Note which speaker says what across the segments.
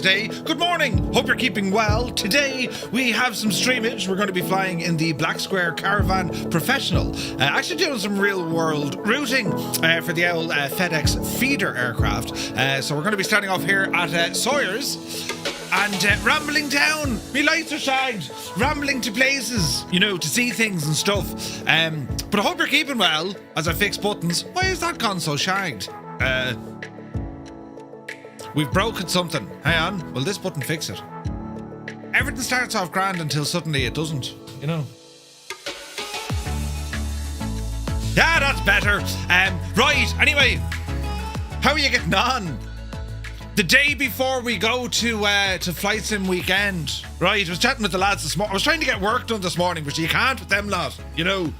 Speaker 1: Wednesday. Good morning. Hope you're keeping well. Today we have some streamage. We're going to be flying in the Black Square Caravan Professional. Actually doing some real world routing for the old FedEx feeder aircraft. So we're going to be starting off here at Sawyer's and rambling down. Me lights are shagged. Rambling to places, you know, to see things and stuff. But I hope you're keeping well as I fix buttons. Why is that gone so shagged? We've broken something. Hang on. Will this button fix it? Everything starts off grand until suddenly it doesn't, you know. Yeah, that's better. Right, anyway. How are you getting on? The day before we go to Flight Sim weekend, right? I was chatting with the lads this morning. I was trying to get work done this morning, but you can't with them lot, you know.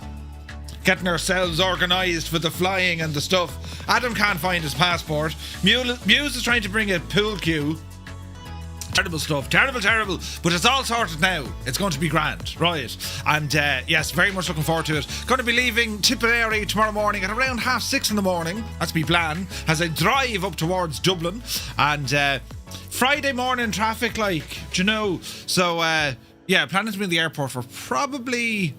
Speaker 1: Getting ourselves organised for the flying and the stuff. Adam can't find his passport. Muse is trying to bring a pool cue. Terrible stuff. Terrible. But it's all sorted now. It's going to be grand, right? And yes, very much looking forward to it. Going to be leaving Tipperary tomorrow morning at around 6:30 in the morning. That's my plan. As I drive up towards Dublin. And Friday morning traffic, like, do you know? So yeah, planning to be in the airport for probably,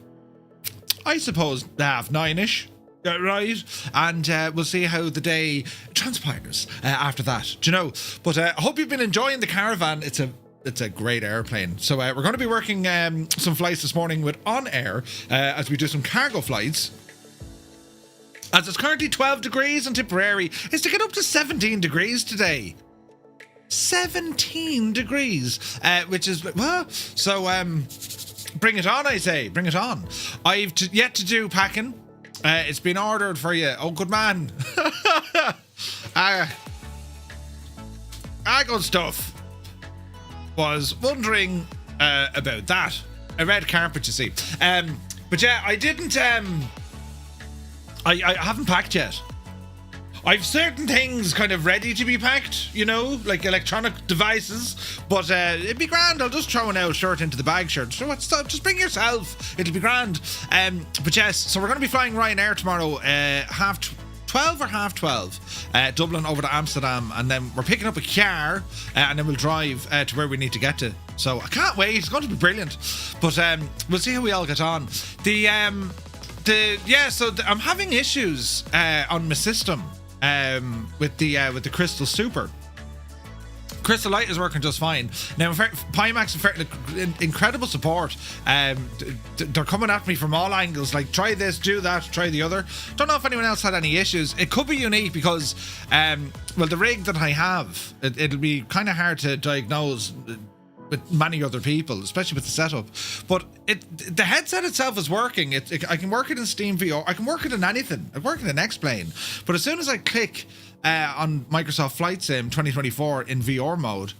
Speaker 1: I suppose, 9:30ish. Right, and we'll see how the day transpires after that. Do you know? But I hope you've been enjoying the Caravan. It's a great airplane. So we're going to be working some flights this morning with OnAir as we do some cargo flights. As it's currently 12 degrees in Tipperary, it's to get up to 17 degrees today. 17 degrees, which is well. So bring it on, I say. Bring it on. I've yet to do packing. It's been ordered for you. Oh, good man. Good stuff. Was wondering about that. A red carpet, you see. But yeah, I didn't. I haven't packed yet. I've certain things kind of ready to be packed, you know, like electronic devices, but it'd be grand. I'll just throw an out shirt into the bag shirt. So just bring yourself. It'll be grand. But yes, so we're going to be flying Ryanair tomorrow, 12 or 12:30, Dublin over to Amsterdam, and then we're picking up a car, and then we'll drive to where we need to get to. So I can't wait. It's going to be brilliant. But we'll see how we all get on. I'm having issues on my system. With the Crystal Super. Crystal Light is working just fine. Now, Pimax, incredible support. They're coming at me from all angles, like, try this, do that, try the other. Don't know if anyone else had any issues. It could be unique because, well, the rig that I have, it'll be kind of hard to diagnose with many other people, especially with the setup. But the headset itself is working. I can work it in Steam VR. I can work it in anything. I work it in X-Plane. But as soon as I click on Microsoft Flight Sim 2024 in VR mode,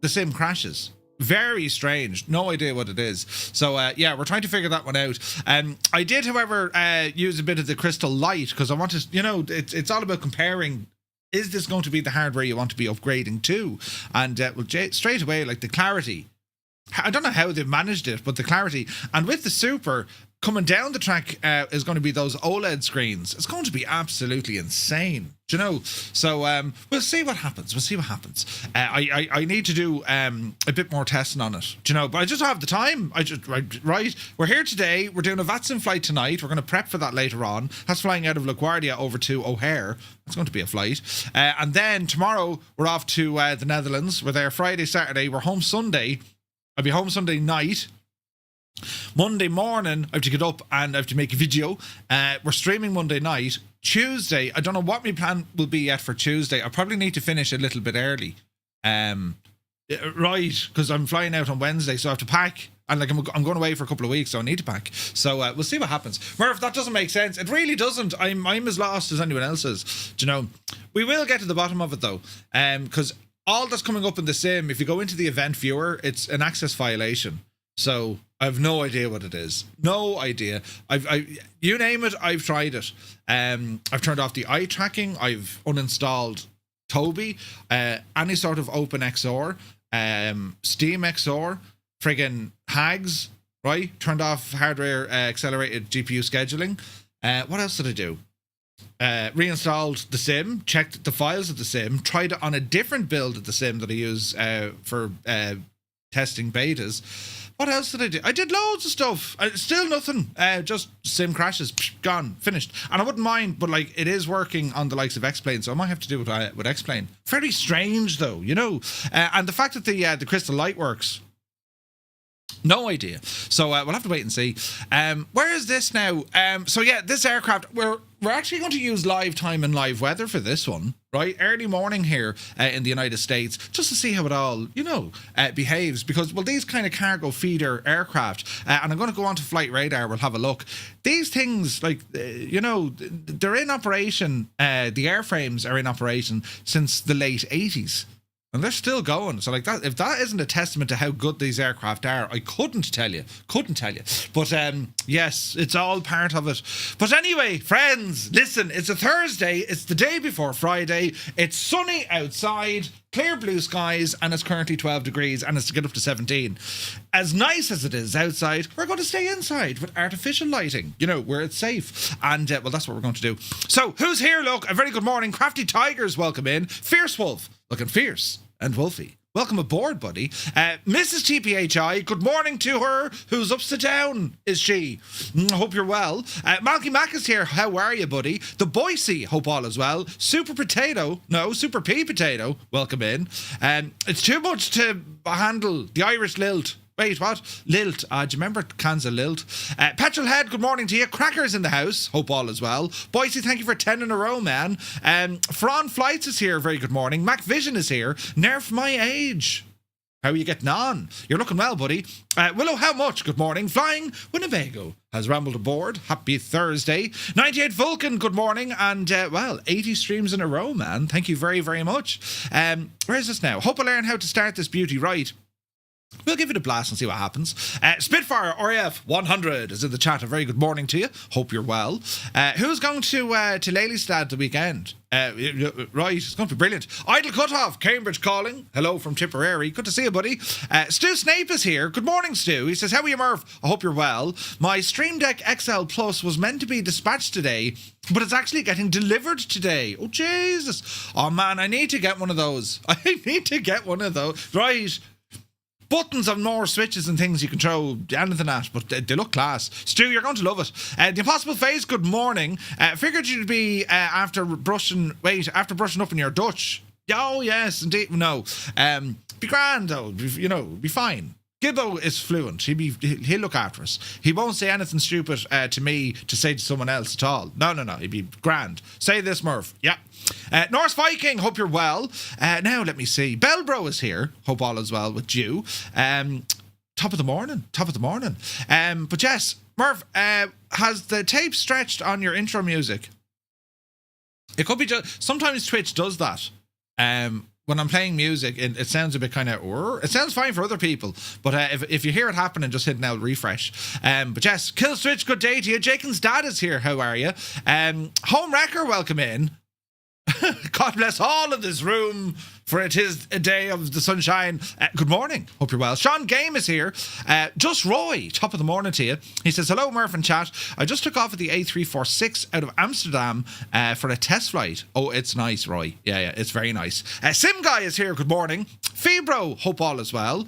Speaker 1: the sim crashes. Very strange. No idea what it is. So yeah, we're trying to figure that one out. I did, however, use a bit of the Crystal Light because I wanted, you know, it's all about comparing. Is this going to be the hardware you want to be upgrading to? And well, straight away, like the clarity. I don't know how they've managed it, but the clarity. And with the Super, coming down the track is going to be those OLED screens. It's going to be absolutely insane. Do you know? So we'll see what happens. I need to do a bit more testing on it. Do you know? But I just don't have the time. Right. We're here today. We're doing a VATSIM flight tonight. We're going to prep for that later on. That's flying out of LaGuardia over to O'Hare. It's going to be a flight. And then tomorrow we're off to the Netherlands. We're there Friday, Saturday. We're home Sunday. I'll be home Sunday night. Monday morning, I have to get up and I have to make a video. We're streaming Monday night. Tuesday, I don't know what my plan will be yet for Tuesday. I probably need to finish a little bit early. Right, because I'm flying out on Wednesday, so I have to pack. And like I'm going away for a couple of weeks, so I need to pack. So we'll see what happens. Murph, that doesn't make sense. It really doesn't. I'm as lost as anyone else is. Do you know? We will get to the bottom of it though, because all that's coming up in the sim, if you go into the event viewer, it's an access violation. So I have no idea what it is. No idea. You name it, I've tried it. I've turned off the eye tracking. I've uninstalled Toby, any sort of OpenXR, Steam XR, friggin' Hags, right? Turned off hardware accelerated GPU scheduling. What else did I do? reinstalled the sim, checked the files of the sim, tried it on a different build of the sim that I use for testing betas. What else did I do? I did loads of stuff. Still nothing. Just sim crashes. Gone. Finished. And I wouldn't mind, but like it is working on the likes of X-Plane, so I might have to do it with X-Plane. Very strange though, you know. And the fact that the crystal light works. No idea. So we'll have to wait and see. Where is this now? So yeah, this aircraft, we're actually going to use live time and live weather for this one, right? Early morning here in the United States, just to see how it all, you know, behaves. Because, well, these kind of cargo feeder aircraft, and I'm going to go on to Flight Radar, we'll have a look. These things, like, you know, they're in operation, the airframes are in operation since the late 80s. And they're still going. So like that, if that isn't a testament to how good these aircraft are, I couldn't tell you. But yes, it's all part of it. But anyway, friends, listen, it's a Thursday. It's the day before Friday. It's sunny outside, clear blue skies, and it's currently 12 degrees, and it's to get up to 17. As nice as it is outside, we're going to stay inside with artificial lighting, you know, where it's safe. And, well, that's what we're going to do. So, who's here, look? A very good morning. Crafty Tigers, welcome in. Fierce Wolf, looking fierce and wolfy. Welcome aboard, buddy. Mrs. TPHI, good morning to her. Who's upside down, is she? I hope you're well. Malky Mac is here. How are you, buddy? The Boise, hope all is well. Super P Potato, welcome in. It's too much to handle. The Irish lilt. Wait, what? Lilt. Do you remember Kansas Lilt? Petrol Head, good morning to you. Crackers in the house. Hope all is well. Boise, thank you for 10 in a row, man. Fran Flights is here. Very good morning. Mac Vision is here. Nerf My Age. How are you getting on? You're looking well, buddy. Willow, how much? Good morning. Flying Winnebago has rambled aboard. Happy Thursday. 98 Vulcan, good morning. And, well, 80 streams in a row, man. Thank you very, very much. Where is this now? Hope I learn how to start this beauty right. We'll give it a blast and see what happens. Spitfire RF 100 is in the chat. A very good morning to you. Hope you're well. Who's going to Lelystad the weekend? Right, it's going to be brilliant. Idle Cutoff, Cambridge calling. Hello from Tipperary. Good to see you, buddy. Stu Snape is here. Good morning, Stu. He says, how are you, Murph? I hope you're well. My Stream Deck XL Plus was meant to be dispatched today, but it's actually getting delivered today. Oh, Jesus. Oh, man, I need to get one of those. Right. Buttons have more switches and things you can throw anything at, but they look class. Stu, you're going to love it. The Impossible Phase, good morning. Figured you'd be after brushing up in your Dutch. Oh, yes, indeed. No. Be grand, though. You know, be fine. Gibbo is fluent. He'll look after us. He won't say anything stupid to me to say to someone else at all. No. He'd be grand. Say this, Murph. Yeah. Norse Viking, hope you're well. Now, let me see. Bellbro is here. Hope all is well with you. Top of the morning. But yes, Murph, has the tape stretched on your intro music? It could be just... Sometimes Twitch does that. When I'm playing music, it sounds a bit kind of... It sounds fine for other people, but if you hear it happening, just hit now refresh. But yes, Kill Switch, good day to you. Jaken's dad is here. How are you? Home Wrecker, welcome in. God bless all of this room, for it is a day of the sunshine. Good morning. Hope you're well. Sean Game is here. Just Roy, top of the morning to you. He says, hello, Murph and chat. I just took off at the A346 out of Amsterdam for a test flight. Oh, it's nice, Roy. Yeah, it's very nice. Sim Guy is here. Good morning. Febro, hope all is well.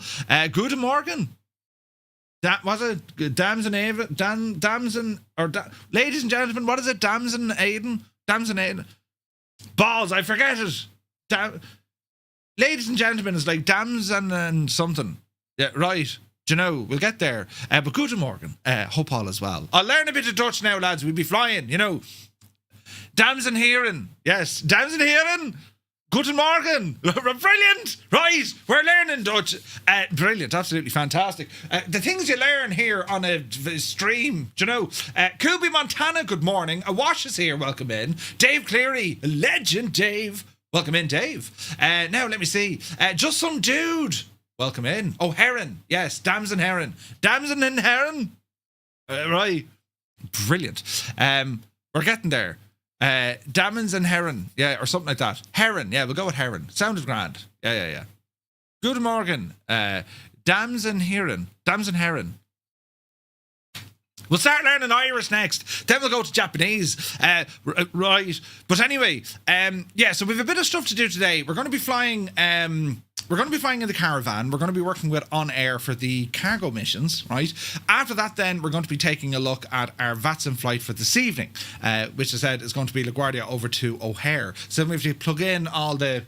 Speaker 1: Guten Morgen. Was it Damson Aiden? Damson, or ladies and gentlemen, what is it? Damson Aiden? Balls, I forget it. Ladies and gentlemen, it's like Damson and something. Yeah, right. Do you know, we'll get there. But guten Morgen. Hope all is well. I'll learn a bit of Dutch now, lads. We'll be flying, you know. Damson Heren. Yes, Damson Heren. Guten Morgen. Brilliant. Right, we're learning Dutch. Brilliant, absolutely fantastic. The things you learn here on a stream, do you know? Kubi Montana, good morning. Awash is here, welcome in. Dave Cleary, legend Dave. Welcome in, Dave. Now, let me see. Just some dude. Welcome in. Oh, Heron. Yes, Damson Heron. Damson and Heron. Right. Brilliant. We're getting there. Damons and Heron, yeah, or something like that. Heron, yeah, we'll go with Heron. Sounded grand. Yeah. Good morning. Dams and Heron. We'll start learning Irish next. Then we'll go to Japanese. Right. But anyway, yeah, so we have a bit of stuff to do today. We're going to be flying... we're going to be flying in the Caravan. We're going to be working with OnAir for the cargo missions, right? After that, then, we're going to be taking a look at our VATSIM flight for this evening, which I said is going to be LaGuardia over to O'Hare. So we have to plug in all the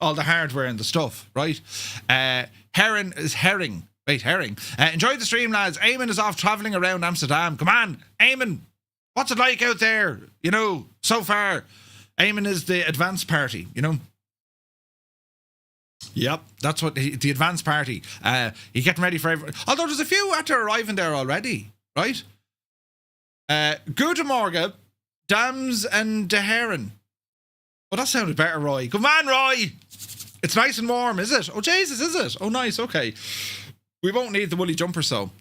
Speaker 1: hardware and the stuff, right? Herring is herring. Wait, herring. Enjoy the stream, lads. Eamon is off travelling around Amsterdam. Come on, Eamon. What's it like out there? You know, so far. Eamon is the advanced party, you know. Yep, that's what the advanced party. He's getting ready for everyone. Although there's a few after arriving there already, right? Guten Morgen, Dams and de Herren. Oh, that sounded better, Roy. Come on, Roy. It's nice and warm, is it? Oh, Jesus, is it? Oh, nice, okay. We won't need the woolly jumper, so.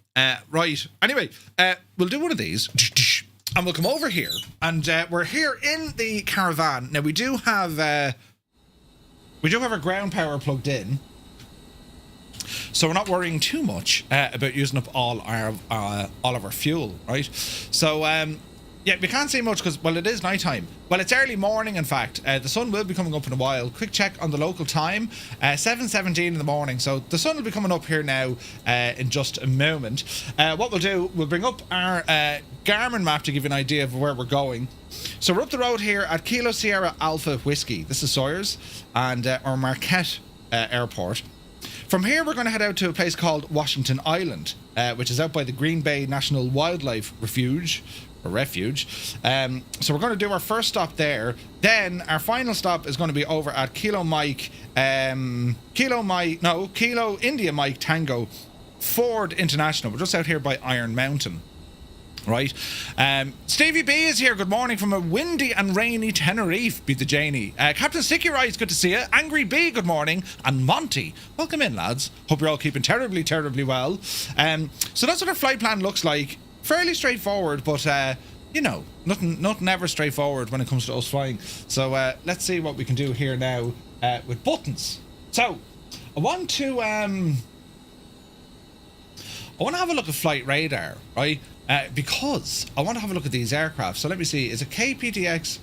Speaker 1: Right. Anyway, we'll do one of these. And we'll come over here. And we're here in the Caravan. Now, we do have our ground power plugged in. So we're not worrying too much about using up all of our fuel, right? So, yeah, we can't see much because, well, it is nighttime. Well, it's early morning, in fact. The sun will be coming up in a while. Quick check on the local time. 7:17 in the morning. So the sun will be coming up here now in just a moment. What we'll do, we'll bring up our Garmin map to give you an idea of where we're going. So we're up the road here at Kilo Sierra Alpha Whiskey. This is Sawyer's and our Marquette Airport. From here, we're going to head out to a place called Washington Island, which is out by the Green Bay National Wildlife Refuge. So we're going to do our first stop there. Then our final stop is going to be over at Kilo India Mike Tango Ford International. We're just out here by Iron Mountain. Right. Stevie B is here. Good morning from a windy and rainy Tenerife. Beat the Janie. Captain Sticky Rice, good to see you. Angry B, good morning. And Monty, welcome in, lads. Hope you're all keeping terribly, terribly well. So that's what our flight plan looks like. Fairly straightforward, but you know, nothing ever straightforward when it comes to us flying. So let's see what we can do here now with buttons. So I want to have a look at flight radar, right? Because I want to have a look at these aircraft. So let me see. Is it KPTX?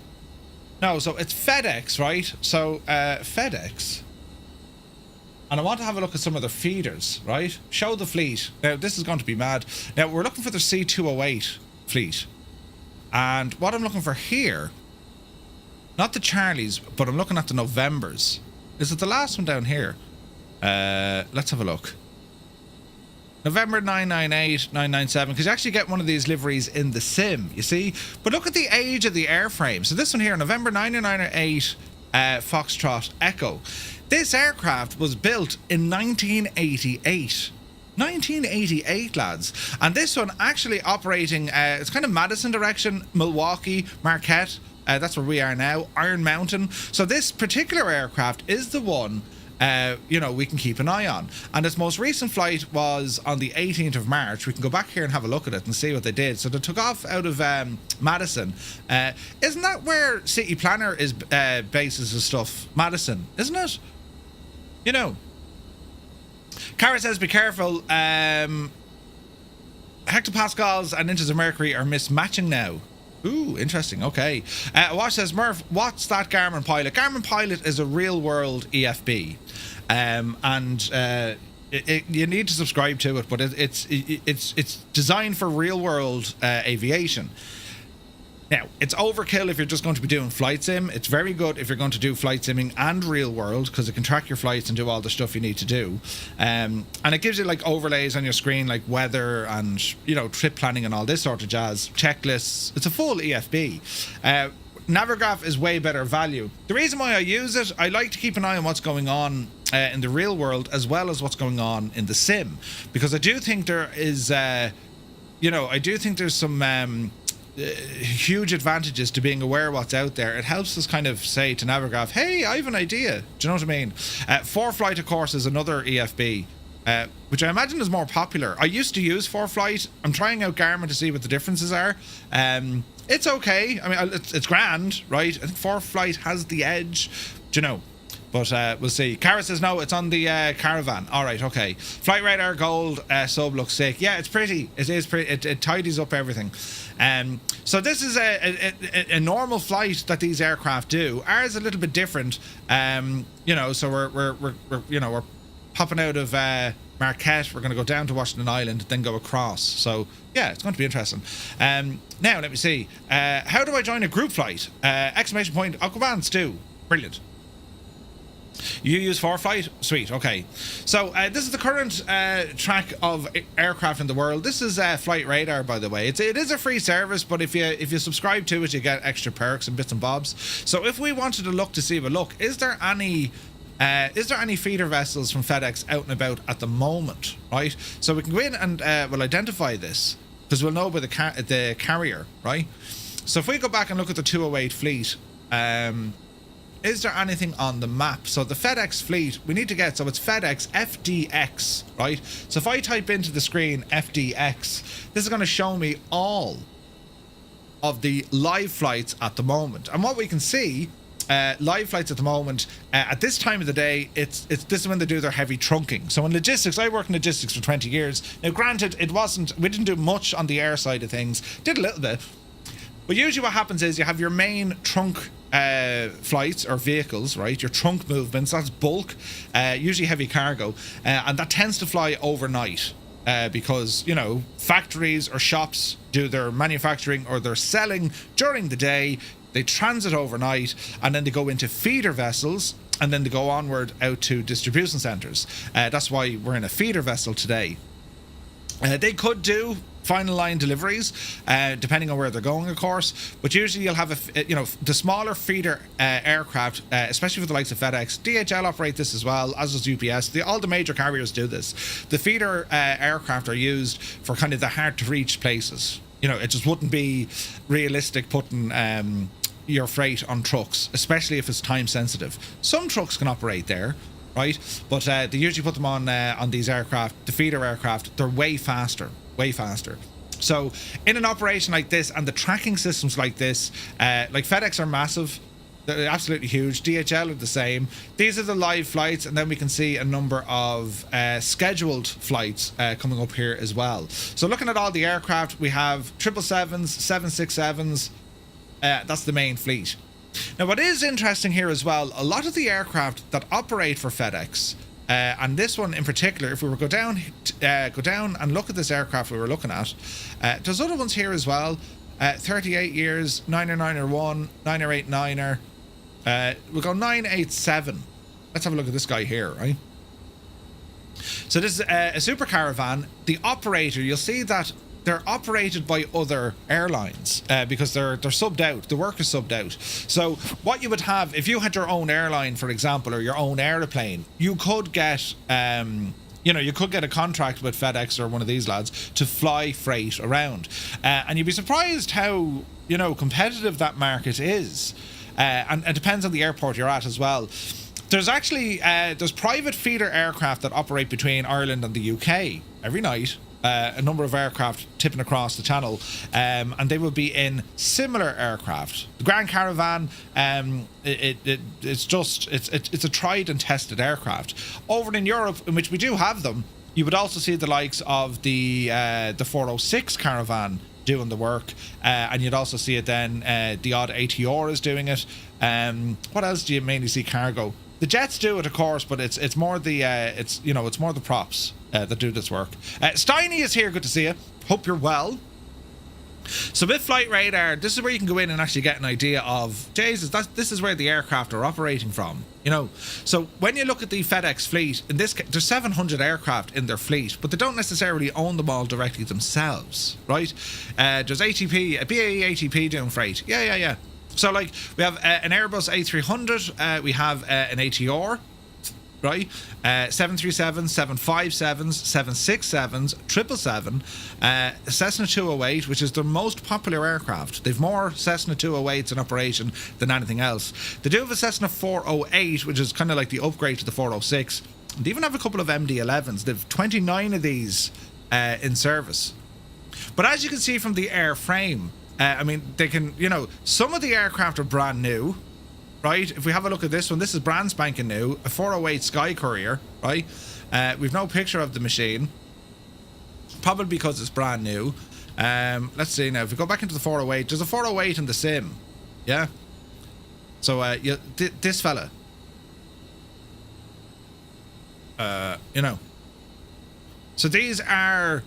Speaker 1: No, so it's FedEx, right? So FedEx. And I want to have a look at some of their feeders, right? Show the fleet. Now, this is going to be mad. Now, we're looking for the C208 fleet. And what I'm looking for here, not the Charlies, but I'm looking at the Novembers. Is it the last one down here? Let's have a look. November 998, 997, because you actually get one of these liveries in the sim, you see? But look at the age of the airframe. So this one here, November 998, Foxtrot Echo. This aircraft was built in 1988. 1988, lads. And this one actually operating, it's kind of Madison direction, Milwaukee, Marquette. That's where we are now, Iron Mountain. So this particular aircraft is the one you know, we can keep an eye on. And its most recent flight was on the 18th of March. We can go back here and have a look at it and see what they did. So they took off out of Madison. Isn't that where City Planner is bases and stuff? Madison, isn't it? You know. Cara says, be careful. Hectopascals and inches of mercury are mismatching now. Ooh, interesting. Okay. Wash says, Murph, what's that Garmin Pilot? Garmin Pilot is a real-world EFB. You need to subscribe to it, but it's designed for real-world aviation. Now, it's overkill if you're just going to be doing flight sim. It's very good if you're going to do flight simming and real world, because it can track your flights and do all the stuff you need to do. And it gives you like overlays on your screen, like weather and, you know, trip planning and all this sort of jazz, checklists. It's a full EFB. Navigraph is way better value. The reason why I use it, I like to keep an eye on what's going on in the real world as well as what's going on in the sim, because I do think there is, you know, I do think there's some huge advantages to being aware of what's out there. It helps us kind of say to Navigraph, hey, I have an idea. Do you know what I mean? 4Flight, of course, is another EFB, which I imagine is more popular. I used to use 4Flight. I'm trying out Garmin to see what the differences are. It's okay. I mean, it's grand, right? I think 4Flight has the edge. Do you know? But we'll see. Cara says no, it's on the Caravan. All right, okay. Flight Radar Gold sub looks sick. Yeah, it's pretty. It is pretty. It tidies up everything. So this is a normal flight that these aircraft do. Ours is a little bit different. You know, so we're popping out of Marquette. We're going to go down to Washington Island, then go across. So yeah, it's going to be interesting. Now let me see. How do I join a group flight? Exclamation point. Aquabans do. Brilliant. You use ForeFlight? Sweet, okay. So this is the current track of aircraft in the world. This is Flight Radar, by the way. It is a free service, but if you subscribe to it, you get extra perks and bits and bobs. So if we wanted to look to see, well, look, is there any feeder vessels from FedEx out and about at the moment, right? So we can go in and we'll identify this, because we'll know by the carrier, right? So if we go back and look at the 208 fleet, is there anything on the map? So the FedEx fleet, we need to get, so it's FedEx FDX, right? So if I type into the screen FDX, this is going to show me all of the live flights at the moment. And what we can see, live flights at the moment, at this time of the day, this is when they do their heavy trunking. So in logistics, I worked in logistics for 20 years. Now granted, we didn't do much on the air side of things, did a little bit. But usually what happens is you have your main trunk flights or vehicles, right? Your trunk movements, that's bulk, usually heavy cargo, and that tends to fly overnight because, you know, factories or shops do their manufacturing or their selling during the day. They transit overnight, and then they go into feeder vessels, and then they go onward out to distribution centres. That's why we're in a feeder vessel today. They could do final line deliveries, depending on where they're going, of course. But usually you'll have the smaller feeder aircraft, especially for the likes of FedEx. DHL operate this as well, as does UPS. All the major carriers do this. The feeder aircraft are used for kind of the hard to reach places. You know, it just wouldn't be realistic putting your freight on trucks, especially if it's time sensitive. Some trucks can operate there, right? But they usually put them on these aircraft, the feeder aircraft. They're way faster. So in an operation like this and the tracking systems like this, like FedEx are massive. They're absolutely huge. DHL are the same. These are the live flights, and then we can see a number of scheduled flights coming up here as well. So looking at all the aircraft, we have 777s, 767s. That's the main fleet. Now what is interesting here as well, a lot of the aircraft that operate for FedEx, and this one in particular, if we were go down and look at this aircraft we were looking at, there's other ones here as well. 38 years, 901, 989er. We'll go 987. Let's have a look at this guy here, right? So this is a super caravan. The operator, you'll see that they're operated by other airlines because they're subbed out. The work is subbed out. So what you would have, if you had your own airline, for example, or your own aeroplane, you could get you could get a contract with FedEx or one of these lads to fly freight around, and you'd be surprised how competitive that market is, and it depends on the airport you're at as well. There's actually there's private feeder aircraft that operate between Ireland and the UK every night. A number of aircraft tipping across the channel, and they will be in similar aircraft. The Grand Caravan, it's a tried and tested aircraft. Over in Europe, in which we do have them, you would also see the likes of the 406 Caravan doing the work, and you'd also see it then. The odd ATR is doing it. What else do you mainly see cargo? The jets do it, of course, but it's more the it's more the props that do this work. Steiny is here. Good to see you. Hope you're well. So with Flight Radar, this is where you can go in and actually get an idea of, Jesus, this is where the aircraft are operating from. So when you look at the FedEx fleet, in this case, there's 700 aircraft in their fleet, but they don't necessarily own them all directly themselves, right? There's ATP, a BAE ATP doing freight. Yeah. So like we have an Airbus A300, we have an ATR, right? 737s, 757s, 767s, 777, Cessna 208, which is their most popular aircraft. They've more Cessna 208s in operation than anything else. They do have a Cessna 408, which is kind of like the upgrade to the 406. They even have a couple of MD-11s. They've 29 of these in service. But as you can see from the airframe, they can, some of the aircraft are brand new, right? If we have a look at this one, this is brand spanking new, a 408 Sky Courier, right? We've no picture of the machine, probably because it's brand new. Let's see now. If we go back into the 408, there's a 408 in the sim, yeah. So this fella, you know. So these are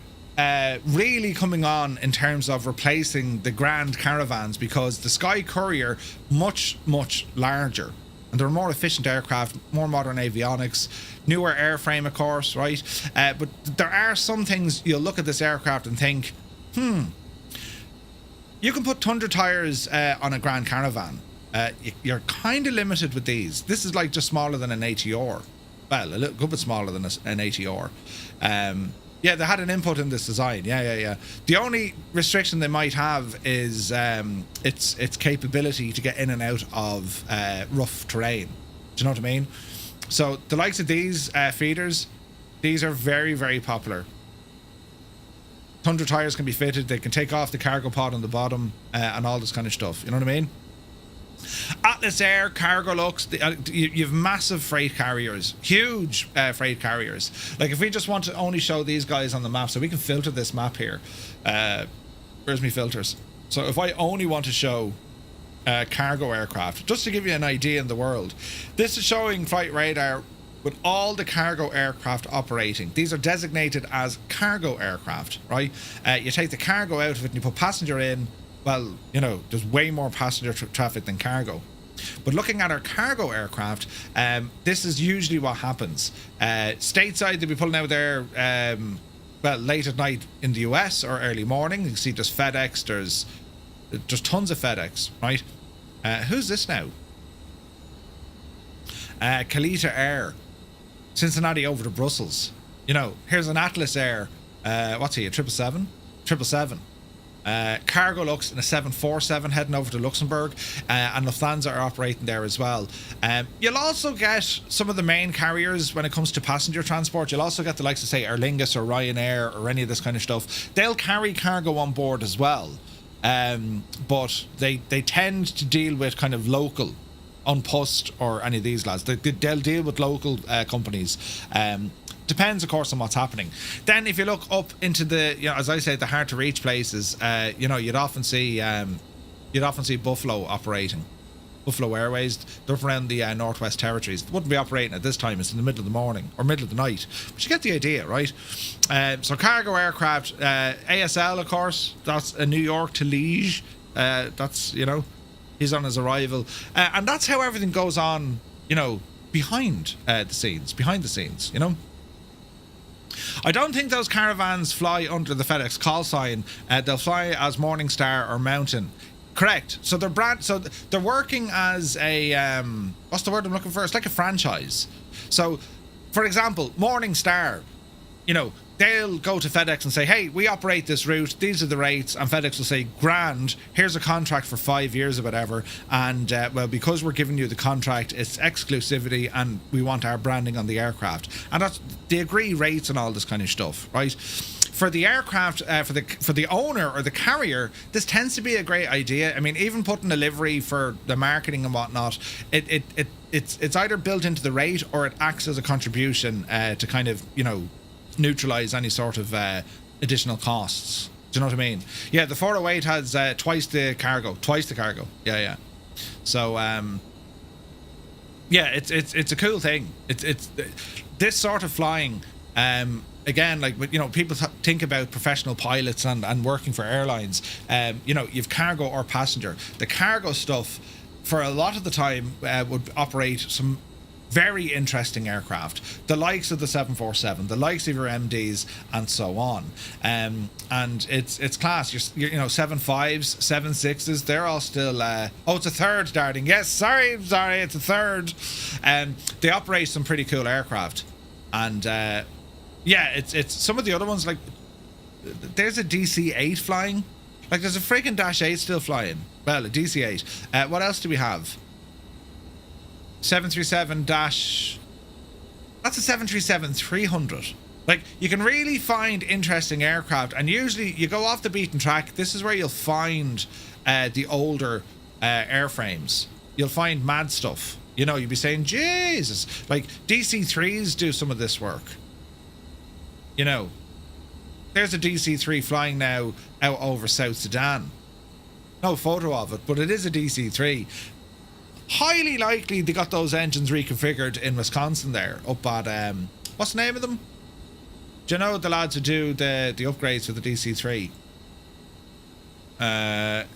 Speaker 1: really coming on in terms of replacing the Grand Caravans, because the Sky Courier much larger, and they're more efficient aircraft, more modern avionics, newer airframe, of course, right? But there are some things you'll look at this aircraft and think, you can put Tundra tires on a Grand Caravan. You're kind of limited with these. This is like just smaller than an ATR. Well, a little good bit smaller than an ATR. Yeah, they had an input in this design. Yeah. The only restriction they might have is its capability to get in and out of rough terrain. Do you know what I mean? So the likes of these feeders, these are very popular. Tundra tires can be fitted. They can take off the cargo pod on the bottom and all this kind of stuff. You know what I mean? Atlas Air, Cargolux, you've massive freight carriers, huge freight carriers. Like if we just want to only show these guys on the map, so we can filter this map here. Where's my filters? So if I only want to show cargo aircraft, just to give you an idea in the world, this is showing flight radar with all the cargo aircraft operating. These are designated as cargo aircraft, right? You take the cargo out of it and you put passenger in. Well, you know, there's way more passenger traffic than cargo. But looking at our cargo aircraft, this is usually what happens. Stateside, they'll be pulling out there, well, late at night in the US or early morning. You can see there's FedEx, there's tons of FedEx, right? Who's this now? Kalita Air, Cincinnati over to Brussels. You know, here's an Atlas Air. What's he, a 777? 777. Cargolux in a 747 heading over to Luxembourg, and Lufthansa are operating there as well. You'll also get some of the main carriers when it comes to passenger transport. You'll also get the likes of, say, Aer Lingus or Ryanair or any of this kind of stuff. They'll carry cargo on board as well, but they tend to deal with kind of local, Unpost or any of these lads. They'll deal with local companies. Depends, of course, on what's happening. Then, if you look up into the, you know, as I said, the hard to reach places, you know, you'd often see Buffalo operating, Buffalo Airways. They're up around the Northwest Territories. They wouldn't be operating at this time. It's in the middle of the morning or middle of the night. But you get the idea, right? So cargo aircraft, ASL, of course. That's a New York to Liège. That's, you know, he's on his arrival, and that's how everything goes on. You know, behind the scenes. You know. I don't think those caravans fly under the FedEx call sign. They'll fly as Morningstar or Mountain. Correct. So they're working as a what's the word I'm looking for? It's like a franchise. So, for example, Morningstar, you know, they'll go to FedEx and say, hey, we operate this route, these are the rates, and FedEx will say, grand, here's a contract for 5 years or whatever, and well, because we're giving you the contract, it's exclusivity and we want our branding on the aircraft. And that's, they agree rates and all this kind of stuff, right? For the aircraft, for the owner or the carrier, this tends to be a great idea. I mean, even putting a livery for the marketing and whatnot, it's either built into the rate or it acts as a contribution to kind of, you know, neutralize any sort of additional costs. Do you know what I mean? Yeah, the 408 has twice the cargo. Yeah. So yeah, it's a cool thing. It's this sort of flying. Again, like, you know, people think about professional pilots and working for airlines. You know, you've cargo or passenger. The cargo stuff, for a lot of the time, would operate some very interesting aircraft, the likes of the 747, the likes of your MDs, and so on. And it's class. You know, 75s, 76s, they're all still. Oh, it's a third darting. Yes, sorry, it's a third. They operate some pretty cool aircraft, and yeah, it's some of the other ones, like there's a DC-8 flying. Like there's a freaking Dash 8 still flying. Well, a DC-8. What else do we have? 737 dash. That's a 737-300. Like, you can really find interesting aircraft, and usually you go off the beaten track. This is where you'll find the older airframes. you'll find mad stuff. You know, you'll be saying, Jesus, like DC-3s do some of this work. You know, there's a DC-3 flying now out over South Sudan. No photo of it, but it is a DC-3. Highly likely they got those engines reconfigured in Wisconsin there, up at, what's the name of them? Do you know the lads who do the upgrades for the DC-3?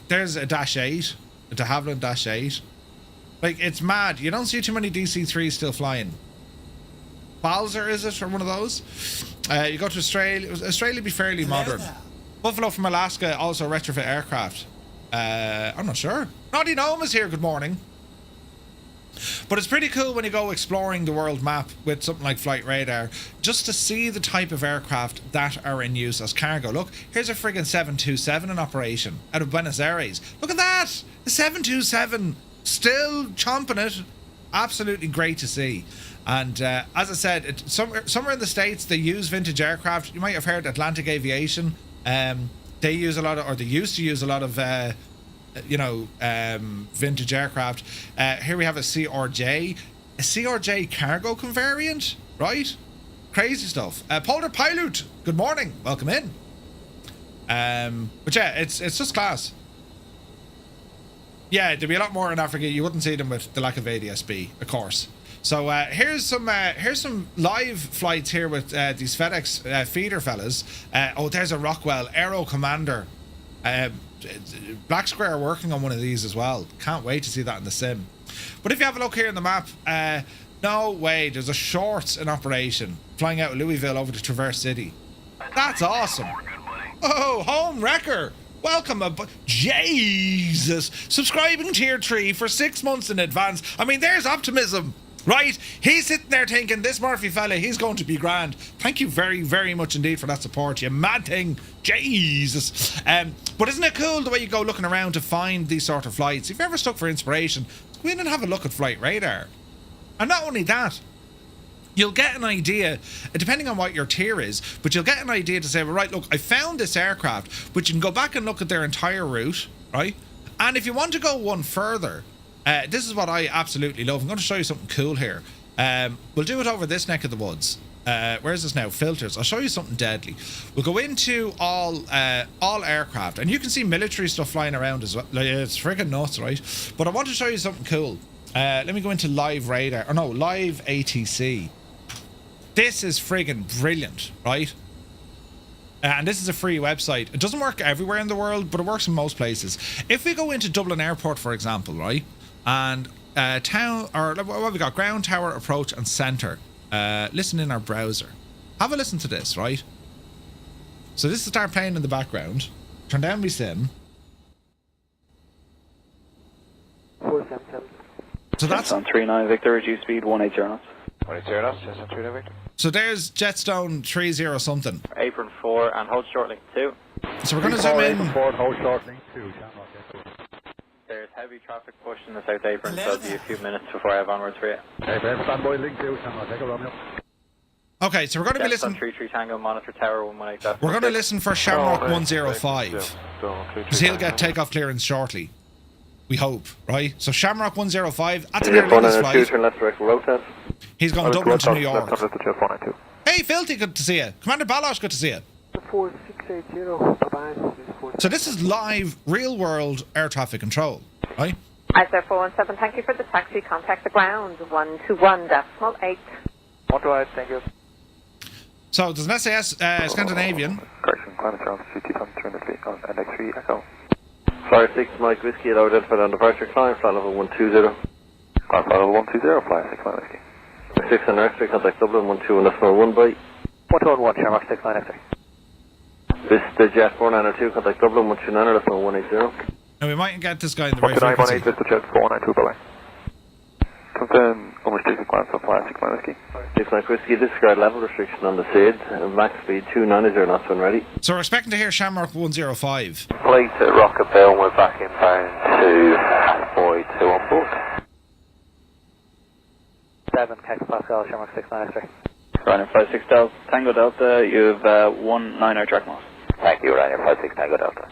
Speaker 1: There's a Dash 8, a de Havilland Dash 8. Like, it's mad. You don't see too many DC-3s still flying. Balzer, is it, or one of those? You go to Australia. Australia be fairly modern. Buffalo from Alaska, also retrofit aircraft. I'm not sure. Naughty Gnome is here, good morning. But it's pretty cool when you go exploring the world map with something like Flight Radar, just to see the type of aircraft that are in use as cargo. Look, here's a friggin' 727 in operation out of Buenos Aires. Look at that! The 727 still chomping it. Absolutely great to see. And as I said, somewhere in the States they use vintage aircraft. You might have heard Atlantic Aviation. They use a lot of, or they used to use a lot of vintage aircraft. Here we have a CRJ cargo convariant, right? Crazy stuff. Polar Pilot, good morning, welcome in. But yeah, it's just class. Yeah, there'd be a lot more in Africa. You wouldn't see them with the lack of ADSB, of course. So here's some live flights here with these FedEx feeder fellas. There's a Rockwell Aero Commander. Black Square are working on one of these as well. Can't wait to see that in the sim. But if you have a look here in the map, no way, there's a Shorts in operation flying out of Louisville over to Traverse City. That's awesome. Oh, Home Wrecker, welcome Jesus, subscribing tier 3 for 6 months in advance. I mean, there's optimism, right? He's sitting there thinking, this Murphy fella, he's going to be grand. Thank you very, very much indeed for that support, you mad thing. Jesus. But isn't it cool the way you go looking around to find these sort of flights? If you're ever stuck for inspiration, go in and have a look at Flight Radar. And not only that, you'll get an idea, depending on what your tier is, but you'll get an idea to say, well, right, look, I found this aircraft, but you can go back and look at their entire route, right? And if you want to go one further, this is what I absolutely love. I'm going to show you something cool here. We'll do it over this neck of the woods. Where is this now? Filters. I'll show you something deadly. We'll go into all aircraft, and you can see military stuff flying around as well. It's freaking nuts, right? But I want to show you something cool. Let me go into live radar. Or no, live ATC. This is friggin' brilliant, right? And this is a free website. It doesn't work everywhere in the world, but it works in most places. If we go into Dublin Airport, for example, right, and town, or what have we got? Ground, tower, approach, and centre. Listen in our browser. Have a listen to this, right? So this will start playing in the background. Turn down my sim.
Speaker 2: 477.
Speaker 1: So that's
Speaker 3: on 39 Victor, reduce speed 180 knots.
Speaker 2: 180 knots, yes, on 39 Victor.
Speaker 1: So there's Jetstone 30 something.
Speaker 3: Apron 4 and hold short link 2.
Speaker 1: So we're going to zoom in.
Speaker 2: Apron 4 and hold short link 2.
Speaker 3: There's heavy traffic pushing the south apron, so it'll be a few minutes before I have onwards for you.
Speaker 2: Okay, Ben, standby link 2, take a Romeo.
Speaker 1: Okay, so we're going to be listening.
Speaker 3: 33 Tango, monitor tower 118.
Speaker 1: We're going to listen for Shamrock 105. Because he'll get takeoff clearance shortly. We hope, right? So Shamrock 105, that's an Air Lingus flight.
Speaker 2: Turn left direct road test.
Speaker 1: He's going Dublin to New York. Hey, Filthy, good to see you. Commander Balosh, good to see you.
Speaker 2: 4680,
Speaker 1: so this is live, real-world air traffic control, right?
Speaker 4: ISR 417, thank you for the taxi. Contact the ground, 121.8.
Speaker 2: 128, thank you.
Speaker 1: So there's an SAS Scandinavian.
Speaker 2: Correction, climate challenge, CT time, turn the fleet on NX3 Echo. Fire 6, Mike Whiskey, low identified on departure, climb, flight level 120. Flight level 120, fly 6, Mike Whiskey. 6 on X-ray, contact Dublin, 12 on decimal 1 by. 121, Shamrock 6, 9 X-ray. This is the Jet 492, contact Dublin, 129, decimal 180.
Speaker 1: Now we might get this guy in the right frequency.
Speaker 2: 118, this is the Jet 492, bye-bye. Confirm, unrestricted climb, so fly 6, Mike Whiskey. 6 Mike Whiskey, disregard level restriction on the SID, max speed 290 knots when ready.
Speaker 1: So we're expecting to hear Shamrock 105.
Speaker 2: Flight at Rockabell, we're back inbound to Boy 2 on board. 7, Captain Pascal, Shamrock 6, 9 X-ray.
Speaker 3: Ryanair 56 Delta, Tango Delta, you have 19 track miles.
Speaker 2: Thank you, Ryanair 56 Tango Delta.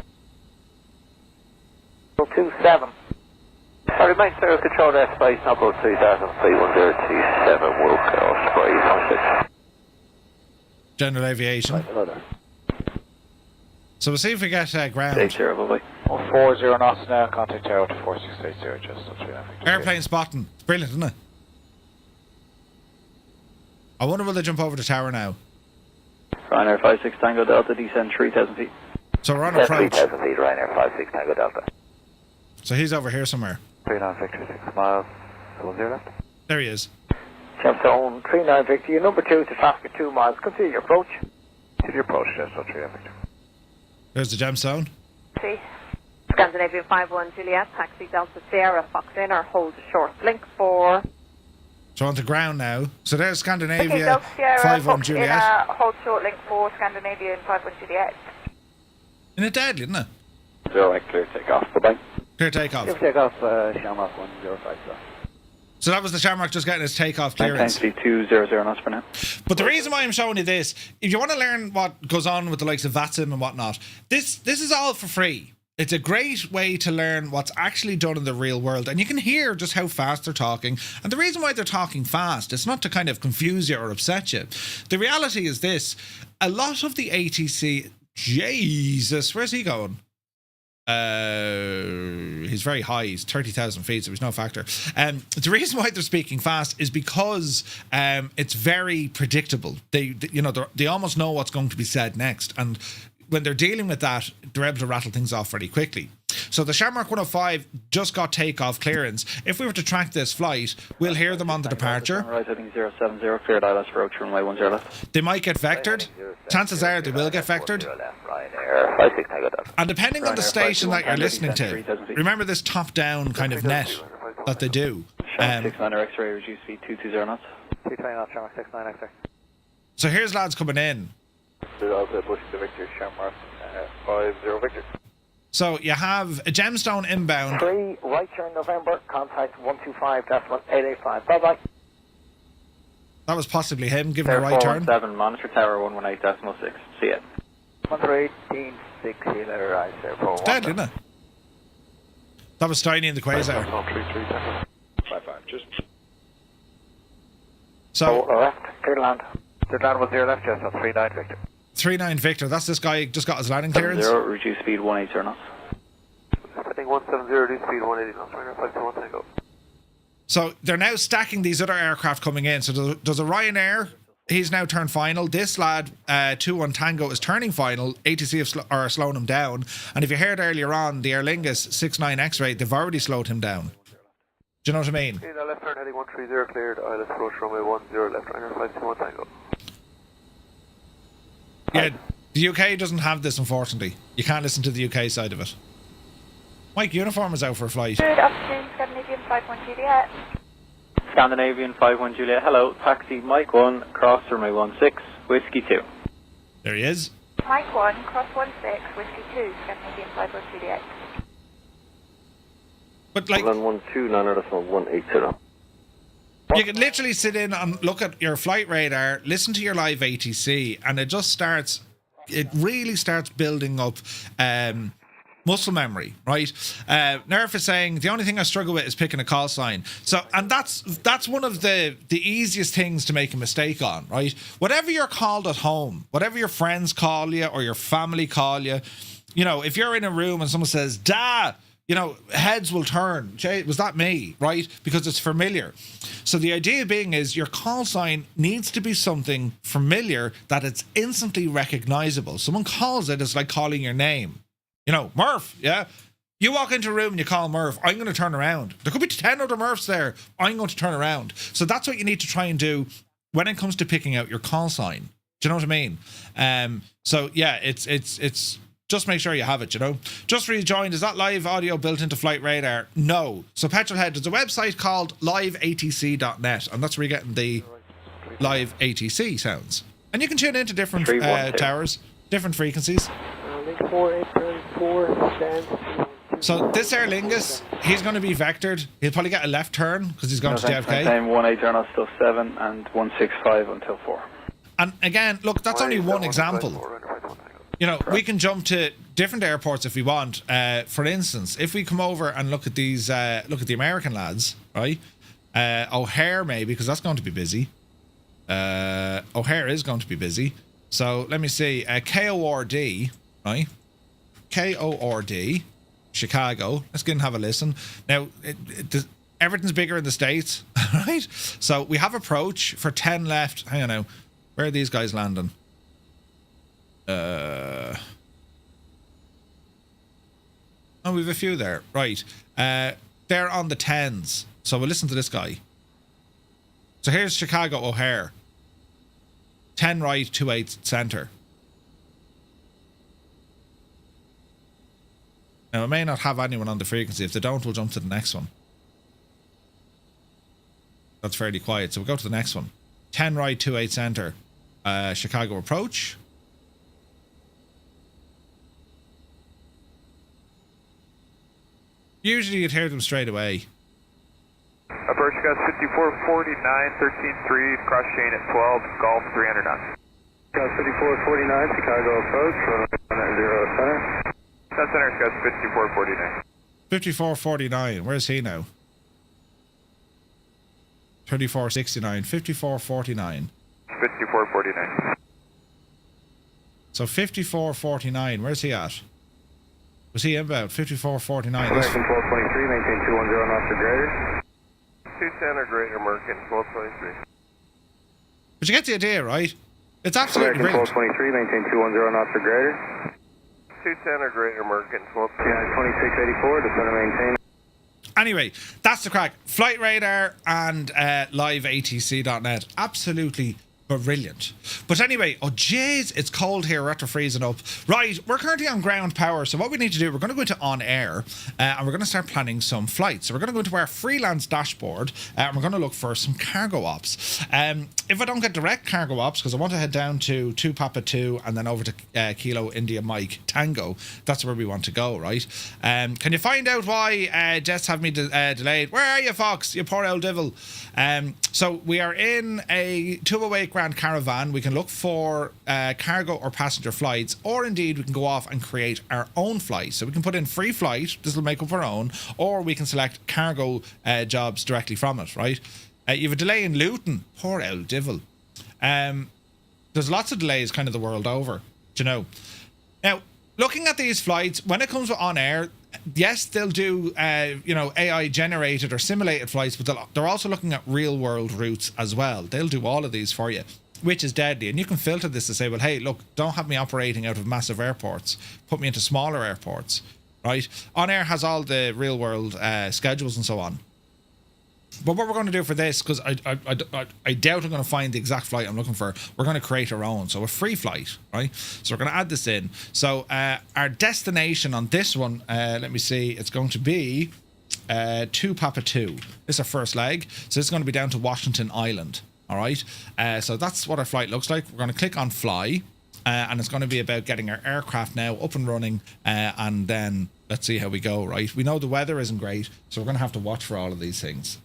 Speaker 2: 27. Sorry, mate, sir, control that space, number 2003-1027, will cross spray,
Speaker 1: General aviation. So we'll see if we get ground.
Speaker 2: Take care, bye-bye.
Speaker 3: 40 knots now, contact tower to 4680, just up 3
Speaker 1: Airplane spotting. It's brilliant, isn't it? I wonder will they jump over the tower now?
Speaker 3: Ryanair 56 Tango Delta, descend 3,000 feet.
Speaker 1: So we're on approach.
Speaker 2: 3,000 feet, Ryanair 56 Tango Delta.
Speaker 1: So he's over here somewhere.
Speaker 2: 39 Victor, 6 miles, 10 left.
Speaker 1: There he is.
Speaker 2: Gemstone, 39 Victor, your number 2 to traffic at 2 miles, consider your approach. Consider your approach, yes, so 39 Victor.
Speaker 1: There's the gemstone.
Speaker 4: See. Scandinavian 51 Juliet, taxi Delta Sierra, Fox Inner, hold a short link for...
Speaker 1: So on the ground now. So there's Scandinavia
Speaker 5: Okay, Delta Sierra,
Speaker 1: 51
Speaker 5: Fox
Speaker 1: Juliet.
Speaker 5: Inner, hold short link for Scandinavian 51 Juliet.
Speaker 1: Isn't it deadly, isn't it?
Speaker 3: 0 clear takeoff, bye-bye.
Speaker 1: Clear takeoff.
Speaker 2: Takeoff, Shamrock 105, sir.
Speaker 1: So that was the Shamrock just getting his takeoff clearance.
Speaker 3: 200 knots for now.
Speaker 1: But the reason why I'm showing you this, if you want to learn what goes on with the likes of VATSIM and whatnot, this is all for free. It's a great way to learn what's actually done in the real world. And you can hear just how fast they're talking. And the reason why they're talking fast, it's not to kind of confuse you or upset you. The reality is this. A lot of the ATC... Jesus, where's he going? He's very high. He's 30,000 feet, so he's no factor. The reason why they're speaking fast is because it's very predictable. They almost know what's going to be said next, and when they're dealing with that, they're able to rattle things off very quickly. So the Shamrock 105 just got takeoff clearance. If we were to track this flight, we'll hear them on the departure.
Speaker 3: Right, heading 070, cleared ILS for Oak runway 10 left.
Speaker 1: They might get vectored. Chances are they will get vectored. And depending on the station that you're listening to, remember this top-down kind of net that they do.
Speaker 3: 69 X-ray, reduce speed 220 knots.
Speaker 2: 220 knots, Shamrock 69 X-ray.
Speaker 1: So here's lads coming in.
Speaker 2: Pushing the Victor, Shamrock 50 Victor.
Speaker 1: So you have a gemstone inbound.
Speaker 2: 3, right turn November, contact 125.885. Bye-bye.
Speaker 1: That was possibly him giving a right turn.
Speaker 3: 417, monitor tower 118.6. See it.
Speaker 2: 118.6, letter right there.
Speaker 1: It's dead, isn't it? That was Steiny in the Quasar.
Speaker 3: 55, just...
Speaker 1: So...
Speaker 2: left, clear land. Clear land was 0 left, yes, on 39 Victor.
Speaker 1: 39 Victor, that's this guy just got his landing clearance.
Speaker 3: 0, reduce speed 180 knots.
Speaker 2: I think 170, reduce speed 180 knots. 521 Tango.
Speaker 1: So they're now stacking these other aircraft coming in. So there's a Ryanair. He's now turned final. This lad, 21 Tango, is turning final. ATC are slowing him down. And if you heard earlier on, the Aer Lingus 69 X-ray, they've already slowed him down. Do you know what I mean?
Speaker 2: Okay, now left turn heading 130 cleared. ILS approach runway 10 left. Ryanair 521 Tango.
Speaker 1: Yeah, the UK doesn't have this, unfortunately. You can't listen to the UK side of it. Mike, uniform is out for a flight.
Speaker 5: Good afternoon, Scandinavian 51 Juliet.
Speaker 3: Scandinavian 51 Juliet, hello, taxi Mike 1, cross runway 16, whiskey 2.
Speaker 1: There he is.
Speaker 5: Mike 1, cross 16, whiskey 2, Scandinavian 51 Juliet.
Speaker 1: But like...
Speaker 2: 12, 180.
Speaker 1: You can literally sit in and look at your flight radar, listen to your live ATC, and it really starts building up muscle memory, right? Nerf is saying the only thing I struggle with is picking a call sign. So, and that's one of the easiest things to make a mistake on, right? Whatever you're called at home, whatever your friends call you or your family call you, if you're in a room and someone says, "Da," heads will turn. Jay, was that me? Right? Because it's familiar. So the idea being is your call sign needs to be something familiar that it's instantly recognizable. Someone calls it, it's like calling your name. Murph, yeah? You walk into a room and you call Murph, I'm going to turn around. There could be 10 other Murphs there. I'm going to turn around. So that's what you need to try and do when it comes to picking out your call sign. Do you know what I mean? So yeah, it's just make sure you have it, Just rejoined. Is that live audio built into Flight Radar? No. So Petrolhead, there's a website called liveatc.net, and that's where you're getting the live ATC sounds. And you can tune into different towers, different frequencies.
Speaker 2: Link 4834 stands.
Speaker 1: So this Aer Lingus, he's going to be vectored. He'll probably get a left turn because he's going to JFK.
Speaker 3: Time 180 knots till 7 and 165 until 4.
Speaker 1: And again, look, that's only one example. you know, we can jump to different airports if we want. For instance, if we come over and look at these, look at the American lads, right? O'Hare maybe, because that's going to be busy. O'Hare is going to be busy. So let me see. KORD, right? KORD, Chicago. Let's go and have a listen. Now, everything's bigger in the States, right? So we have approach for 10 left. Hang on now. Where are these guys landing? Oh, we have a few there. Right. They're on the 10s. So we'll listen to this guy. So here's Chicago O'Hare. 10 right, 28 center. Now, I may not have anyone on the frequency. If they don't, we'll jump to the next one. That's fairly quiet. So we'll go to the next one. 10 right, 28 center. Chicago approach. Usually you'd hear them straight away.
Speaker 6: Approach gust 5449, 13-3, cross chain at 12, Golf 300 knots.
Speaker 2: Gust 5449, Chicago approach, runway 0 center.
Speaker 6: That center is gust 5449.
Speaker 1: 5449, where's he now? 3469, 5449.
Speaker 6: 5449.
Speaker 1: So 5449, where's he at? Was he inbound? 5449.
Speaker 2: American 1223, maintain 210 knots or greater.
Speaker 6: 210 or greater, American 1223.
Speaker 1: But you get the idea, right? It's absolutely
Speaker 2: American
Speaker 1: brilliant.
Speaker 2: 1223, maintain 210 knots or greater.
Speaker 6: 210 or greater, American 1223.
Speaker 2: Yeah, 2684, descend and maintain.
Speaker 1: Anyway, that's the crack. Flight radar and liveatc.net. Absolutely brilliant. But anyway, oh jeez, it's cold here. We're after freezing up. Right, we're currently on ground power. So what we need to do, we're going to go into OnAir and we're going to start planning some flights. So we're going to go into our freelance dashboard and we're going to look for some cargo ops. If I don't get direct cargo ops, because I want to head down to 2 Papa 2 and then over to Kilo India Mike Tango, that's where we want to go, right? Can you find out why jets have me delayed? Where are you, Fox? You poor old devil. So we are in a 208 Grand Caravan. We can look for cargo or passenger flights, or indeed we can go off and create our own flight. So we can put in free flight, this will make up our own, or we can select cargo jobs directly from it, right? You have a delay in Luton. Poor old devil. There's lots of delays kind of the world over, do you know? Now, looking at these flights, when it comes to OnAir, yes, they'll do, AI generated or simulated flights, but they're also looking at real world routes as well. They'll do all of these for you, which is deadly. And you can filter this to say, well, hey, look, don't have me operating out of massive airports. Put me into smaller airports, right? OnAir has all the real world schedules and so on. But what we're going to do for this, because I doubt I'm going to find the exact flight I'm looking for, we're going to create our own. So a free flight, right? So we're going to add this in. So our destination on this one, let me see, it's going to be 2 Papa 2. This is our first leg. So it's going to be down to Washington Island, all right? So that's what our flight looks like. We're going to click on fly, and it's going to be about getting our aircraft now up and running, and then let's see how we go, right? We know the weather isn't great, so we're going to have to watch for all of these things.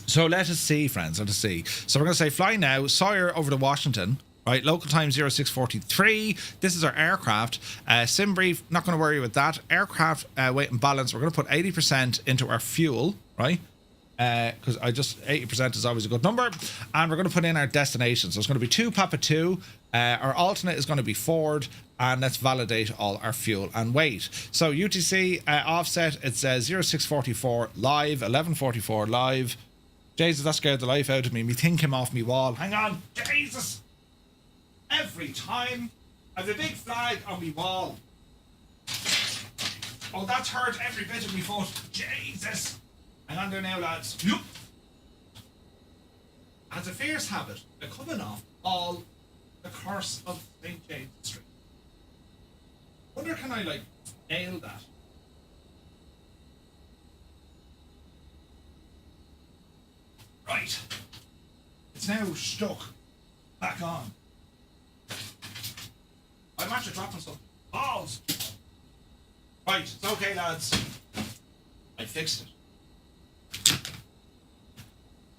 Speaker 1: So let us see, friends, let us see. So we're going to say fly now, Sawyer over to Washington, right? Local time 0643. This is our aircraft. Sim brief, not going to worry with that. Aircraft weight and balance, we're going to put 80% into our fuel, right? Because 80% is always a good number. And we're going to put in our destination. So it's going to be 2 Papa 2. Our alternate is going to be Ford. And let's validate all our fuel and weight. So UTC offset, it says 0644 live, 1144 live. Jesus, that scared the life out of me. Me thing came off me wall. Hang on. Jesus. Every time I have a big flag on me wall. Oh, that's hurt every bit of me foot. Jesus. Hang on there now, lads. Nope. Has a fierce habit of coming off all the curse of St. James Street. Wonder can I nail that? Right. It's now stuck back on. I'm after dropping some balls. Right, it's okay, lads. I fixed it.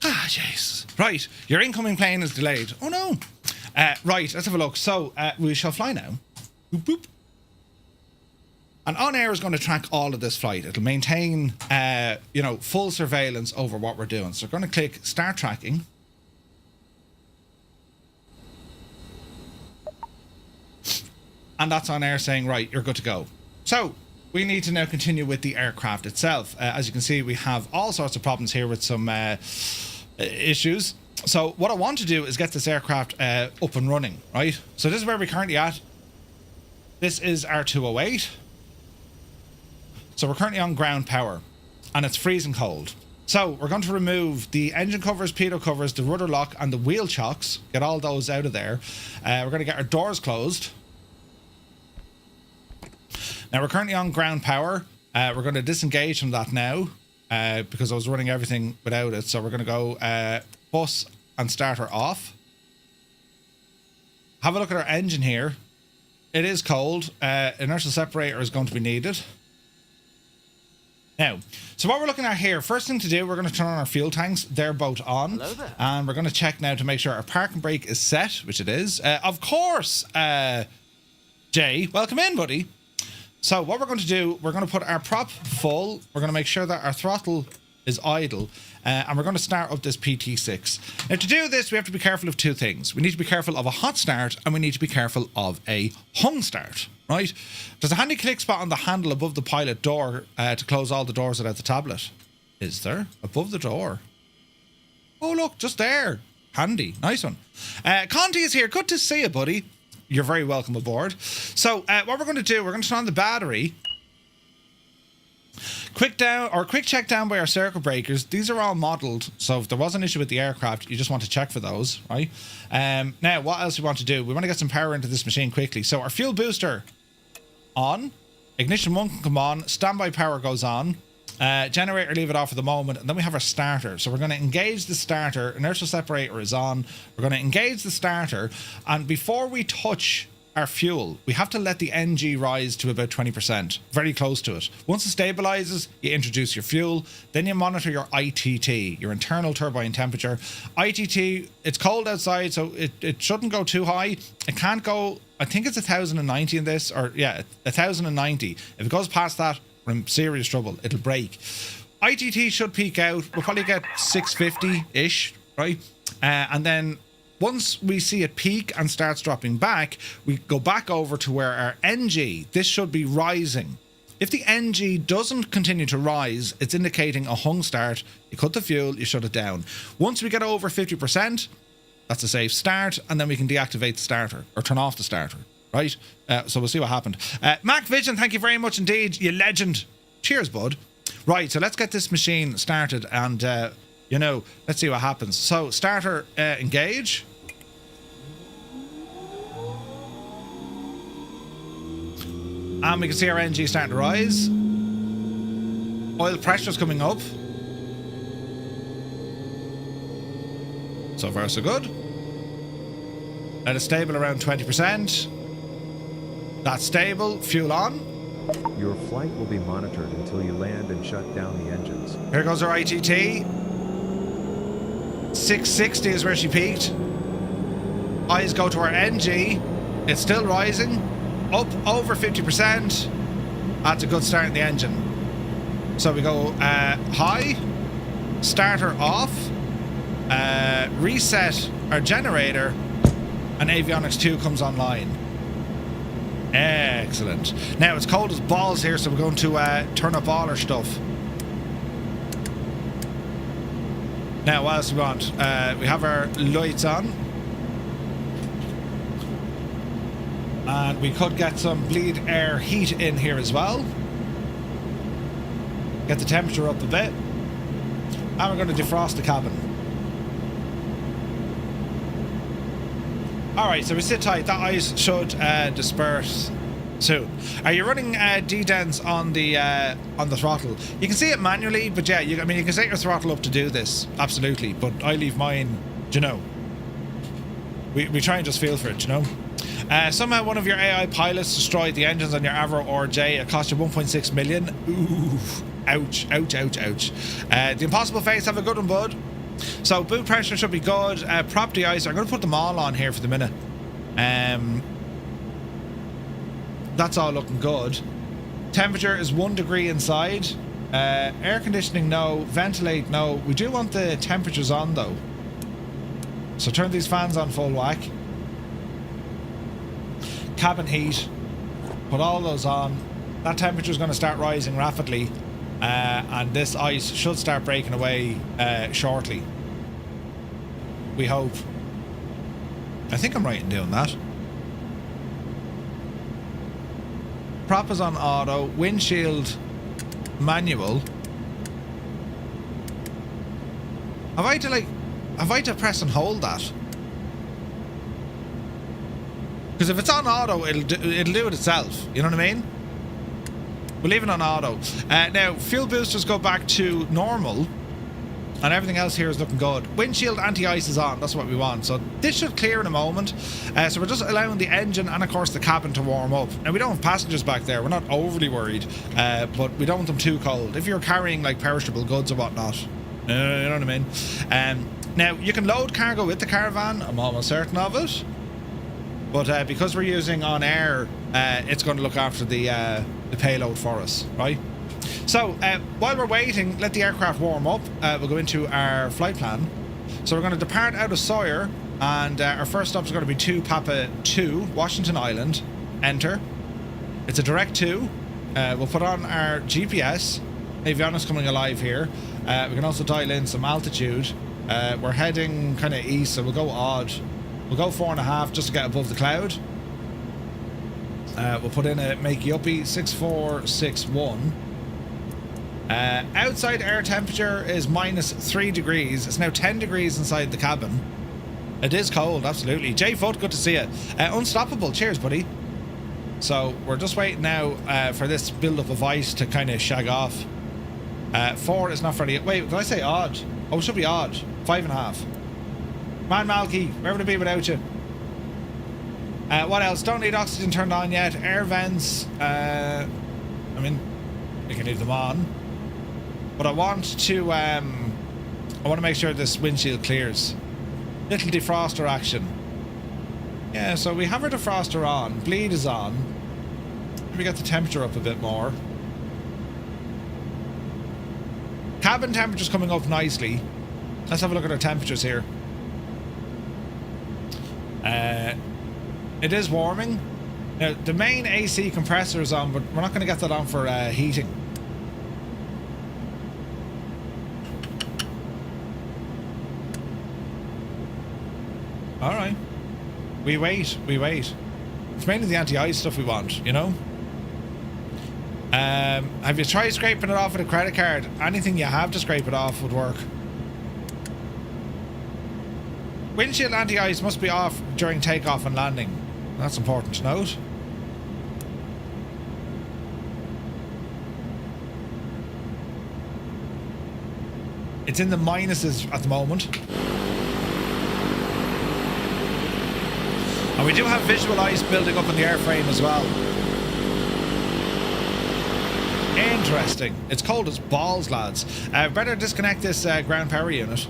Speaker 1: Ah, Jesus. Right, your incoming plane is delayed. Oh no. Right, let's have a look. So we shall fly now. Boop, boop. And OnAir is going to track all of this flight. It'll maintain, full surveillance over what we're doing. So we're going to click Start Tracking. And that's OnAir saying, right, you're good to go. So we need to now continue with the aircraft itself. As you can see, we have all sorts of problems here with some issues. So what I want to do is get this aircraft up and running, right? So this is where we're currently at. This is our 208. So we're currently on ground power, and it's freezing cold. So we're going to remove the engine covers, pitot covers, the rudder lock, and the wheel chocks. Get all those out of there. We're going to get our doors closed. Now we're currently on ground power. We're going to disengage from that now because I was running everything without it. So we're going to go bus and starter off. Have a look at our engine here. It is cold. Inertial separator is going to be needed. Now, so what we're looking at here, first thing to do, we're going to turn on our fuel tanks. They're both on. And we're going to check now to make sure our park and brake is set, which it is. Of course, Jay, welcome in, buddy. So what we're going to do, we're going to put our prop full. We're going to make sure that our throttle is idle. And we're going to start up this PT6. Now, to do this, we have to be careful of two things. We need to be careful of a hot start, and we need to be careful of a hung start, right? There's a handy click spot on the handle above the pilot door to close all the doors without the tablet. Is there? Above the door? Oh, look, just there. Handy. Nice one. Conti is here. Good to see you, buddy. You're very welcome aboard. So, what we're going to do, we're going to turn on the battery. Quick check down by our circuit breakers. These are all modelled, so if there was an issue with the aircraft, you just want to check for those, right? Now, what else we want to do? We want to get some power into this machine quickly. So our fuel booster on, ignition 1 can come on, standby power goes on, generator leave it off for the moment, and then we have our starter. So we're going to engage the starter. Inertial separator is on. We're going to engage the starter, and before we touch our fuel, we have to let the NG rise to about 20%, very close to it. Once it stabilizes, you introduce your fuel, then you monitor your ITT, your internal turbine temperature. ITT, it's cold outside, so it shouldn't go too high. It can't go, I think it's 1090 in this, or yeah, 1090. If it goes past that, we're in serious trouble. It'll break. ITT should peak out. We'll probably get 650-ish, right? And then once we see it peak and starts dropping back, we go back over to where our NG, this should be rising. If the NG doesn't continue to rise, it's indicating a hung start. You cut the fuel, you shut it down. Once we get over 50%, that's a safe start, and then we can deactivate the starter or turn off the starter, right? So we'll see what happened. Mac Vision, thank you very much indeed, you legend. Cheers, bud. Right, so let's get this machine started and let's see what happens. So, starter engage. And we can see our NG starting to rise. Oil pressure's coming up. So far, so good. Let it stable around 20%. That's stable. Fuel on.
Speaker 7: Your flight will be monitored until you land and shut down the engines.
Speaker 1: Here goes our ITT. 660 is where she peaked. Eyes go to our NG. It's still rising. Up over 50%. That's a good start in the engine. So we go high. Starter off. Reset our generator. And avionics 2 comes online. Excellent. Now it's cold as balls here, so we're going to turn up all our stuff. Now, what else do we want? We have our lights on. And we could get some bleed air heat in here as well. Get the temperature up a bit. And we're going to defrost the cabin. Alright, so we sit tight. That ice should disperse soon. Are you running D-dents on the throttle? You can see it manually, but yeah, you can set your throttle up to do this, absolutely. But I leave mine, we try and just feel for it, Somehow one of your AI pilots destroyed the engines on your Avro or J. It cost you 1.6 million. Ooh, ouch, ouch, ouch, ouch. The Impossible Face, have a good one, bud. So boot pressure should be good. Prop de-icer, I'm going to put them all on here for the minute. That's all looking good. Temperature is 1 degree inside. Air conditioning, no. Ventilate, no. We do want the temperatures on, though. So turn these fans on full whack. Cabin heat. Put all those on. That temperature is going to start rising rapidly. And this ice should start breaking away shortly. We hope. I think I'm right in doing that. Prop is on auto. Windshield manual. Have I to press and hold that? Because if it's on auto, it'll do it itself. You know what I mean? We'll leave it on auto. Now, fuel boosters go back to normal. And everything else here is looking good. Windshield anti-ice is on. That's what we want. So this should clear in a moment. So we're just allowing the engine and, of course, the cabin to warm up. Now, we don't have passengers back there. We're not overly worried. But we don't want them too cold. If you're carrying, like, perishable goods or whatnot. You know what I mean? Now, you can load cargo with the Caravan. I'm almost certain of it. But because we're using OnAir, it's going to look after the payload for us, right? So, while we're waiting, let the aircraft warm up. We'll go into our flight plan. So we're going to depart out of Sawyer, and our first stop is going to be 2 Papa 2, Washington Island. Enter. It's a direct 2. We'll put on our GPS. Avionics coming alive here. We can also dial in some altitude. We're heading kind of east, so we'll go odd. We'll go 4.5 just to get above the cloud. We'll put in a makey uppy 6461. Outside air temperature is -3 degrees. It's now 10 degrees inside the cabin. It is cold, absolutely. Jay Foot, good to see you. Unstoppable, cheers, buddy. So we're just waiting now for this build-up of ice to kind of shag off. 4 is not very... Wait, did I say odd? Oh, it should be odd. 5.5. Man, Malky, where would it be without you? What else? Don't need oxygen turned on yet. Air vents. I mean, we can leave them on. But I want to make sure this windshield clears. Little defroster action. Yeah, so we have our defroster on. Bleed is on. Maybe get the temperature up a bit more. Cabin temperature's coming up nicely. Let's have a look at our temperatures here. It is warming. Now, the main AC compressor is on, but we're not going to get that on for heating. Alright. We wait. It's mainly the anti-ice stuff we want, you know? Have you tried scraping it off with a credit card? Anything you have to scrape it off would work. Windshield anti-ice must be off during takeoff and landing. That's important to note. It's in the minuses at the moment. And we do have visual ice building up in the airframe as well. Interesting. It's cold as balls, lads. Better disconnect this ground power unit.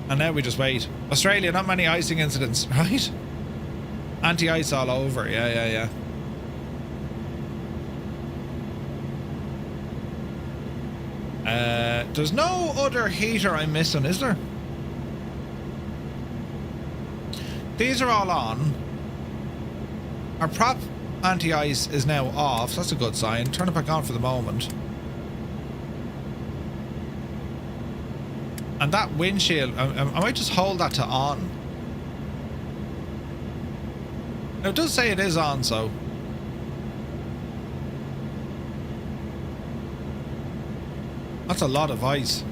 Speaker 1: And now we just wait. Australia, not many icing incidents, right? Anti-ice all over. Yeah. There's no other heater I'm missing, is there? These are all on. Our prop anti-ice is now off, so that's a good sign. Turn it back on for the moment. And that windshield, I might just hold that to on. Now, it does say it is on, so... That's a lot of ice.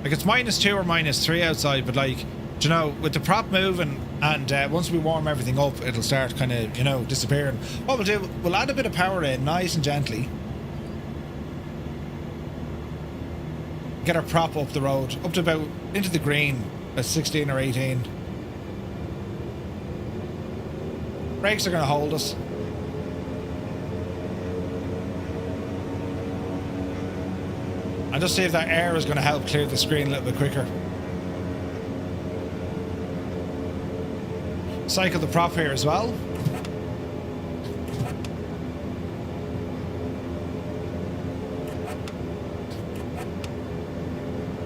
Speaker 1: Like, it's -2 or -3 outside, but like, you know, with the prop moving and once we warm everything up, it'll start kind of, you know, disappearing. What we'll do, we'll add a bit of power in, nice and gently. Get our prop up the road, up to about into the green at 16 or 18. Brakes are going to hold us. And just see if that air is going to help clear the screen a little bit quicker. cycle the prop here as well.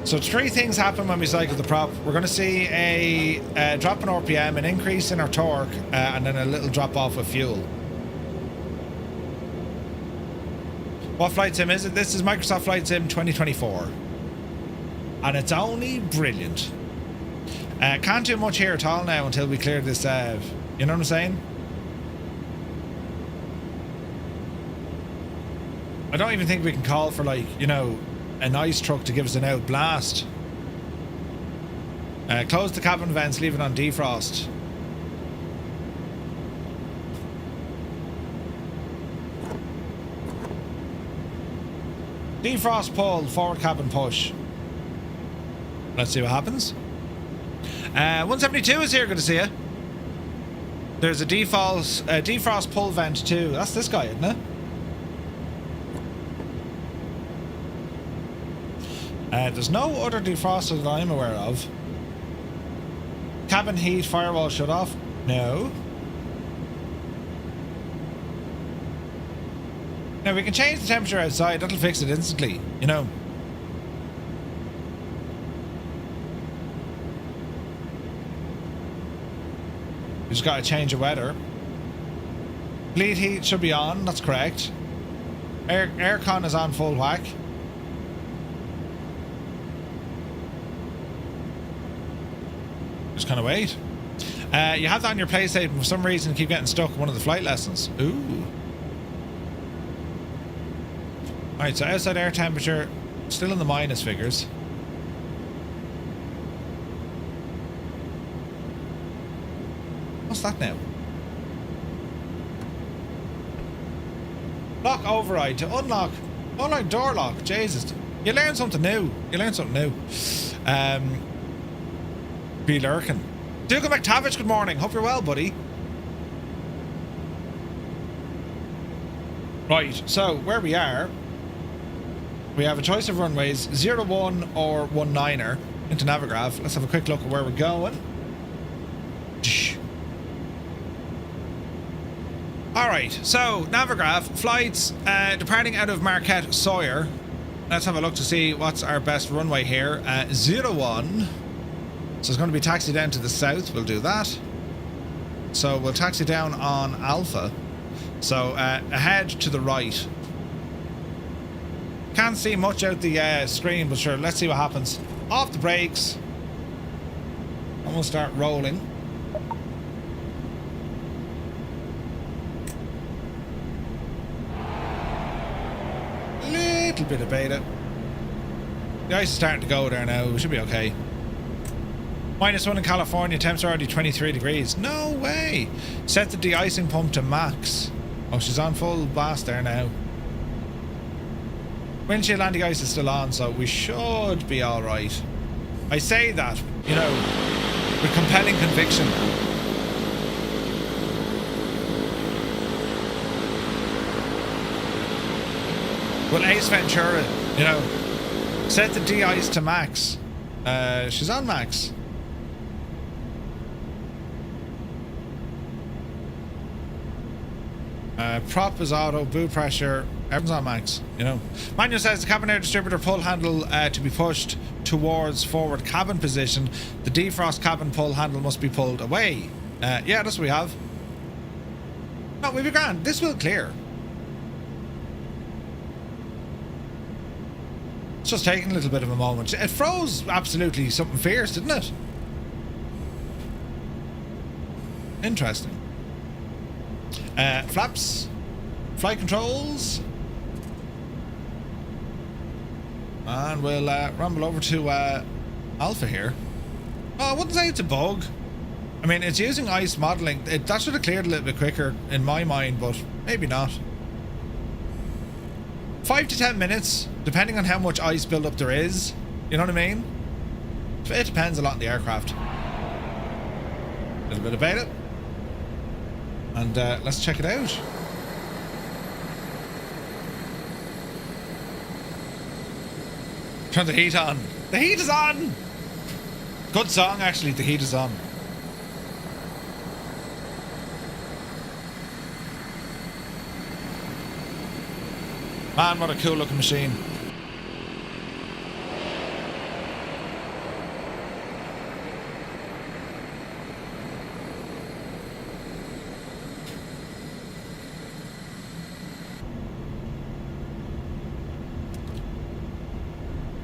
Speaker 1: So 3 things happen when we cycle the prop. We're going to see a drop in RPM, an increase in our torque, and then a little drop off of fuel. What flight sim is it? This is Microsoft Flight Sim 2024. And it's only brilliant. Can't do much here at all now until we clear this, you know what I'm saying? I don't even think we can call for, like, you know, an ice truck to give us an out blast. Close the cabin vents, leave it on defrost. Defrost pull, forward cabin push. Let's see what happens. 172 is here, good to see you. There's a defrost pull vent too. That's this guy, isn't it? There's no other defroster that I'm aware of. Cabin heat, firewall shut off. No. Now we can change the temperature outside. That'll fix it instantly, you know. We just gotta change the weather. Bleed heat should be on, that's correct. Aircon is on full whack. Just kind of wait. You have that on your PlayStation, for some reason keep getting stuck in one of the flight lessons. Ooh. Alright, so outside air temperature still in the minus figures. What's that now? Lock override to unlock. Unlock door lock. Jesus. You learn something new. You learn something new. Be lurking. Dougal McTavish, good morning. Hope you're well, buddy. Right, so where we are, we have a choice of runways, 01 or 19er into Navigraph. Let's have a quick look at where we're going. Alright, so Navigraph, flights departing out of Marquette Sawyer. Let's have a look to see what's our best runway here. 01. So it's going to be taxi down to the south. We'll do that. So we'll taxi down on Alpha. So ahead to the right. Can't see much out the screen, but sure, let's see what happens. Off the brakes. And we'll start rolling. Little bit of beta. The ice is starting to go there now. We should be okay. -1 in California. Temps are already 23 degrees. No way. Set the de-icing pump to max. Oh, she's on full blast there now. Windshield anti-ice is still on, so we should be alright. I say that, you know, with compelling conviction. Well, Ace Ventura, you know, set the de-ice to max. She's on max. Prop is auto, boot pressure, everything's on max, you know. Manual says the cabin air distributor pull handle to be pushed towards forward cabin position. The defrost cabin pull handle must be pulled away. Yeah, that's what we have. No, we'll be grand. This will clear. It's just taking a little bit of a moment. It froze absolutely something fierce, didn't it? Interesting. Flaps, flight controls, and we'll rumble over to Alpha here. Oh, I wouldn't say it's a bug. I mean, it's using ice modeling. That should have cleared a little bit quicker in my mind, but maybe not. 5 to 10 minutes, depending on how much ice buildup there is. You know what I mean? It depends a lot on the aircraft. A little bit of beta. And let's check it out. Turn the heat on. The heat is on! Good song, actually. The heat is on. Man, what a cool looking machine.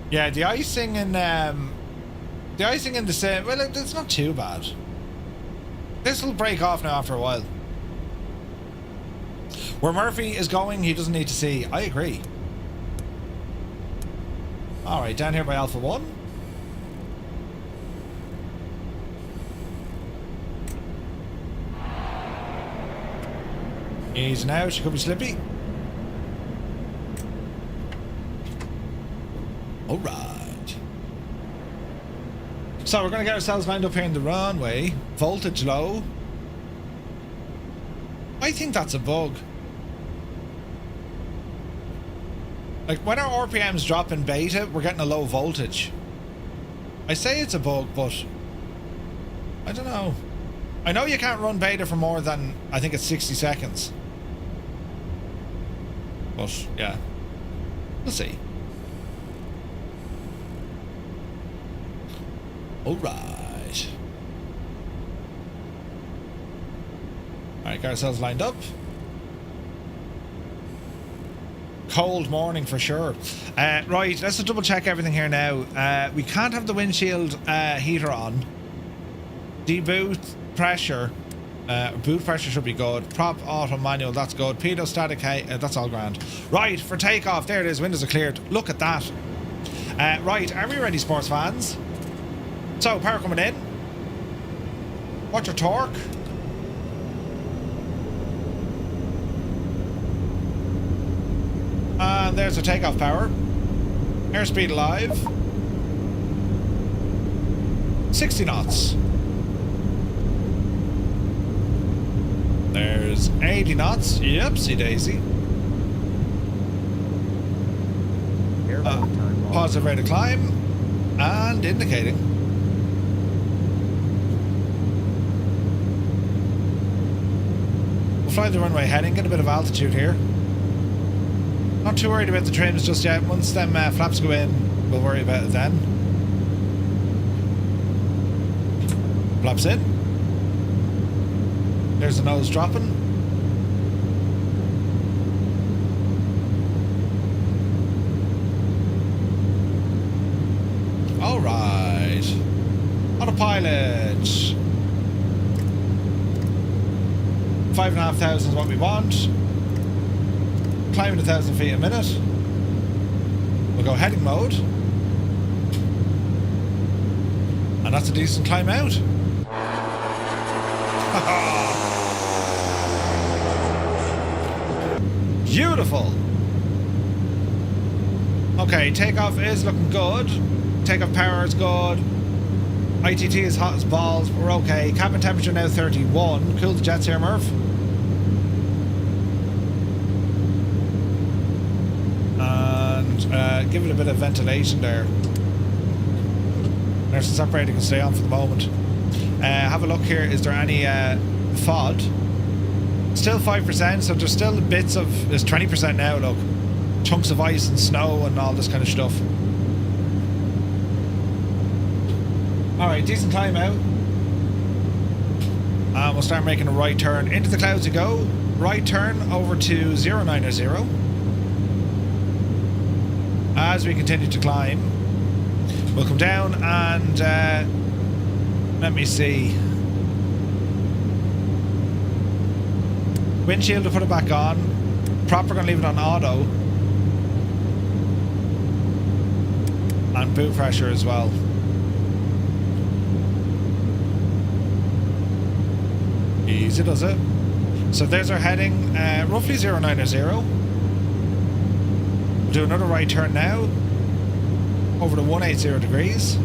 Speaker 1: Yeah, the icing in the same. Well, it's not too bad. This will break off now after a while. Where Murphy is going, he doesn't need to see. I agree. All right, down here by Alpha 1. Easy now. She could be slippy. All right. So we're going to get ourselves lined up here in the runway. Voltage low. I think that's a bug. Like when our RPMs drop in beta, we're getting a low voltage. I say it's a bug, but I don't know. I know you can't run beta for more than, I think it's 60 seconds. But yeah, we'll see. Alright. Alright, got ourselves lined up. Cold morning for sure. Right, let's just double check everything here now. We can't have the windshield heater on. Deboot pressure. Boot pressure should be good. Prop auto manual, that's good. Pedo static, that's all grand. Right, for takeoff, there it is. Windows are cleared. Look at that. Right, are we ready, sports fans? So, power coming in. Watch your torque. And there's the takeoff power. Airspeed alive. 60 knots. There's 80 knots. Yepsy daisy. Positive rate of climb. And indicating. We'll fly the runway heading, get a bit of altitude here. Not too worried about the trims just yet. Once them flaps go in, we'll worry about it then. Flaps in. There's the nose dropping. Alright. Autopilot. 5,500 is what we want. Climbing 1,000 feet a minute. We'll go heading mode. And that's a decent climb out. Beautiful. Okay, takeoff is looking good. Takeoff power is good. ITT is hot as balls, but we're okay. Cabin temperature now 31. Cool the jets here, Murph. And give it a bit of ventilation there. There's the separator can stay on for the moment. Have a look here. Is there any FOD? Still 5%, so there's still bits of... There's 20% now, look. Chunks of ice and snow and all this kind of stuff. Alright, decent climb out. And we'll start making a right turn. Into the clouds you go. Right turn over to 090. As we continue to climb, we'll come down and let me see. Windshield to put it back on. Prop, we're going to leave it on auto. And boot pressure as well. Easy does it. So there's our heading, roughly 090. We'll do another right turn now. Over to 180 degrees.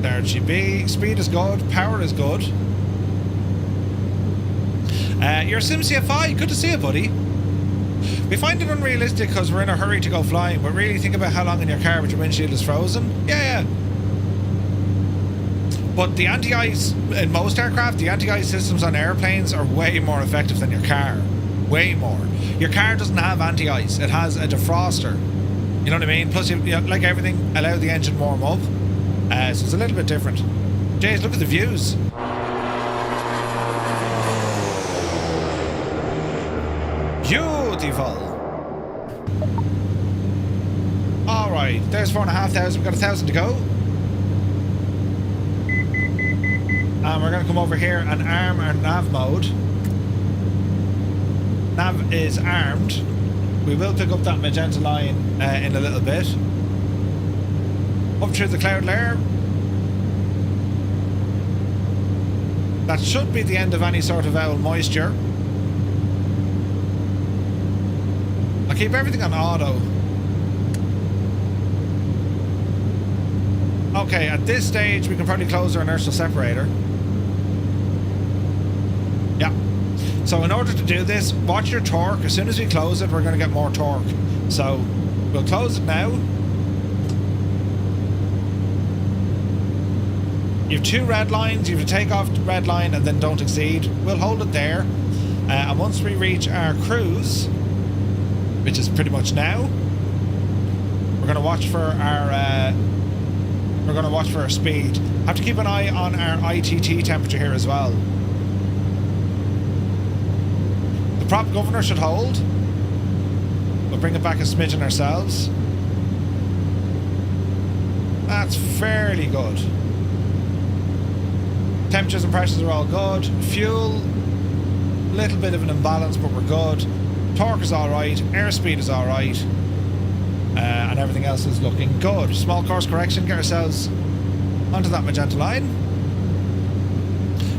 Speaker 1: There she be. Speed is good. Power is good. Your SimCFI, good to see you, buddy. We find it unrealistic because we're in a hurry to go flying, but really think about how long in your car with your windshield is frozen. Yeah. But the anti-ice, in most aircraft, the anti-ice systems on airplanes are way more effective than your car. Way more. Your car doesn't have anti-ice. It has a defroster. You know what I mean? Plus, like everything, allow the engine warm up. So it's a little bit different. Jays, look at the views. Beautiful. Alright, there's 4,500. We've got 1,000 to go. And we're going to come over here and arm our nav mode. Nav is armed. We will pick up that magenta line in a little bit. Up through the cloud layer. That should be the end of any sort of owl moisture. I'll keep everything on auto. Okay, at this stage we can probably close our inertial separator. Yeah. So in order to do this, watch your torque. As soon as we close it, we're going to get more torque. So we'll close it now. You have 2 red lines. You have to take off the red line and then don't exceed. We'll hold it there. And once we reach our cruise, which is pretty much now, we're going to watch for our speed. Have to keep an eye on our ITT temperature here as well. The prop governor should hold. We'll bring it back a smidgen ourselves. That's fairly good. Temperatures and pressures are all good. Fuel, little bit of an imbalance, but we're good. Torque is alright. Airspeed is alright. And everything else is looking good. Small course correction, get ourselves onto that magenta line.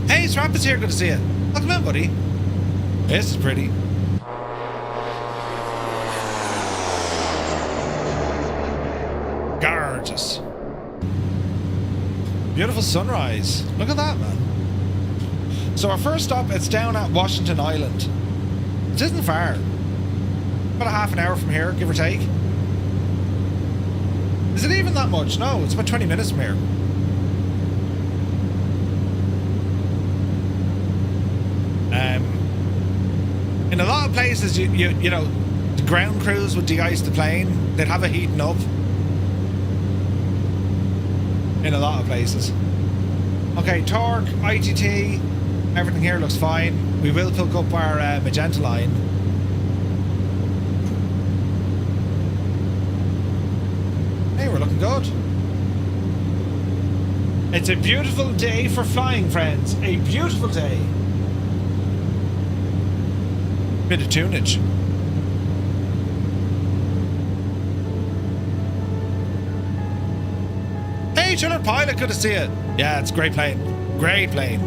Speaker 1: Hey, it's Rapids here, good to see you. Welcome in, buddy. This is pretty. Gorgeous. Beautiful sunrise. Look at that, man. So our first stop, it's down at Washington Island. It isn't far. About a half an hour from here, give or take. Is it even that much? No, it's about 20 minutes from here. In a lot of places, you know, the ground crews would de-ice the plane. They'd have it heating up. In a lot of places. Okay, torque, ITT, everything here looks fine. We will pick up our magenta line. Hey, we're looking good. It's a beautiful day for flying, friends. A beautiful day. Bit of tunage. Hey, Chiller Pilot, good to see you. Yeah, it's a great plane. Great plane.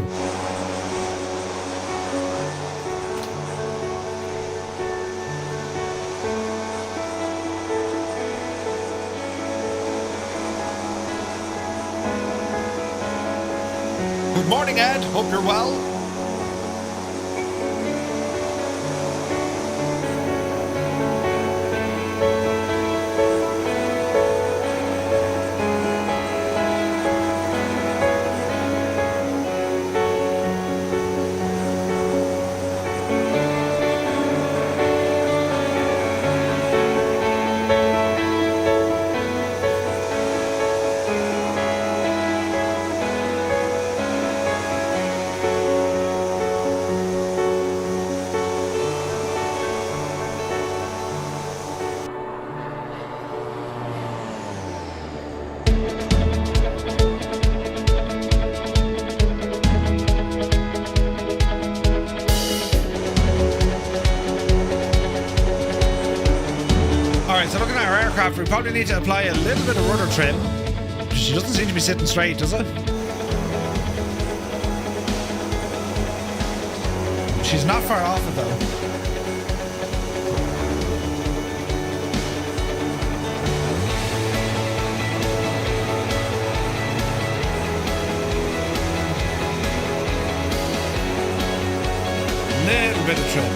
Speaker 1: Good morning, Ed. Hope you're well. We probably need to apply a little bit of rudder trim. She doesn't seem to be sitting straight, does it? She's not far off it though. Little bit of trim.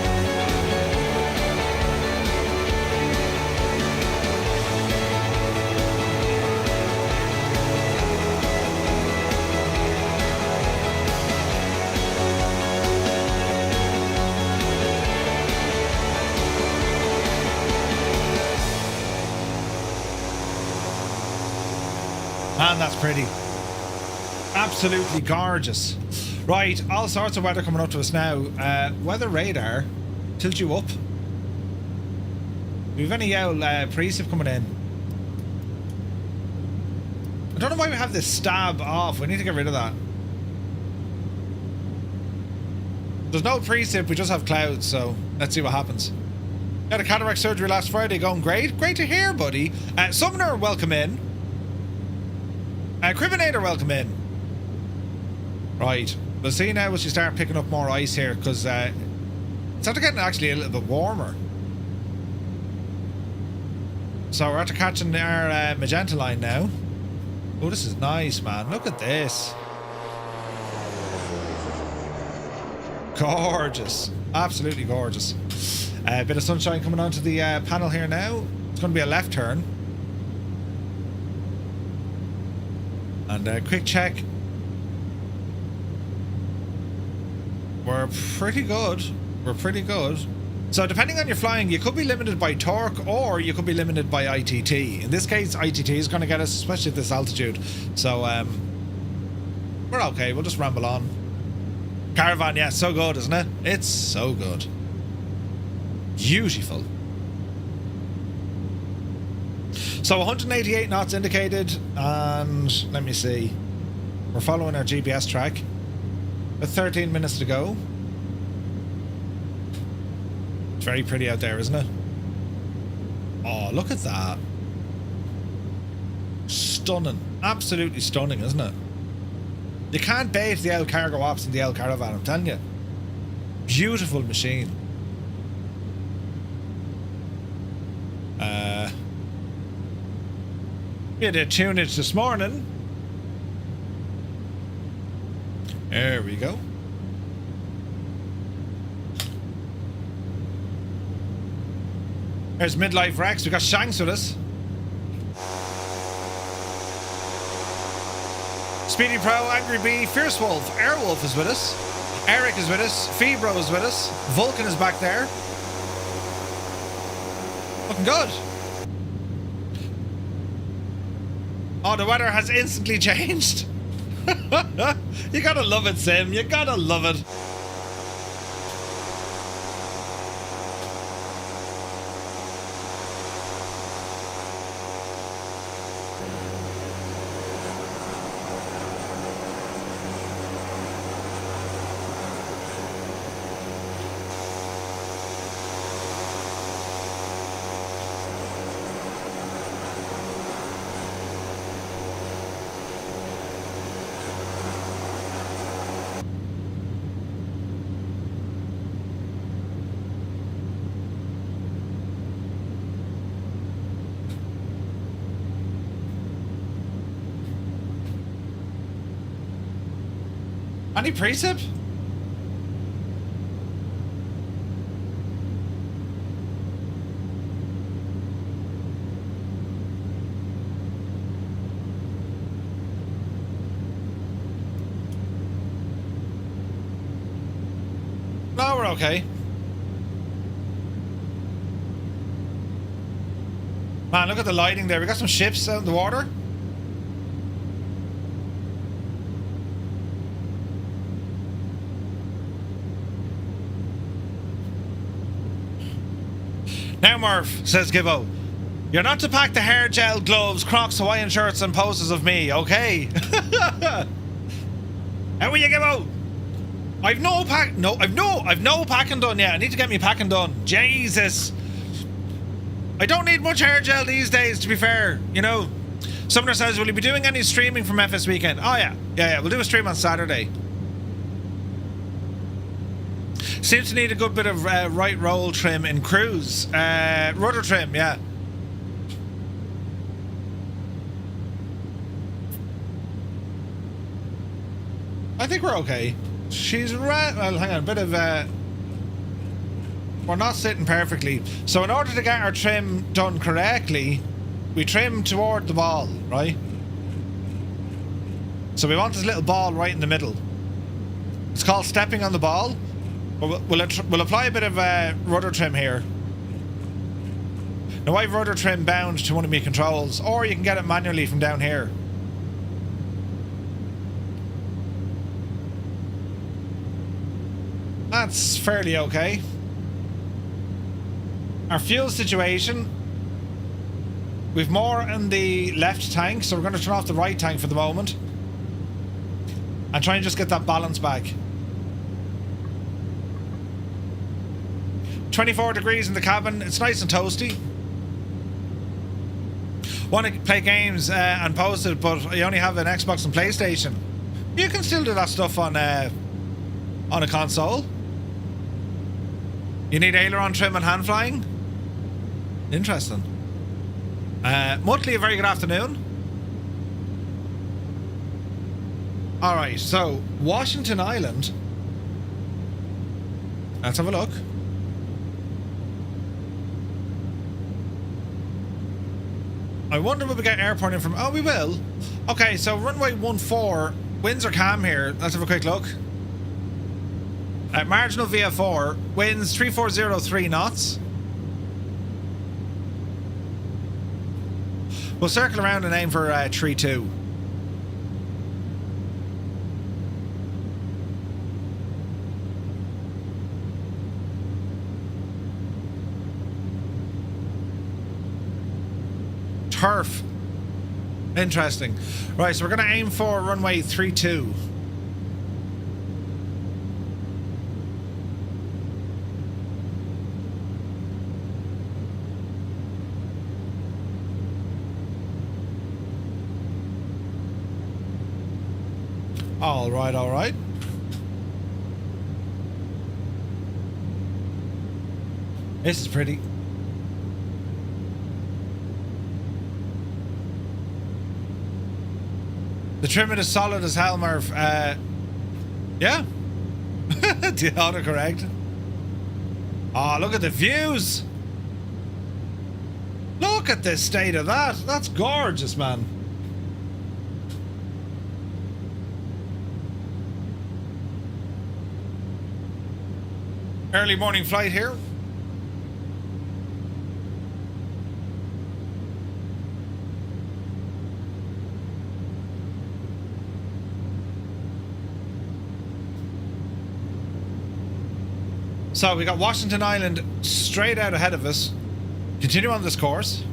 Speaker 1: Man, that's pretty. Absolutely gorgeous. Right, all sorts of weather coming up to us now. Weather radar, tilt you up. We've any precip coming in. I don't know why we have this stab off. We need to get rid of that. There's no precip, we just have clouds, so let's see what happens. Got a cataract surgery last Friday, going great. Great to hear, buddy. Summoner, welcome in. Criminator, welcome in. Right, we'll see now as you start picking up more ice here, because it's after getting actually a little bit warmer. So we're after catching our magenta line now. Oh, this is nice, man. Look at this. Gorgeous. Absolutely gorgeous. A bit of sunshine coming onto the panel here now. It's going to be a left turn. And a quick check. We're pretty good. We're pretty good. So depending on your flying, you could be limited by torque or you could be limited by ITT. In this case, ITT is going to get us, especially at this altitude. So we're okay. We'll just ramble on. Caravan, yeah, so good, isn't it? It's so good. Beautiful. So 188 knots indicated, and let me see. We're following our GPS track. With 13 minutes to go. It's very pretty out there, isn't it? Oh, look at that. Stunning. Absolutely stunning, isn't it? You can't bait the L Cargo Ops in the L Caravan, I'm telling you. Beautiful machine. We had a tunage this morning. There we go. There's Midlife Rex. We got Shanks with us. Speedy Pro, Angry Bee, Fierce Wolf, Airwolf is with us. Eric is with us. Febro is with us. Vulcan is back there. Looking good. Oh, the weather has instantly changed. You gotta love it, Sim. You gotta love it. Any precip? No, we're okay. Man, look at the lighting there. We got some ships out in the water. Now, Murph, says Gibbo, you're not to pack the hair gel, gloves, Crocs, Hawaiian shirts and poses of me, okay? How are you, Gibbo? I've no packing done yet. I need to get me packing done. Jesus. I don't need much hair gel these days, to be fair. You know, Sumner says, will you be doing any streaming from FS Weekend? Oh, yeah. Yeah, we'll do a stream on Saturday. Seems to need a good bit of right roll trim in cruise. Rudder trim, yeah. I think we're okay. She's right. Well, hang on, a bit of. We're not sitting perfectly. So, in order to get our trim done correctly, we trim toward the ball, right? So, we want this little ball right in the middle. It's called stepping on the ball. We'll apply a bit of rudder trim here. Now, I've rudder trim bound to one of my controls, or you can get it manually from down here. That's fairly okay. Our fuel situation. We've more in the left tank, so we're going to turn off the right tank for the moment. And try and just get that balance back. 24 degrees in the cabin. It's nice and toasty. Want to play games and post it, but I only have an Xbox and PlayStation. You can still do that stuff on a console. You need aileron trim and hand flying? Interesting. Muttley, a very good afternoon. Alright, so Washington Island. Let's have a look. I wonder will we get airport in from... Oh, we will. Okay, so runway 14. Winds are calm here. Let's have a quick look. Marginal VF4. Winds 3403 knots. We'll circle around and aim for 32. Turf. Interesting. Right, so we're going to aim for runway 32. All right, all right. This is pretty. The trimming is solid as hell, Murph. Yeah. The autocorrect. Oh, look at the views. Look at the state of that. That's gorgeous, man. Early morning flight here. So we got Washington Island straight out ahead of us. Continue on this course.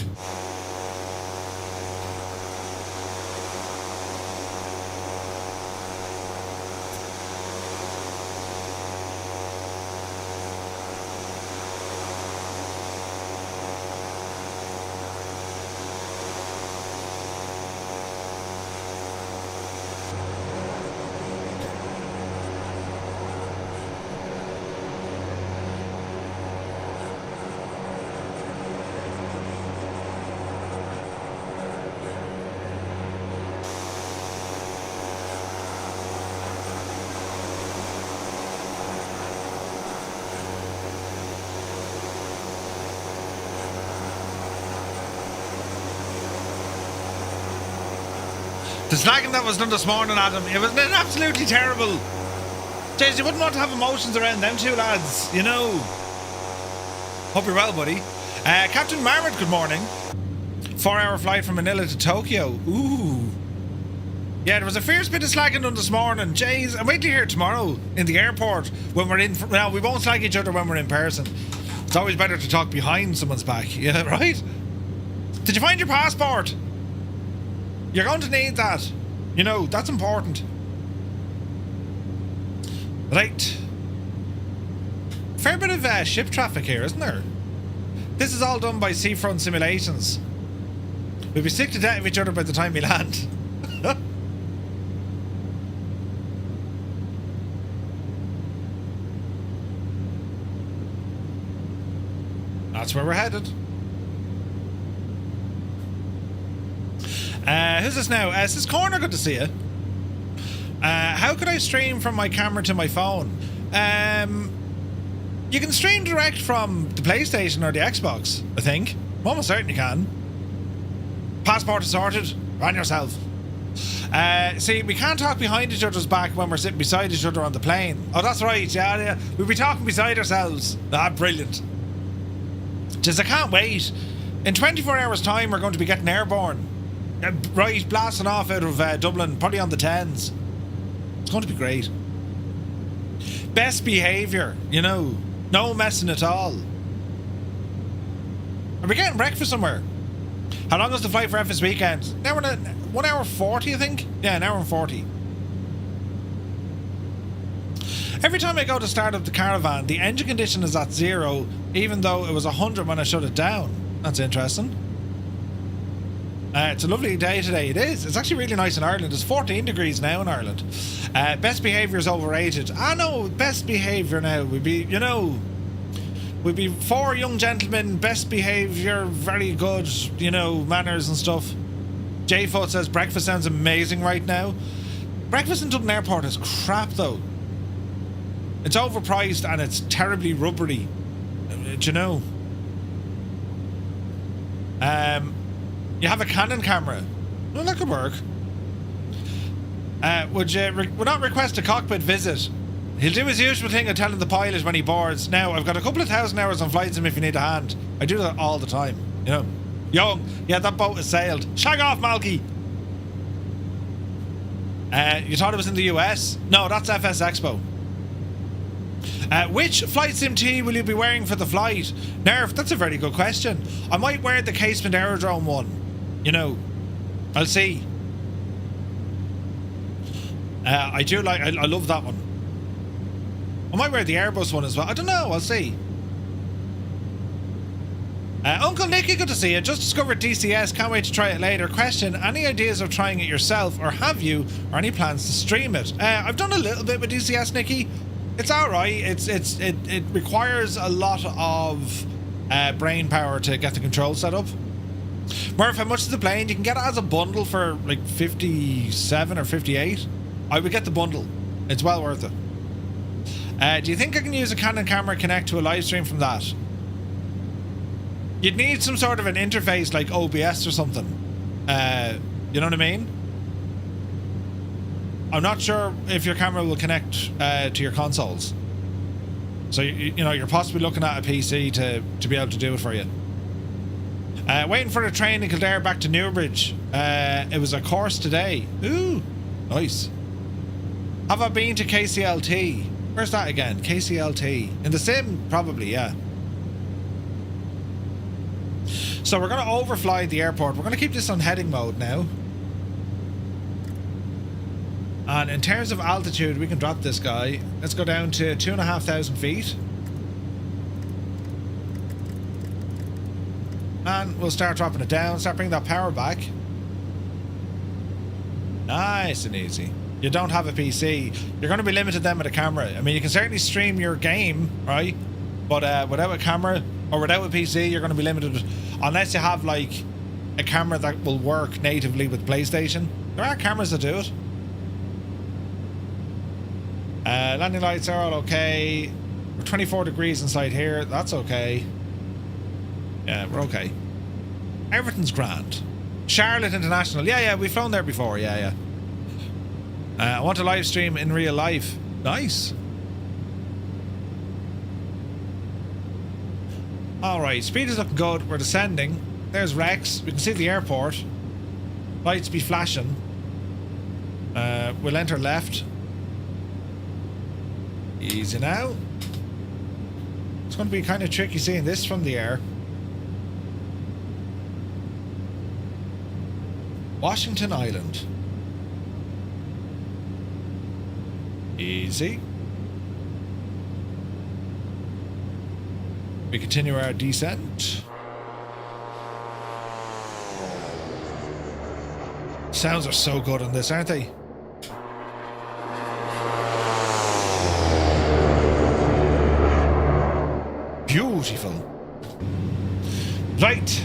Speaker 1: The slagging that was done this morning, Adam, it was absolutely terrible. Jeez, you wouldn't want to have emotions around them two lads, you know. Hope you're well, buddy. Captain Marmot, good morning. 4-hour flight from Manila to Tokyo. Ooh. Yeah, there was a fierce bit of slagging done this morning. Jeez, and wait till you hear tomorrow in the airport when we're in... Well, we won't slag each other when we're in person. It's always better to talk behind someone's back. Yeah, right? Did you find your passport? You're going to need that. You know, that's important. Right. Fair bit of ship traffic here, isn't there? This is all done by seafront simulations. We'll be sick to death of each other by the time we land. That's where we're headed. Who's this now? This is Corner, good to see you. How could I stream from my camera to my phone? You can stream direct from the PlayStation or the Xbox, I think. I'm almost certain you can. Passport is sorted. Run yourself. See, we can't talk behind each other's back when we're sitting beside each other on the plane. Oh, that's right, yeah. We'll be talking beside ourselves. Ah, brilliant. Just, I can't wait. In 24 hours' time, we're going to be getting airborne. Right, blasting off out of Dublin, probably on the 10s. It's going to be great. Best behaviour, you know. No messing at all. Are we getting breakfast somewhere? How long is the flight for FS weekend? Now we're at 1 hour 40, I think? Yeah, an hour and 40. Every time I go to start up the Caravan, the engine condition is at 0, even though it was 100 when I shut it down. That's interesting. It's a lovely day today. It is. It's actually really nice in Ireland. It's 14 degrees now in Ireland. Best behaviour is overrated. I know, best behaviour now would be, you know, would be 4 young gentlemen, best behaviour, very good, you know, manners and stuff. J-Foot says breakfast sounds amazing right now. Breakfast in Dublin Airport is crap though. It's overpriced and it's terribly rubbery. Do you know? You have a Canon camera. Well, that could work. Would not request a cockpit visit. He'll do his usual thing of telling the pilot when he boards. Now, I've got a couple of 1,000 hours on flight sim if you need a hand. I do that all the time, you know. Young, yeah, that boat has sailed. Shag off, Malky! You thought it was in the US? No, that's FS Expo. Which flight sim tee will you be wearing for the flight? Nerf, that's a very good question. I might wear the Casement Aerodrome one. You know, I'll see. I do like, I love that one. I might wear the Airbus one as well. I don't know, I'll see. Uncle Nicky, good to see you. Just discovered DCS, can't wait to try it later. Question, any ideas of trying it yourself, or have you, or any plans to stream it? I've done a little bit with DCS, Nicky. It's alright. It requires a lot of brain power to get the control set up. Murph, how much is the plane? You can get it as a bundle for like 57 or 58. I would get the bundle. It's well worth it. Do you think I can use a Canon camera, connect to a live stream from that? You'd need some sort of an interface like OBS or something. You know what I mean? I'm not sure if your camera will connect to your consoles. So, you know, you're possibly looking at a PC to be able to do it for you. Waiting for the train in Kildare back to Newbridge. It was a course today. Ooh, nice. Have I been to KCLT? Where's that again? KCLT. In the sim, probably, yeah. So we're going to overfly the airport. We're going to keep this on heading mode now. And in terms of altitude, we can drop this guy. Let's go down to 2,500 feet. And we'll start dropping it down, start bringing that power back. Nice and easy. You don't have a PC. You're going to be limited then with a camera. I mean, you can certainly stream your game, right? But without a camera or without a PC, you're going to be limited. Unless you have, like, a camera that will work natively with PlayStation. There are cameras that do it. Landing lights are all okay. We're 24 degrees inside here. That's okay. Yeah, we're okay. Everything's grand. Charlotte International. Yeah, we've flown there before. Yeah. I want to live stream in real life. Nice. Alright, speed is looking good. We're descending. There's Rex. We can see the airport. Lights be flashing. We'll enter left. Easy now. It's going to be kind of tricky seeing this from the air. Washington Island. Easy. We continue our descent. Sounds are so good on this, aren't they? Beautiful. Right.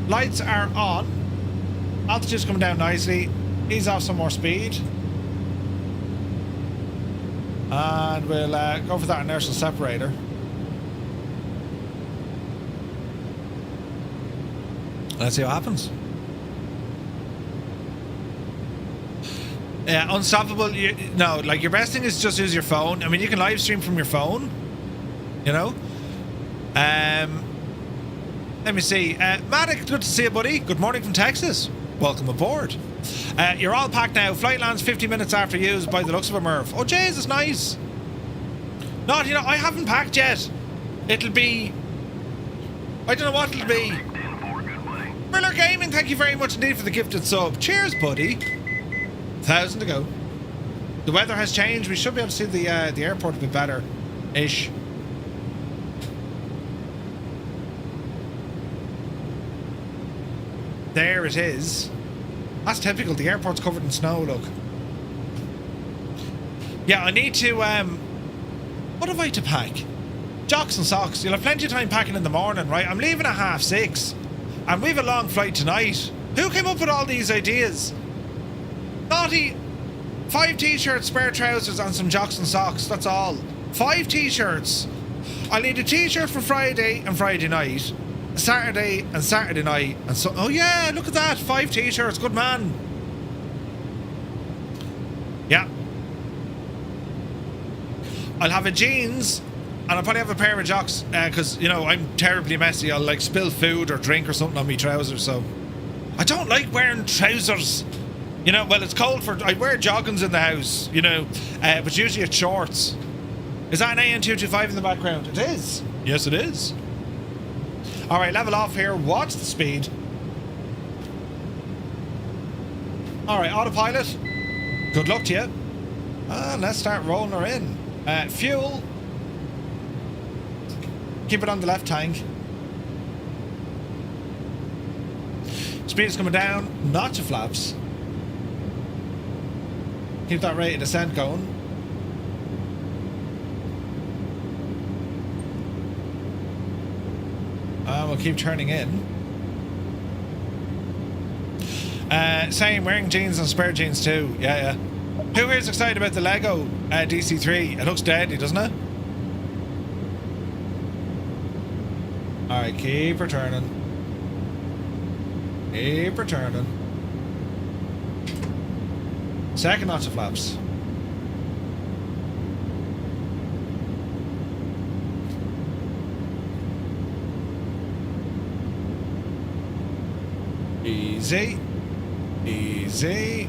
Speaker 1: Lights are on. Altitude's coming down nicely. Ease off some more speed. And we'll go for that inertial separator. Let's see what happens. Yeah, unstoppable. No, like your best thing is just use your phone. I mean, you can live stream from your phone. You know? Let me see. Matic, good to see you, buddy. Good morning from Texas. Welcome aboard. You're all packed now. Flight lands 50 minutes after used by the looks of a Murph. Oh, jeez, it's nice. No, you know, I haven't packed yet. It'll be... I don't know what it'll be. Miller Gaming, thank you very much indeed for the gifted sub. Cheers, buddy. 1,000 to go. The weather has changed. We should be able to see the airport a bit better-ish. There it is. That's typical. The airport's covered in snow, look. Yeah, I need to, what have I to pack? Jocks and socks. You'll have plenty of time packing in the morning, right? I'm leaving at 6:30. And we've a long flight tonight. Who came up with all these ideas? Naughty. 5 t-shirts, spare trousers, and some jocks and socks. That's all. 5 t-shirts. I'll need a t-shirt for Friday and Friday night. Saturday and Saturday night. And so, oh yeah, look at that. 5 t-shirts. Good man. Yeah. I'll have a jeans. And I'll probably have a pair of jocks. Because, you know, I'm terribly messy. I'll like spill food or drink or something on me trousers. So I don't like wearing trousers. You know, well, it's cold for... I wear joggings in the house, you know, but usually it's shorts. Is that an AN225 in the background? It is. Yes, it is. All right, level off here. Watch the speed. All right, autopilot. Good luck to you. Let's start rolling her in. Fuel. Keep it on the left tank. Speed is coming down. Not to flaps. Keep that rate of descent going. We'll keep turning in. Same, wearing jeans and spare jeans too. Yeah. Who here is excited about the Lego DC3? It looks deadly, doesn't it? Alright, keep her turning. Keep her turning. Second notch of flaps. Easy. Easy.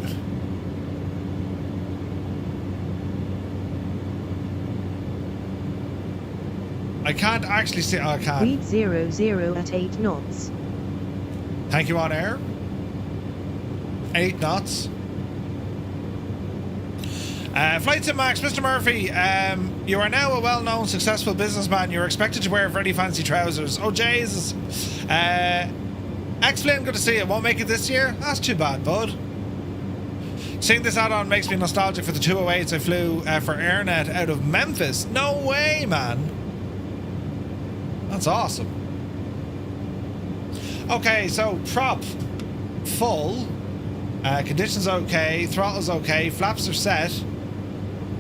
Speaker 1: I can't actually see. Oh, I can.
Speaker 8: Read 00 at 8 knots.
Speaker 1: Thank you, OnAir. 8 knots. Flight Sim Max, Mr. Murphy, you are now a well-known, successful businessman. You're expected to wear very fancy trousers. Oh, Jesus. X-Flynn, good to see you. Won't make it this year? That's too bad, bud. Seeing this add-on makes me nostalgic for the 208s I flew for AirNet out of Memphis. No way, man. That's awesome. Okay, so prop full. Conditions okay. Throttle's okay. Flaps are set.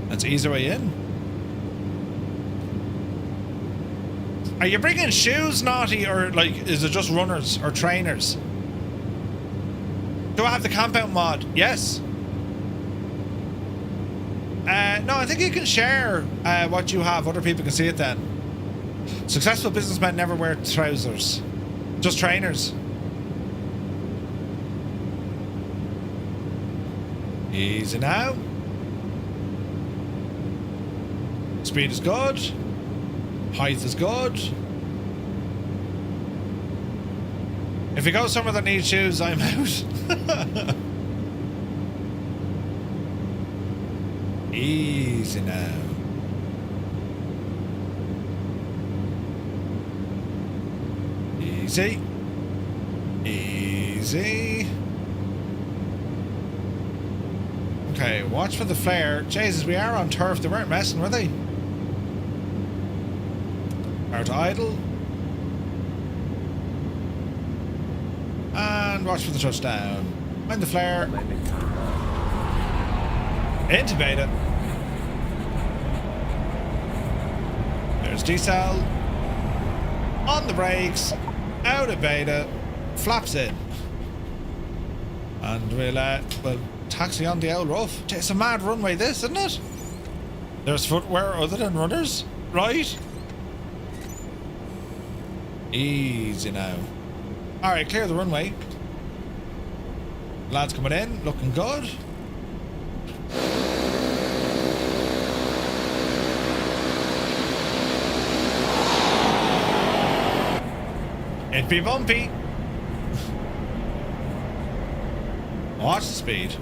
Speaker 1: Let's ease our way in. Are you bringing shoes, Naughty, or like is it just runners or trainers? Do I have the compound mod? Yes. No, I think you can share what you have. Other people can see it then. Successful businessmen never wear trousers. Just trainers. Easy now. Speed is good. Height is good. If you go somewhere that needs shoes, I'm out. Easy now. Easy. Easy. Okay, watch for the flare. Jesus, we are on turf. They weren't messing, were they? Power to idle. And watch for the touchdown. Mind the flare. Into beta. There's decel. On the brakes. Out of beta. Flaps in. And we'll taxi on the old rough. It's a mad runway this, isn't it? There's footwear other than runners, right? Easy now. Alright, clear the runway. Lads coming in, looking good. It'd be bumpy. What's the speed?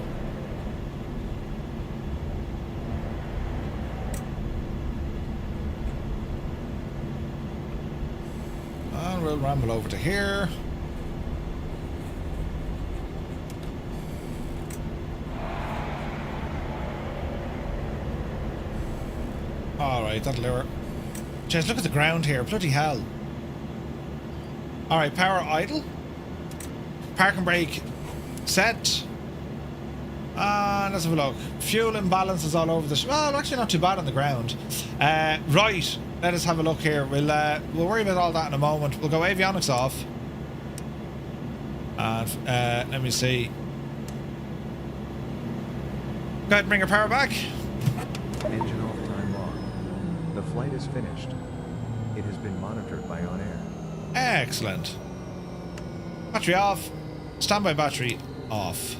Speaker 1: And we'll ramble over to here. Alright, that'll do her. Jeez, look at the ground here. Bloody hell. Alright, power idle. Park and brake set. Let's have a look. Fuel imbalances all over the... Well, actually not too bad on the ground. Right, let us have a look here. We'll worry about all that in a moment. We'll go avionics off. And let me see. Go ahead and bring your power back.
Speaker 7: Engine off, time log. The flight is finished. It has been monitored by OnAir.
Speaker 1: Excellent. Battery off. Standby battery off.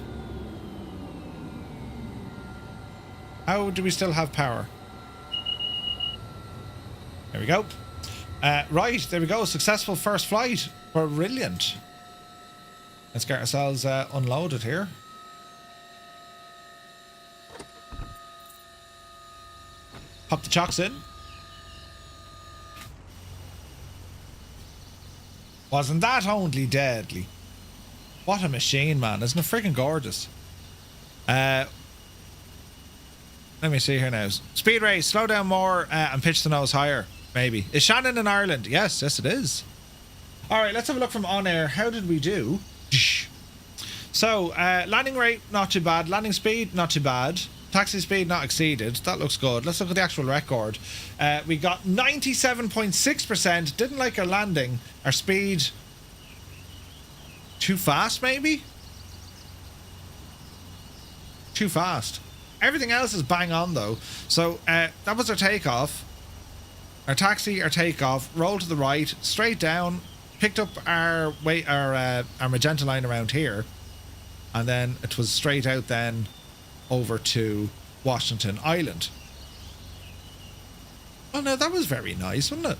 Speaker 1: How do we still have power? There we go. Right, there we go. Successful first flight. Brilliant. Let's get ourselves unloaded here. Pop the chocks in. Wasn't that only deadly? What a machine, man. Isn't it freaking gorgeous? Let me see here now. Speed race, slow down more and pitch the nose higher, maybe. Is Shannon in Ireland? Yes, yes it is. Alright, let's have a look from OnAir. How did we do? So, landing rate, not too bad. Landing speed, not too bad. Taxi speed, not exceeded. That looks good. Let's look at the actual record. We got 97.6%. Didn't like our landing. Our speed... too fast, maybe? Too fast. Everything else is bang on, though. So, that was our takeoff. Our taxi, our takeoff, roll to the right, straight down, picked up our magenta line around here, and then it was straight out then over to Washington Island. Oh no, that was very nice, wasn't it?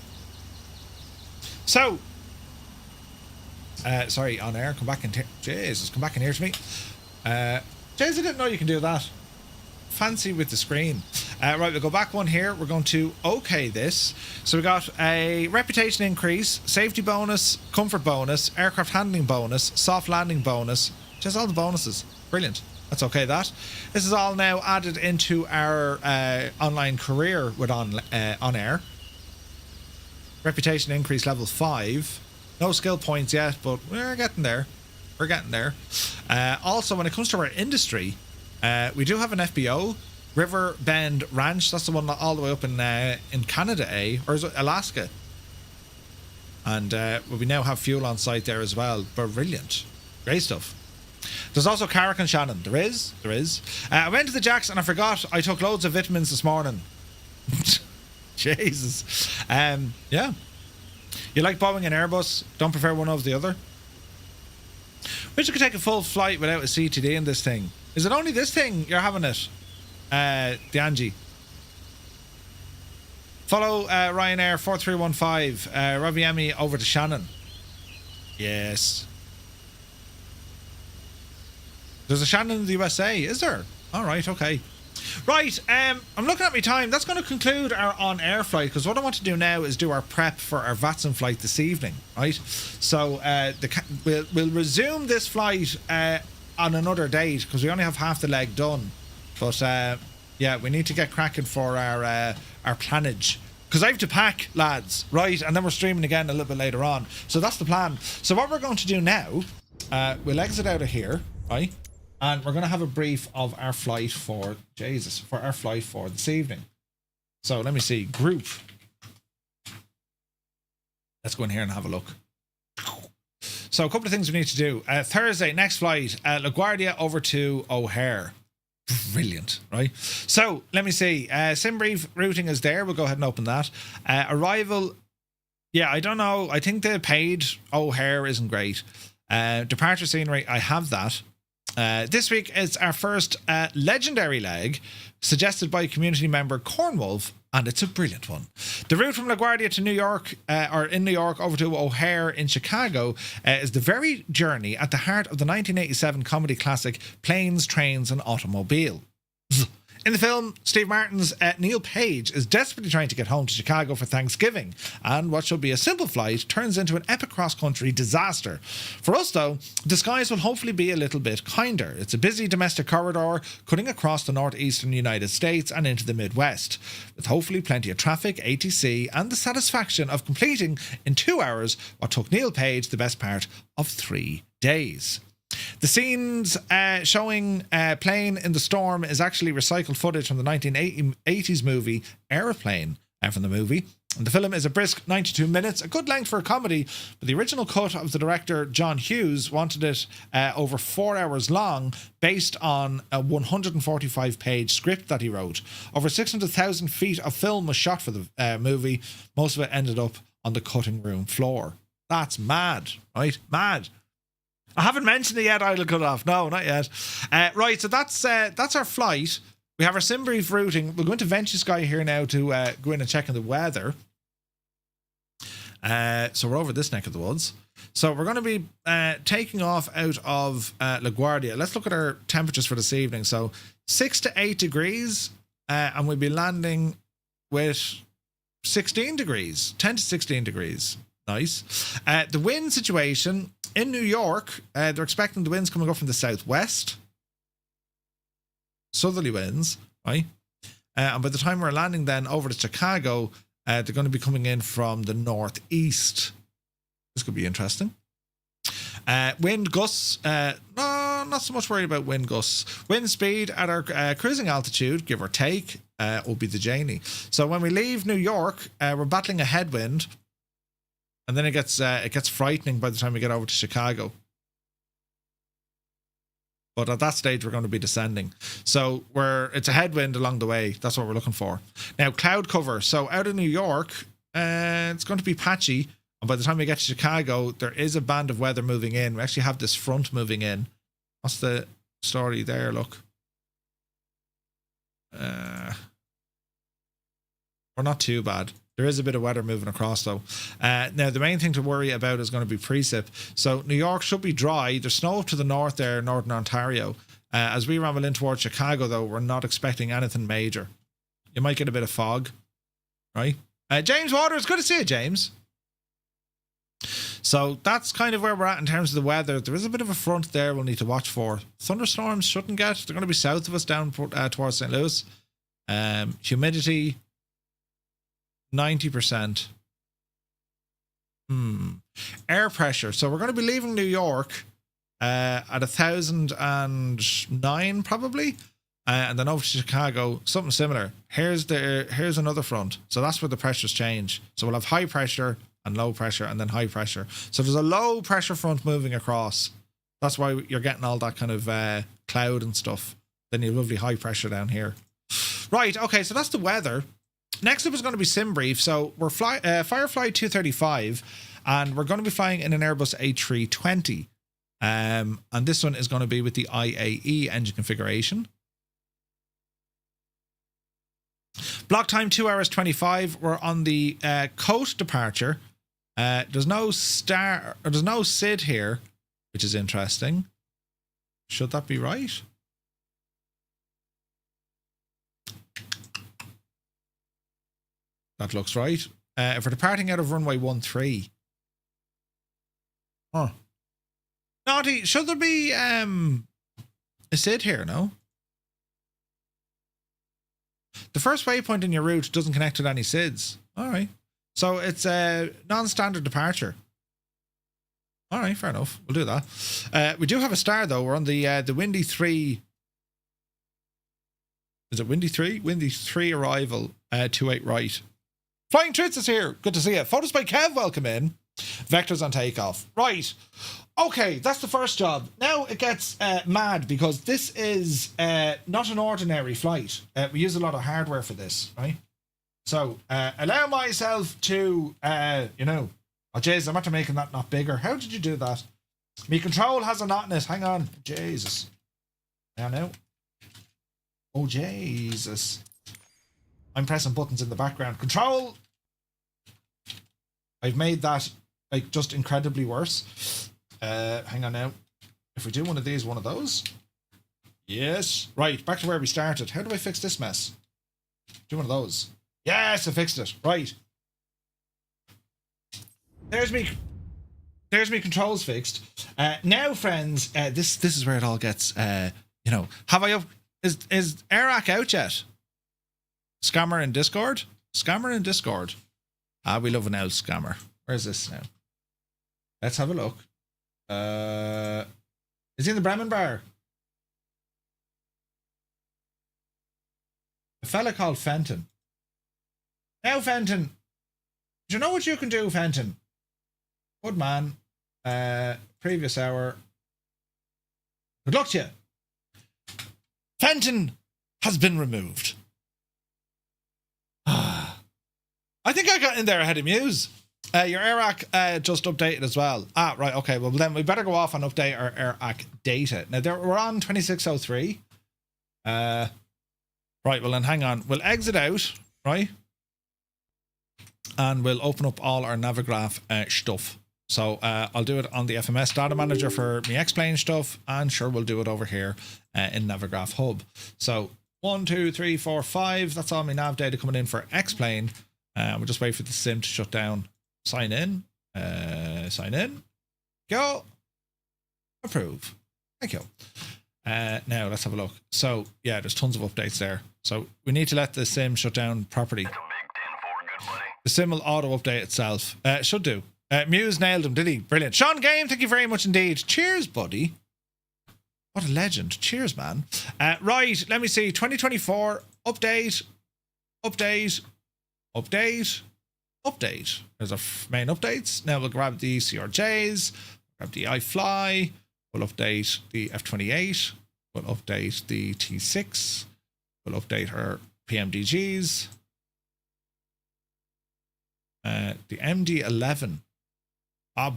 Speaker 1: So, sorry, OnAir, come back in here. Jesus, come back in here to me. Jeez, I didn't know you can do that. Fancy with the screen. Right, we'll go back one here. We're going to OK this. So we got a reputation increase, safety bonus, comfort bonus, aircraft handling bonus, soft landing bonus. Just all the bonuses. Brilliant. Let's OK that. This is all now added into our online career with OnAir. Reputation increase level 5. No skill points yet, but we're getting there. We're getting there. Also, when it comes to our industry, we do have an FBO, River Bend Ranch. That's the one all the way up in Canada, or is it Alaska? And we now have fuel on site there as well. Brilliant. Great stuff. There's also Carrick and Shannon. There is. I went to the Jacks and I forgot I took loads of vitamins this morning. Jesus. Yeah. You like Boeing and Airbus? Don't prefer one over the other? Wish you could take a full flight without a CTD in this thing. Is it only this thing you're having it? Angie. Follow Ryanair 4315. Robbie Emmy over to Shannon. Yes. There's a Shannon in the USA, is there? Alright, okay. Right, I'm looking at my time. That's going to conclude our on-air flight, because what I want to do now is do our prep for our VATSIM flight this evening, right? So we'll resume this flight on another date, because we only have half the leg done. But yeah, we need to get cracking for our planage, because I have to pack, lads, right? And then we're streaming again a little bit later on. So that's the plan. So what we're going to do now, we'll exit out of here, right? And we're going to have a brief of our flight for our flight for this evening. So let me see, group. Let's go in here and have a look. So a couple of things we need to do. Thursday, next flight, LaGuardia over to O'Hare. Brilliant, right? So let me see. Sim brief routing is there. We'll go ahead and open that. Arrival. Yeah, I don't know. I think the paid O'Hare isn't great. Departure scenery, I have that. This week is our first legendary leg, suggested by community member Cornwolf, and it's a brilliant one. The route from LaGuardia to New York, or in New York, over to O'Hare in Chicago, is the very journey at the heart of the 1987 comedy classic Planes, Trains and Automobile. In the film, Steve Martin's Neil Page is desperately trying to get home to Chicago for Thanksgiving, and what should be a simple flight turns into an epic cross-country disaster. For us, though, the skies will hopefully be a little bit kinder. It's a busy domestic corridor cutting across the northeastern United States and into the Midwest, with hopefully plenty of traffic, ATC, and the satisfaction of completing in 2 hours what took Neil Page the best part of 3 days. The scenes showing Plane in the Storm is actually recycled footage from the 1980s movie Airplane from the movie. And the film is a brisk 92 minutes, a good length for a comedy, but the original cut of the director John Hughes wanted it over 4 hours long, based on a 145-page script that he wrote. Over 600,000 feet of film was shot for the movie. Most of it ended up on the cutting room floor. That's mad, right? Mad. I haven't mentioned it yet. I'll cut off. No, not yet. Right, so that's our flight. We have our sim brief routing. We'll go into Venture Sky here now to go in and check on the weather. So we're over this neck of the woods. So we're going to be taking off out of LaGuardia. Let's look at our temperatures for this evening. So 6 to 8 degrees, and we'll be landing with 16 degrees, 10 to 16 degrees. Nice. The wind situation in New York, they're expecting the winds coming up from the southwest. Southerly winds, right? And by the time we're landing then over to Chicago, they're going to be coming in from the northeast. This could be interesting. Wind gusts, no, not so much worried about wind gusts. Wind speed at our cruising altitude, give or take, will be the Janie. So when we leave New York, we're battling a headwind. And then it gets frightening by the time we get over to Chicago. But at that stage, we're going to be descending. So it's a headwind along the way. That's what we're looking for. Now, cloud cover. So out of New York, it's going to be patchy. And by the time we get to Chicago, there is a band of weather moving in. We actually have this front moving in. What's the story there? Look. We're not too bad. There is a bit of weather moving across, though. Now, the main thing to worry about is going to be precip. So, New York should be dry. There's snow to the north there, northern Ontario. As we ramble in towards Chicago, though, we're not expecting anything major. You might get a bit of fog, right? James Waters, good to see you, James. So, that's kind of where we're at in terms of the weather. There is a bit of a front there we'll need to watch for. Thunderstorms shouldn't get. They're going to be south of us down towards St. Louis. Humidity... 90%. Air pressure. So we're going to be leaving New York at 1,009 probably, and then over to Chicago, something similar. Here's another front. So that's where the pressures change. So we'll have high pressure and low pressure, and then high pressure. So there's a low pressure front moving across. That's why you're getting all that kind of cloud and stuff. Then you have lovely high pressure down here. Right. Okay. So that's the weather. Next up is going to be sim brief. So we're Firefly 235, and we're going to be flying in an Airbus A320. And this one is going to be with the IAE engine configuration. Block time 2 hours 25. We're on the coast departure. There's no SID here, which is interesting. Should that be right? That looks right. If we're departing out of runway 13. Huh. Naughty, should there be a SID here, no? The first waypoint in your route doesn't connect with any SIDs. Alright. So it's a non-standard departure. Alright, fair enough. We'll do that. We do have a star though. We're on the Windy 3. Is it Windy 3? Windy 3 arrival, 28 right. Flying Trits is here. Good to see you. Photos by Kev, welcome in. Vectors on takeoff. Right. Okay, that's the first job. Now it gets mad because this is not an ordinary flight. We use a lot of hardware for this, right? So, allow myself to, oh jeez, I'm after making that not bigger. How did you do that? My control has a knot in it. Hang on. Jesus. Now. Oh, Jesus. I'm pressing buttons in the background. Control! I've made that, like, just incredibly worse. Hang on now. If we do one of these, one of those. Yes. Right, back to where we started. How do I fix this mess? Do one of those. Yes, I fixed it. Right. There's me controls fixed. Now, friends, this is where it all gets, you know, have I up... Is Airac out yet? Scammer in Discord? Scammer in Discord. We love an old scammer. Where's this now? Let's have a look. Is he in the Bremen bar? A fella called Fenton. Now, Fenton. Do you know what you can do, Fenton? Good man. Previous hour. Good luck to you. Fenton has been removed. I think I got in there ahead of Muse. Your Airac just updated as well. Right, okay. Well, then we better go off and update our Airac data. Now, we're on 2603. Right, well, then hang on. We'll exit out, right? And we'll open up all our Navigraph stuff. So I'll do it on the FMS data manager for me explain stuff, and sure, we'll do it over here in Navigraph Hub. So 1, 2, 3, 4, 5. That's all my nav data coming in for explain. We'll just wait for the sim to shut down. Sign in. Sign in. Go. Approve. Thank you. Now let's have a look. So yeah, there's tons of updates there. So we need to let the sim shut down properly. The sim will auto update itself. Should do. Muse nailed him, did he? Brilliant. Sean Game, thank you very much indeed. Cheers, buddy. What a legend. Cheers, man. Right, let me see. 2024 update. Update. Update. Update. There's our main updates. Now we'll grab the CRJs. Grab the iFly. We'll update the F28. We'll update the T6. We'll update our PMDGs. The MD11.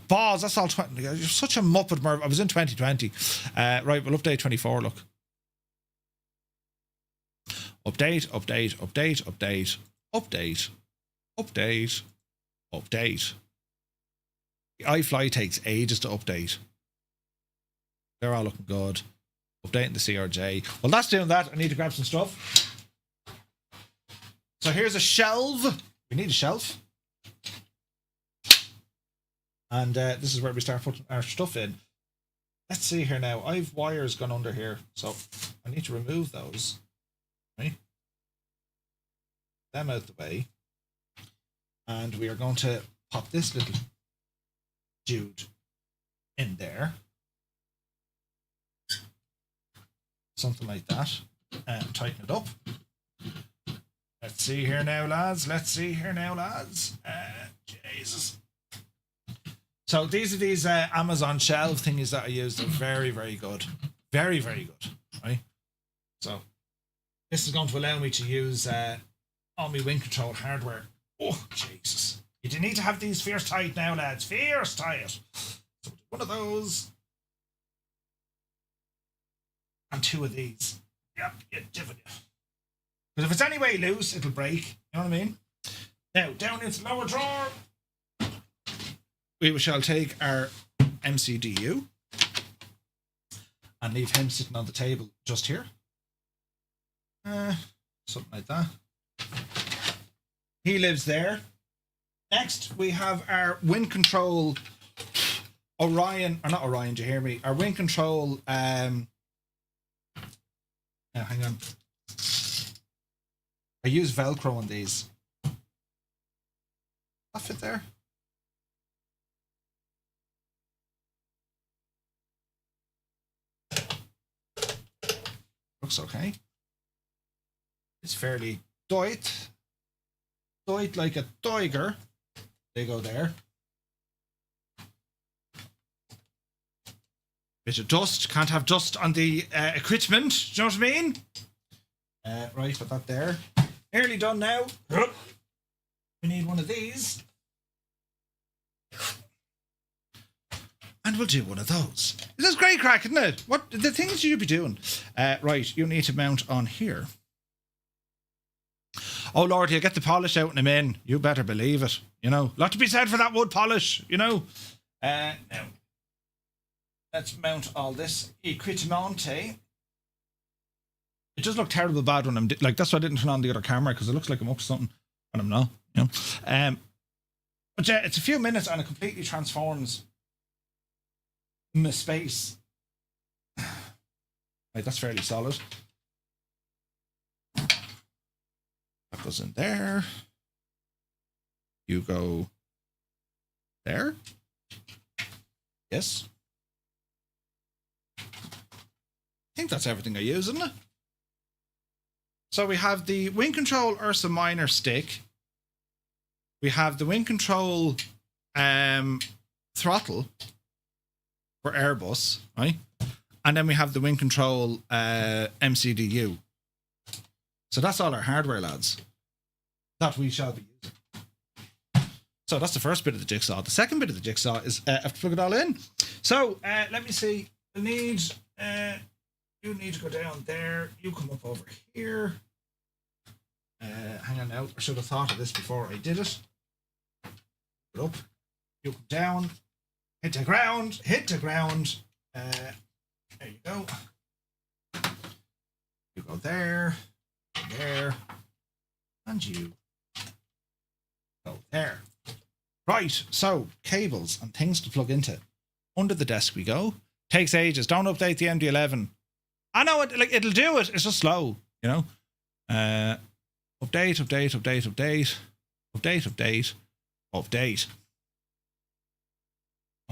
Speaker 1: Boz, that's all 20. You're such a muppet, Merv. I was in 2020. Right, we'll update 24, look. Update, update, update, update, update, update, update. The iFly takes ages to update. They're all looking good. Updating the CRJ. Well, that's doing that. I need to grab some stuff. So here's a shelf. We need a shelf. And this is where we start putting our stuff in. Let's see here now. I've wires gone under here, so I need to remove those. Right? Them out the way. And we are going to pop this little dude in there. Something like that. And tighten it up. Let's see here now, lads. Let's see here now, lads. Jesus. So these are these Amazon shelf thingies that I use. They're very, very good. Very, very good. Right? So this is going to allow me to use all my wind control hardware. Oh, Jesus. You do need to have these fierce tight now, lads. Fierce tight. So one of those. And two of these. Yep, because if it's any way loose, it'll break. You know what I mean? Now, down into the lower drawer. We shall take our MCDU and leave him sitting on the table just here. Something like that. He lives there. Next, we have our wind control Orion, or not Orion, do you hear me? Our wind control, now hang on. I use Velcro on these. Does that fit there? Looks okay. It's fairly tight like a tiger. They go there. Bit of dust. Can't have dust on the equipment. Do you know what I mean? Right, put that there. Nearly done now. We need one of these. and we'll do one of those. This is great crack, isn't it? What the things you'd be doing? Right, you need to mount on here. Oh Lord, he'll get the polish out in a min. You better believe it. You know, lot to be said for that wood polish. You know. Now, let's mount all this equipment. It does look terrible bad when I'm like. That's why I didn't turn on the other camera, because it looks like I'm up to something when I'm not. You know. But yeah, it's a few minutes and it completely transforms my space. Right, that's fairly solid. That goes in there. You go there. Yes. I think that's everything I use, isn't it? So we have the wing control Ursa Minor stick. We have the wing control throttle for Airbus, right? And then we have the wing control MCDU. So that's all our hardware, lads, that we shall be using. So that's the first bit of the jigsaw. The second bit of the jigsaw is I have to plug it all in. So let me see. You need to go down there. You come up over here. Hang on now. I should have thought of this before I did it. Put up. You come down. Hit the ground. Hit the ground. There you go. You go there. There. And you go there. Right, so cables and things to plug into. Under the desk we go. Takes ages. Don't update the MD11. I know it, like, it'll do it. It's just slow, you know. Update.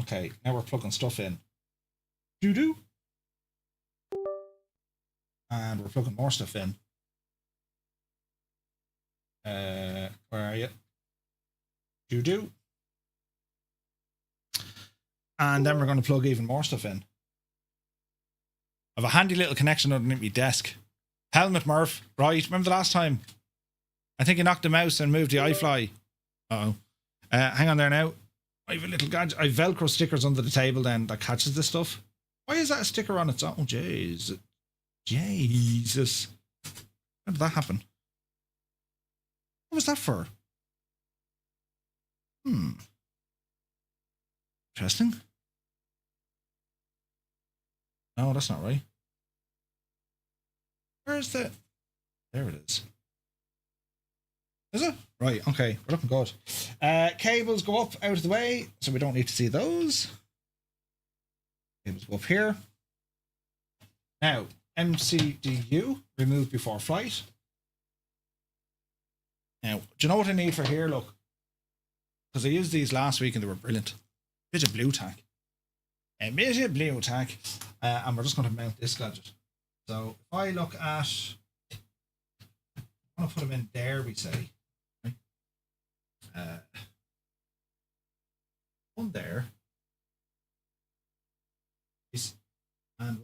Speaker 1: Okay, now we're plugging stuff in. Doo-doo. And we're plugging more stuff in. Where are you? Doo-doo. And then we're going to plug even more stuff in. I have a handy little connection underneath my desk. Helmet, Murph. Right, remember the last time? I think you knocked the mouse and moved the iFly. Uh-oh. Hang on there now. I have a little gadget. I have Velcro stickers under the table then that catches this stuff. Why is that a sticker on its own? Oh, jeez. Jesus. How did that happen? What was that for? Interesting. No, that's not right. Where's the... There it is. Is it? Right, okay. We're looking good. Cables go up out of the way, so we don't need to see those. Cables go up here. Now, MCDU, remove before flight. Now, do you know what I need for here? Look. Because I used these last week and they were brilliant. Bit of blue tack. A bit of blue tack. And we're just going to mount this gadget. So, if I look at... I'm going to put them in there, we say. Right? One there. And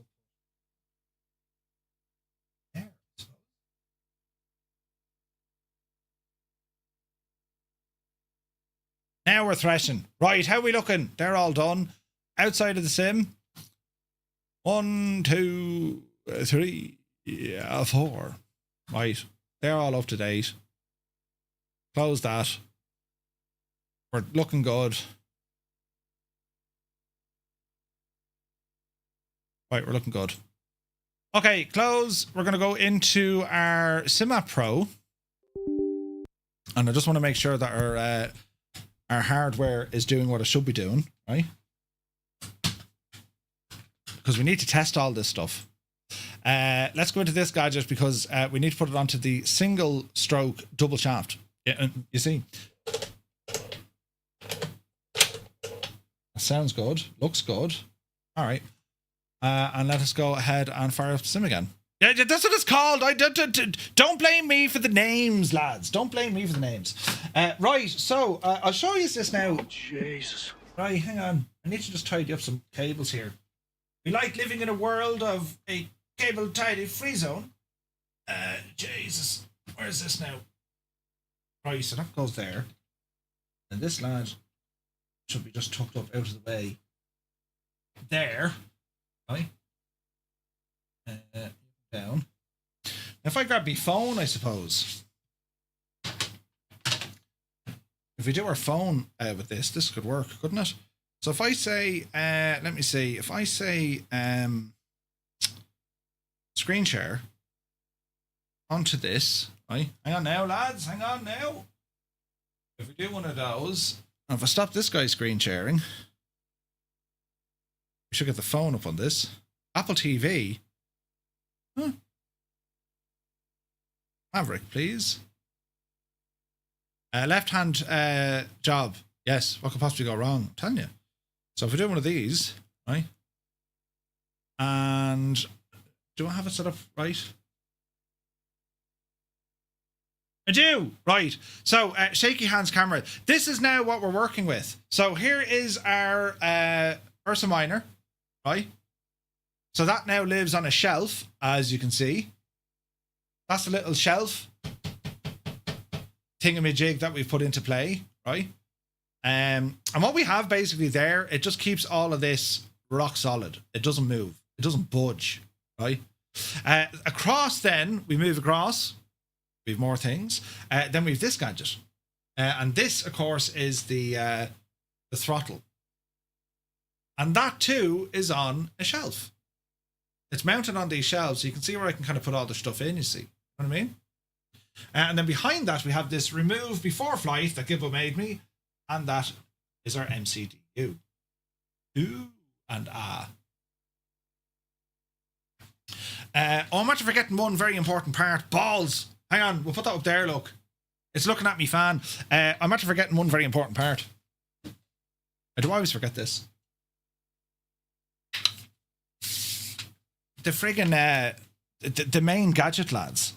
Speaker 1: there. Now we're threshing. Right, how are we looking? They're all done. Outside of the sim. 1, 2, 3, 4. Right. They're all up to date. Close that. We're looking good. Right, we're looking good. Okay, close. We're going to go into our SimApp Pro. And I just want to make sure that our hardware is doing what it should be doing, right? Because we need to test all this stuff. Let's go into this gadget because we need to put it onto the single stroke double shaft. Yeah, you see. That sounds good. Looks good. All right. And let us go ahead and fire up the sim again. Yeah, that's what it's called. Don't blame me for the names, lads. Don't blame me for the names. Right, so I'll show you this now. Oh, Jesus. Right, hang on. I need to just tidy up some cables here. We like living in a world of a cable tidy free zone. Jesus. Where's this now? Right, so that goes there. And this lad should be just tucked up out of the way. there. Right? Down. If I grab my phone, I suppose. If we do our phone with this could work, couldn't it? So if I say, let me see, if I say screen share onto this, right? Hang on now, lads, hang on now. If we do one of those, and if I stop this guy screen sharing, we should get the phone up on this. Apple TV. Huh. Maverick, please. Left-hand job. Yes, what could possibly go wrong? I'm telling you. So if we do one of these, right? And do I have it set up right? I do. Right. So shaky hands camera. This is now what we're working with. So here is our Ursa Minor, right? So that now lives on a shelf, as you can see. That's a little shelf thingamajig that we've put into play, right? And what we have basically there, it just keeps all of this rock solid. It doesn't move. It doesn't budge, right? Across then, we move across. We have more things. Then we have this gadget. And this, of course, is the throttle. And that too is on a shelf. It's mounted on these shelves, so you can see where I can kind of put all the stuff in, you see. You know what I mean? And then behind that, we have this remove before flight that Gibbo made me. And that is our MCDU. Ooh and ah. I'm actually forgetting one very important part. Balls. Hang on, we'll put that up there, look. It's looking at me, fan. I'm actually forgetting one very important part. I do always forget this. The friggin' the main gadget, lads.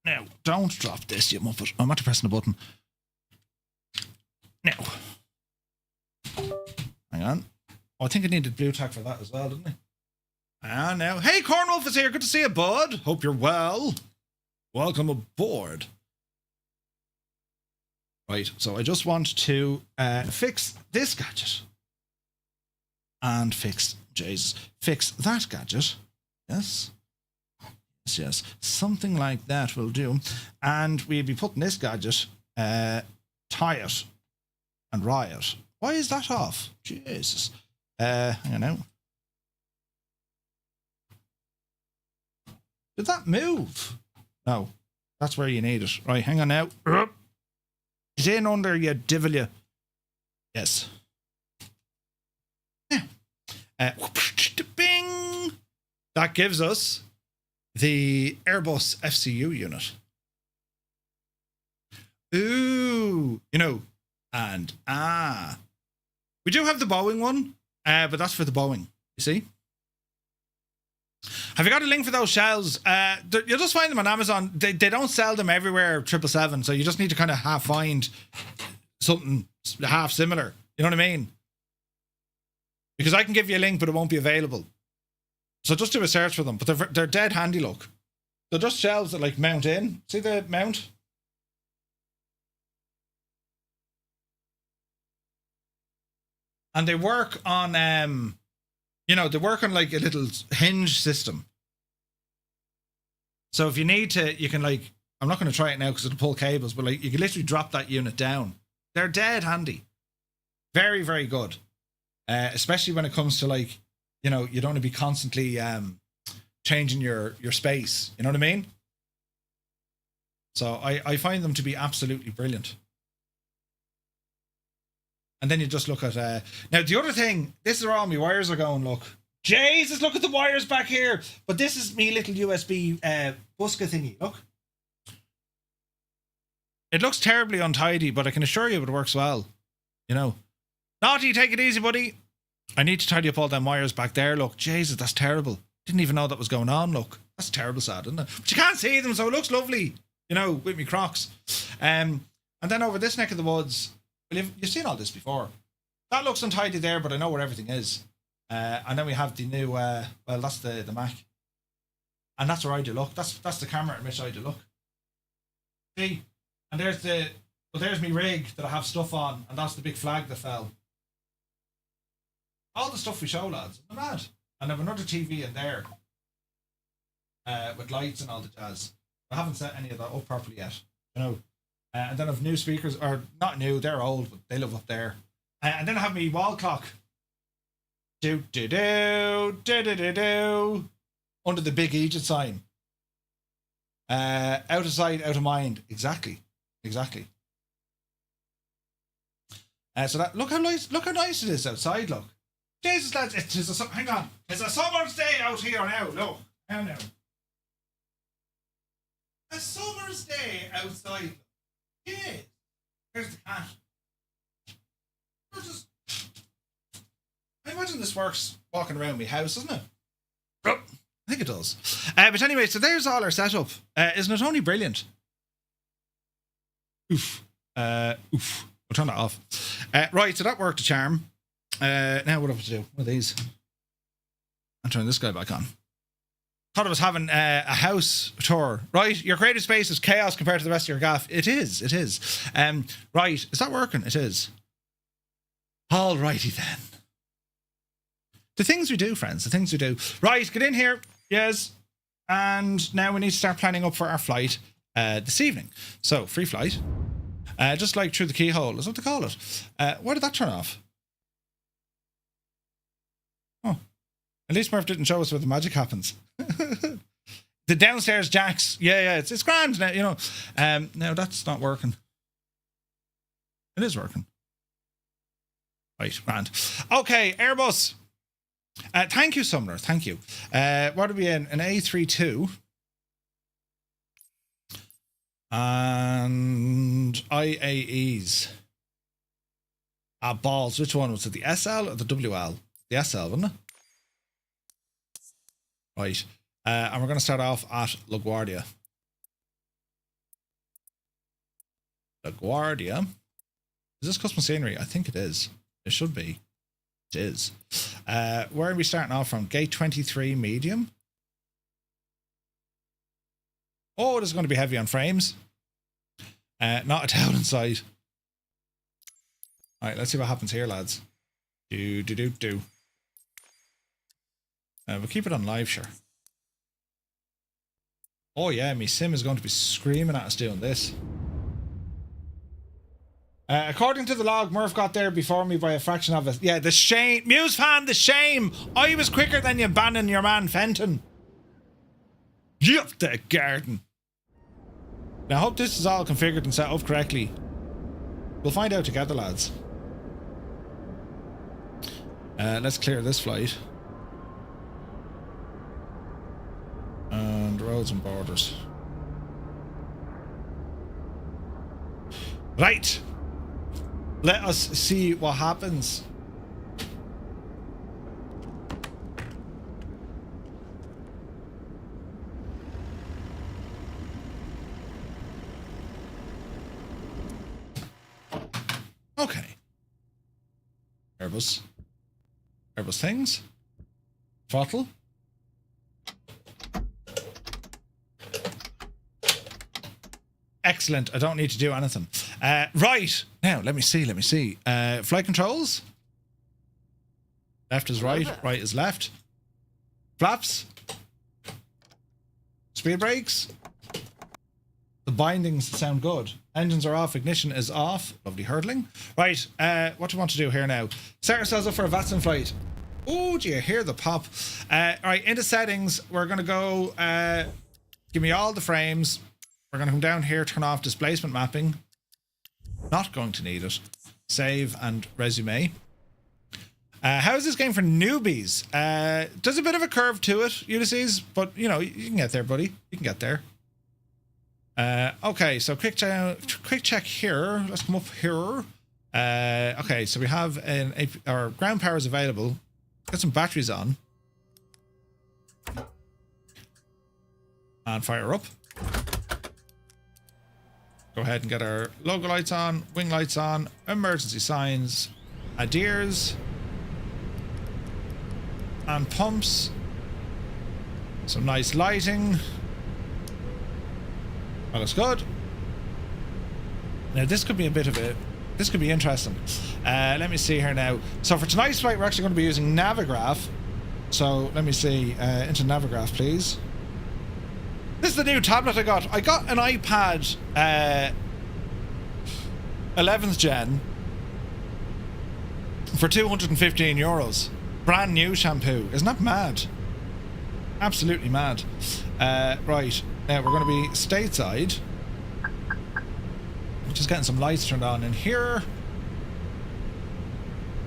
Speaker 1: Now, don't drop this, you muppet. I'm actually pressing the button. Now. Hang on. Oh, I think I needed blue tack for that as well, didn't I? Ah, now. Hey, Cornwolf is here. Good to see you, bud. Hope you're well. Welcome aboard. Right, so I just want to fix this gadget. And fix that gadget. Yes. Yes, something like that will do. And we'll be putting this gadget, tie it, and riot. Why is that off? Jesus. Hang on now. Did that move? No. That's where you need it. Right, hang on now. It's in under, you divil you. Yes. Yeah. Bing! That gives us the Airbus FCU unit. Ooh, you know, and we do have the Boeing one, but that's for the Boeing, you see. Have you got a link for those shells? You'll just find them on Amazon. They don't sell them everywhere, 777, so you just need to kind of find something half similar. You know what I mean? Because I can give you a link, but it won't be available. So just do a search for them. But they're dead handy, look. They're just shells that like mount in. See the mount? And they work on, you know, they work on like a little hinge system. So if you need to, you can like, I'm not going to try it now because it'll pull cables, but like you can literally drop that unit down. They're dead handy. Very, very good. Especially when it comes to like, you know, you don't want to be constantly changing your space. You know what I mean? So I find them to be absolutely brilliant. And then you just look at... now, the other thing, this is where all my wires are going, look. Jesus, look at the wires back here. But this is me little USB buska thingy, look. It looks terribly untidy, but I can assure you it works well. You know. Naughty, take it easy, buddy. I need to tidy up all them wires back there, look. Jesus, that's terrible. Didn't even know that was going on, look. That's terrible sad, isn't it? But you can't see them, so it looks lovely. You know, with me Crocs. And then over this neck of the woods... Well, you've seen all this before. That looks untidy there, but I know where everything is. And then we have the new, well, that's the Mac. And that's where I do look. That's the camera in which I do look. See? And there's there's me rig that I have stuff on, and that's the big flag that fell. all the stuff we show, lads. Isn't it mad? And I have another TV in there with lights and all the jazz. I haven't set any of that up properly yet. You know. And then I have new speakers, or not new, they're old, but they live up there. And then I have my wall clock. Do do do do do do do. Under the big Egypt sign. Out of sight, out of mind. Exactly. So that look how nice it is outside. Look, Jesus, lads, hang on. It's a summer's day out here now. Look, now. A summer's day outside. Yeah. Here's the cat. I imagine this works walking around my house, doesn't it? I think it does. But anyway, so there's all our setup. Isn't it only brilliant? Oof. We'll turn that off. Right, so that worked a charm. Now what do I have to do? What are these? I'm turning this guy back on. Thought I was having a house tour. Right, your creative space is chaos compared to the rest of your gaff. It is. Right, is that working? It is. Alrighty then. The things we do, friends, the things we do. Right, get in here. Yes. And now we need to start planning up for our flight this evening. So, free flight. Just like through the keyhole, is what they call it. Why did that turn off? Oh. At least Murph didn't show us where the magic happens. The downstairs jacks. Yeah, it's grand now, you know. Now that's not working. It is working. Right, grand. Okay, Airbus. Thank you, Sumner. Thank you. What are we in? An A32. And IAEs. Balls. Which one was it? The SL or the WL? The SL, wasn't it? Right. And we're going to start off at LaGuardia. LaGuardia. Is this custom scenery? I think it is. It should be. It is. Where are we starting off from? Gate 23 medium. Oh, this is going to be heavy on frames. Not a town in sight. Alright, let's see what happens here, lads. Do. We'll keep it on live, sure. Oh yeah, me sim is going to be screaming at us doing this. According to the log, Murph got there before me by a fraction of it. Yeah, the shame. Muse fan, the shame. I was quicker than you banning your man Fenton. Yup, the garden. Now, I hope this is all configured and set up correctly. We'll find out together, lads. Let's clear this flight. And roads and borders. Right. Let us see what happens. Okay. Airbus things. Throttle. Excellent. I don't need to do anything. Right. Now, let me see. Flight controls. Left is right. Right is left. Flaps. Speed brakes. The bindings sound good. Engines are off. Ignition is off. Lovely hurdling. Right. What do we want to do here now? Set ourselves up for a VATSIM flight. Oh, do you hear the pop? Alright, into settings. We're going to go... give me all the frames. We're going to come down here, turn off displacement mapping. Not going to need it. Save and resume. How is this game for newbies? There's a bit of a curve to it, Ulysses, but you know, you can get there, buddy. You can get there. Okay, so quick check here. Let's come up here. Okay, so we have our ground power is available. Get some batteries on. And fire up. Go ahead and get our logo lights on, wing lights on, emergency signs, adheres, and pumps. Some nice lighting. That looks good. Now this could be a bit of a This could be interesting. Let me see here now. So for tonight's flight, we're actually going to be using Navigraph. So let me see. Into Navigraph, please. This is the new tablet I got. I got an iPad 11th gen for €215. Brand new shampoo. Isn't that mad? Absolutely mad. Right. Now we're going to be stateside. Just getting some lights turned on in here.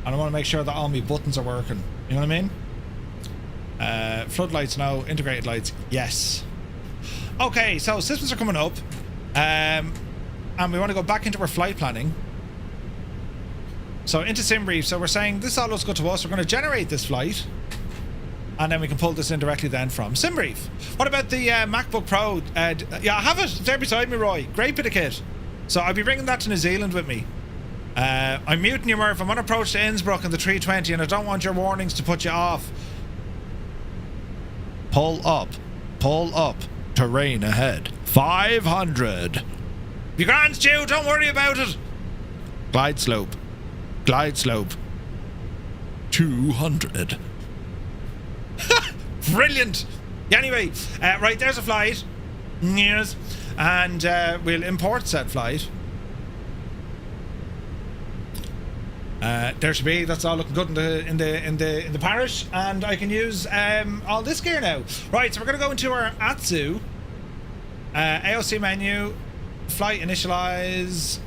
Speaker 1: And I want to make sure that all my buttons are working. You know what I mean? Floodlights now. Integrated lights. Yes. Okay, so systems are coming up. And we want to go back into our flight planning. So into SimBrief. So we're saying this all looks good to us. We're going to generate this flight. And then we can pull this in directly then from SimBrief. What about the MacBook Pro? Yeah, I have it. It's there beside me, Roy. Great bit of kit. So I'll be bringing that to New Zealand with me. I'm muting you, Murph. I'm on approach to Innsbruck in the 320 and I don't want your warnings to put you off. Pull up. Pull up. Terrain ahead. 500. You grand, Stu. Don't worry about it. Glide slope. Glide slope. 200. Brilliant. Anyway, right, there's a flight. Yes. And we'll import said flight. There should be. That's all looking good in the parish, and I can use all this gear now. Right, so we're gonna go into our ATSU AOC menu, flight initialize.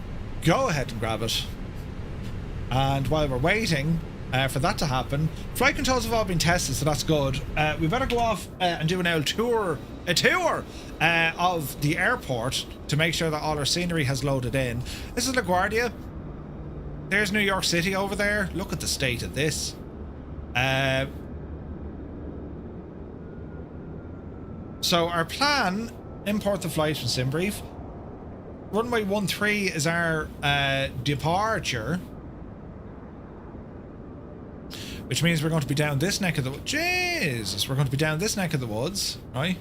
Speaker 1: Go ahead and grab it. And while we're waiting for that to happen, flight controls have all been tested, so that's good. We better go off and do a tour of the airport to make sure that all our scenery has loaded in. This is LaGuardia. There's New York City over there. Look at the state of this. So our plan, import the flight from SimBrief. Runway 13 is our departure. Which means we're going to be down this neck of the woods. Jesus, we're going to be down this neck of the woods, right?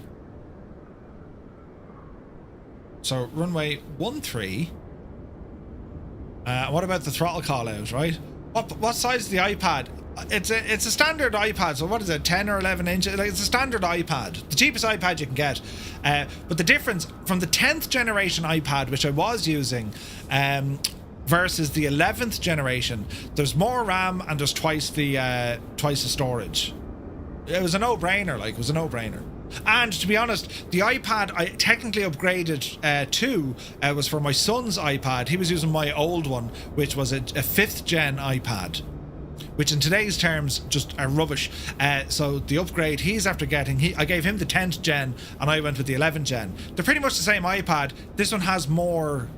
Speaker 1: So runway 13. What about the throttle call out, right? What size is the iPad? It's a standard iPad. So what is it, 10 or 11 inches? Like, it's a standard iPad, the cheapest iPad you can get. But the difference from the 10th generation iPad, which I was using, versus the 11th generation, there's more RAM and there's twice the storage. It was a no-brainer. Like, it was a no-brainer. And to be honest, the iPad I technically upgraded to was for my son's iPad. He was using my old one, which was a 5th gen iPad, which in today's terms just are rubbish. So the upgrade he's after getting, I gave him the 10th gen and I went with the 11th gen. They're pretty much the same iPad. This one has more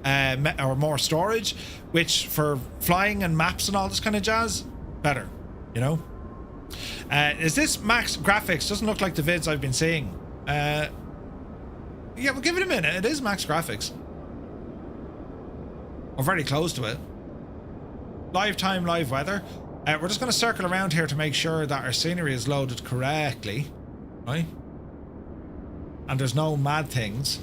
Speaker 1: more storage, which for flying and maps and all this kind of jazz, better, you know. Is this max graphics? Doesn't look like the vids I've been seeing. Yeah, we'll give it a minute. It is max graphics. We're very close to it. Live time, live weather. We're just going to circle around here to make sure that our scenery is loaded correctly, right? And there's no mad things.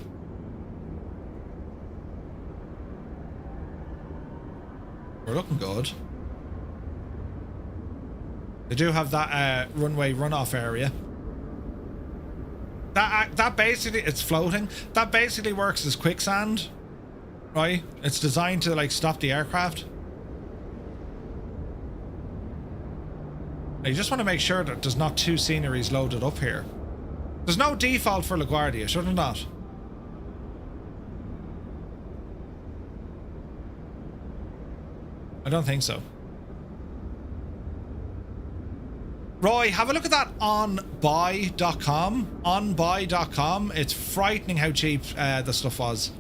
Speaker 1: We're looking good. They do have that runway runoff area. That basically, it's floating. That basically works as quicksand, right? It's designed to like stop the aircraft. Now, you just want to make sure that there's not two sceneries loaded up here. There's no default for LaGuardia, should there not? I don't think so. Roy, have a look at that onbuy.com. Onbuy.com. It's frightening how cheap the stuff was.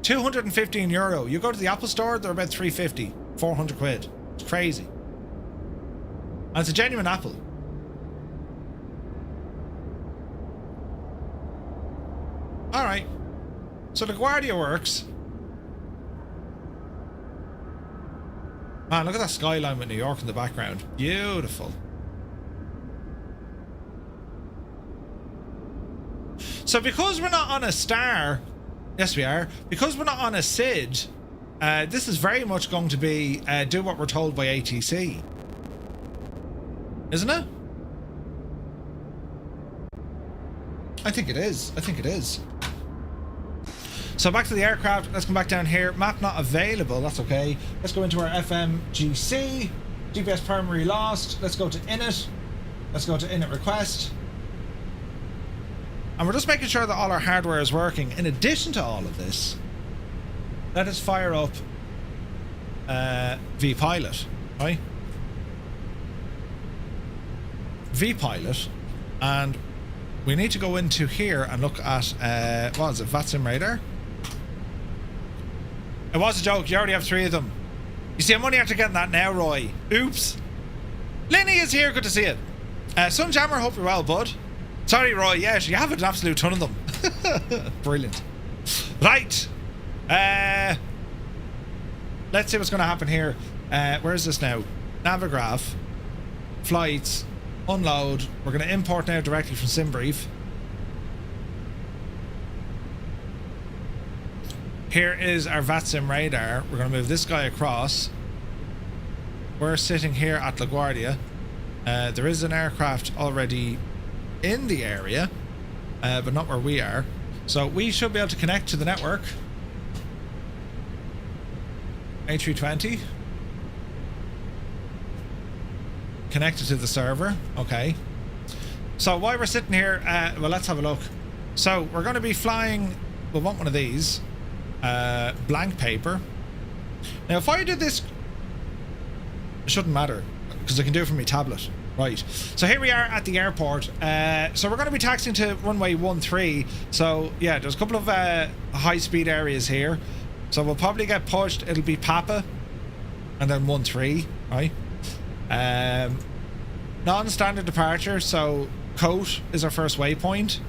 Speaker 1: €215. You go to the Apple store, they're about 350, 400 quid. It's crazy. And it's a genuine Apple. Alright. So LaGuardia works. Man, look at that skyline with New York in the background. Beautiful. So because we're not on a star, yes we are, because we're not on a SID, this is very much going to be do what we're told by ATC. Isn't it? I think it is. I think it is. So back to the aircraft. Let's come back down here. Map not available. That's okay. Let's go into our FMGC. GPS primary lost. Let's go to init. Let's go to init request. And we're just making sure that all our hardware is working. In addition to all of this, let us fire up vPilot, right? vPilot, and we need to go into here and look at what is it, VATSIM radar? It was a joke. You already have 3 of them. You see, I'm only after getting that now, Roy. Oops. Lenny is here. Good to see you. Sunjammer, hope you're well, bud. Sorry, Roy. Yes, you have an absolute ton of them. Brilliant. Right. Let's see what's going to happen here. Where is this now? Navigraph. Flights. Unload. We're going to import now directly from SimBrief. Here is our VATSIM radar. We're going to move this guy across. We're sitting here at LaGuardia. There is an aircraft already in the area, but not where we are. So we should be able to connect to the network. A320. Connected to the server. Okay. So while we're sitting here, well, let's have a look. So we're going to be flying. We'll want one of these. Blank paper. Now if I did this, it shouldn't matter because I can do it from my tablet. Right, so here we are at the airport. So we're going to be taxiing to runway 13. So yeah, there's a couple of high speed areas here, so we'll probably get pushed. It'll be Papa and then 13, right? Non-standard departure, so Coat is our first waypoint.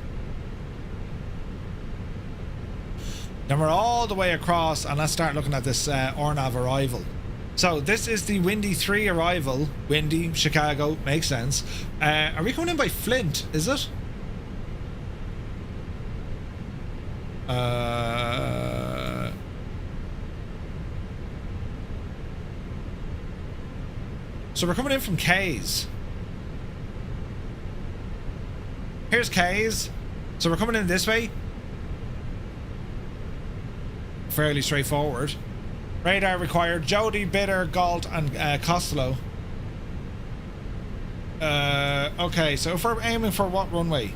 Speaker 1: Then we're all the way across, and let's start looking at this ORNAV arrival. So this is the Windy 3 arrival. Windy, Chicago, makes sense. Are we coming in by Flint, is it? So we're coming in from K's. Here's K's. So we're coming in this way. Fairly straightforward. Radar required. Jody, Bitter, Galt, and Costello. Okay, so if we're aiming for what runway?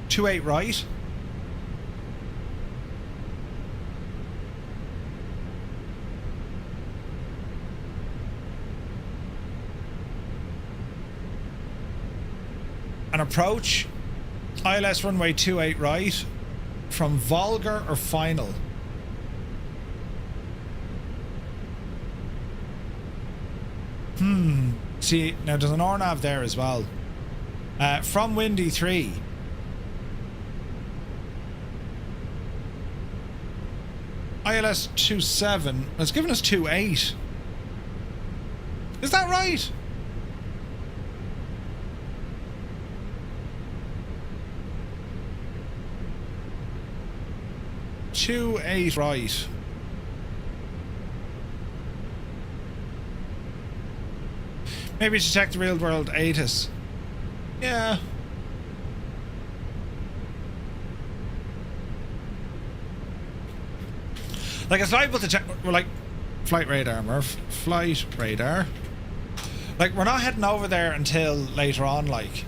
Speaker 1: 28 right. An approach. ILS runway 28 right. From Vulgar or Final? See, now there's an ORNAV there as well. From Windy 3. ILS 27. It's given us 28. Is that right? Two eight right. Maybe we should check the real world ATIS. Yeah. Like it's liable to check. We're like flight radar, Murph. Flight radar. Like we're not heading over there until later on. Like.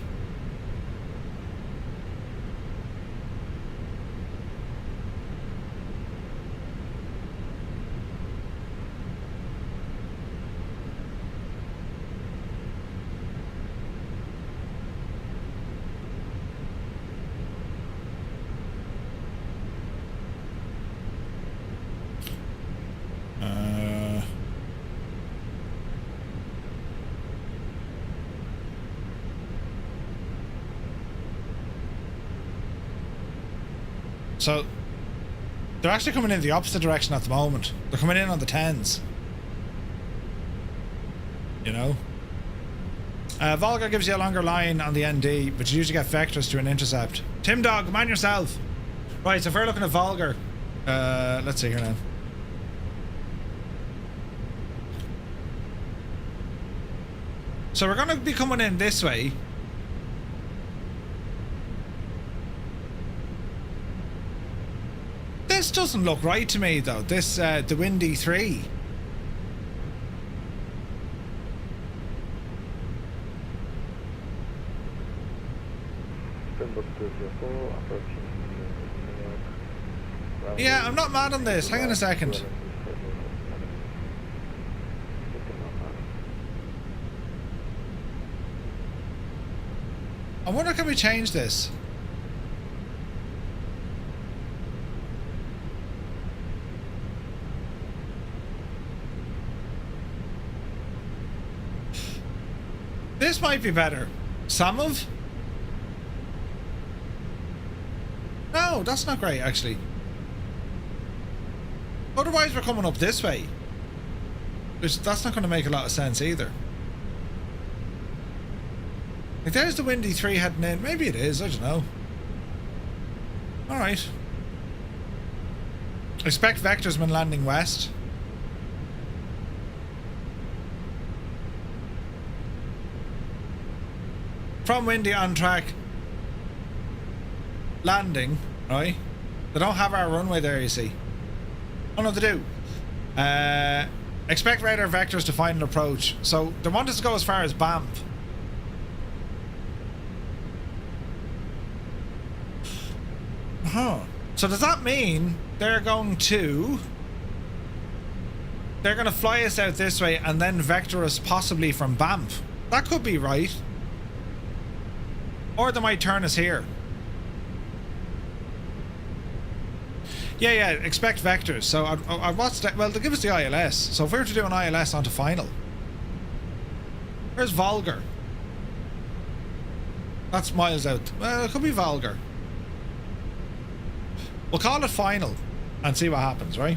Speaker 1: So, they're actually coming in the opposite direction at the moment. They're coming in on the 10s. You know? Volga gives you a longer line on the ND, but you usually get vectors to an intercept. Tim Dog, mind yourself. Right, so if we're looking at Volga, let's see here now. So we're going to be coming in this way. This doesn't look right to me though. This, the Windy 3. Yeah, I'm not mad on this. Hang on a second. I wonder, can we change this? This might be better. Samov? No, that's not great actually. Otherwise we're coming up this way. That's not going to make a lot of sense either. Like, there's the Windy 3 heading in. Maybe it is, I don't know. Alright. Expect vectors when landing west. From Windy on track. Landing, right? They don't have our runway there, you see. Oh no, they do. Expect radar vectors to final approach. So they want us to go as far as Banff. Huh. So does that mean they're going to fly us out this way and then vector us possibly from Banff? That could be right. Or they might turn us here. Yeah, expect vectors. So what's that? Well, they give us the ILS. So if we were to do an ILS onto final. Where's Volgar? That's miles out. Well, it could be Volgar. We'll call it final and see what happens, right?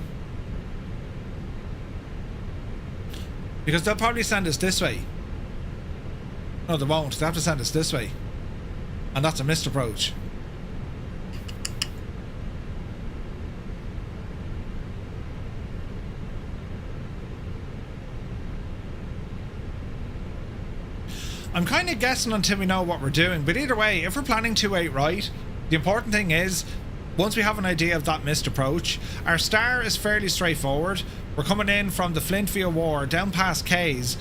Speaker 1: Because they'll probably send us this way. No, they won't. They have to send us this way. And that's a missed approach. I'm kind of guessing until we know what we're doing, but either way, if we're planning 28 right, the important thing is, once we have an idea of that missed approach, our star is fairly straightforward. We're coming in from the Flintville War down past Kays.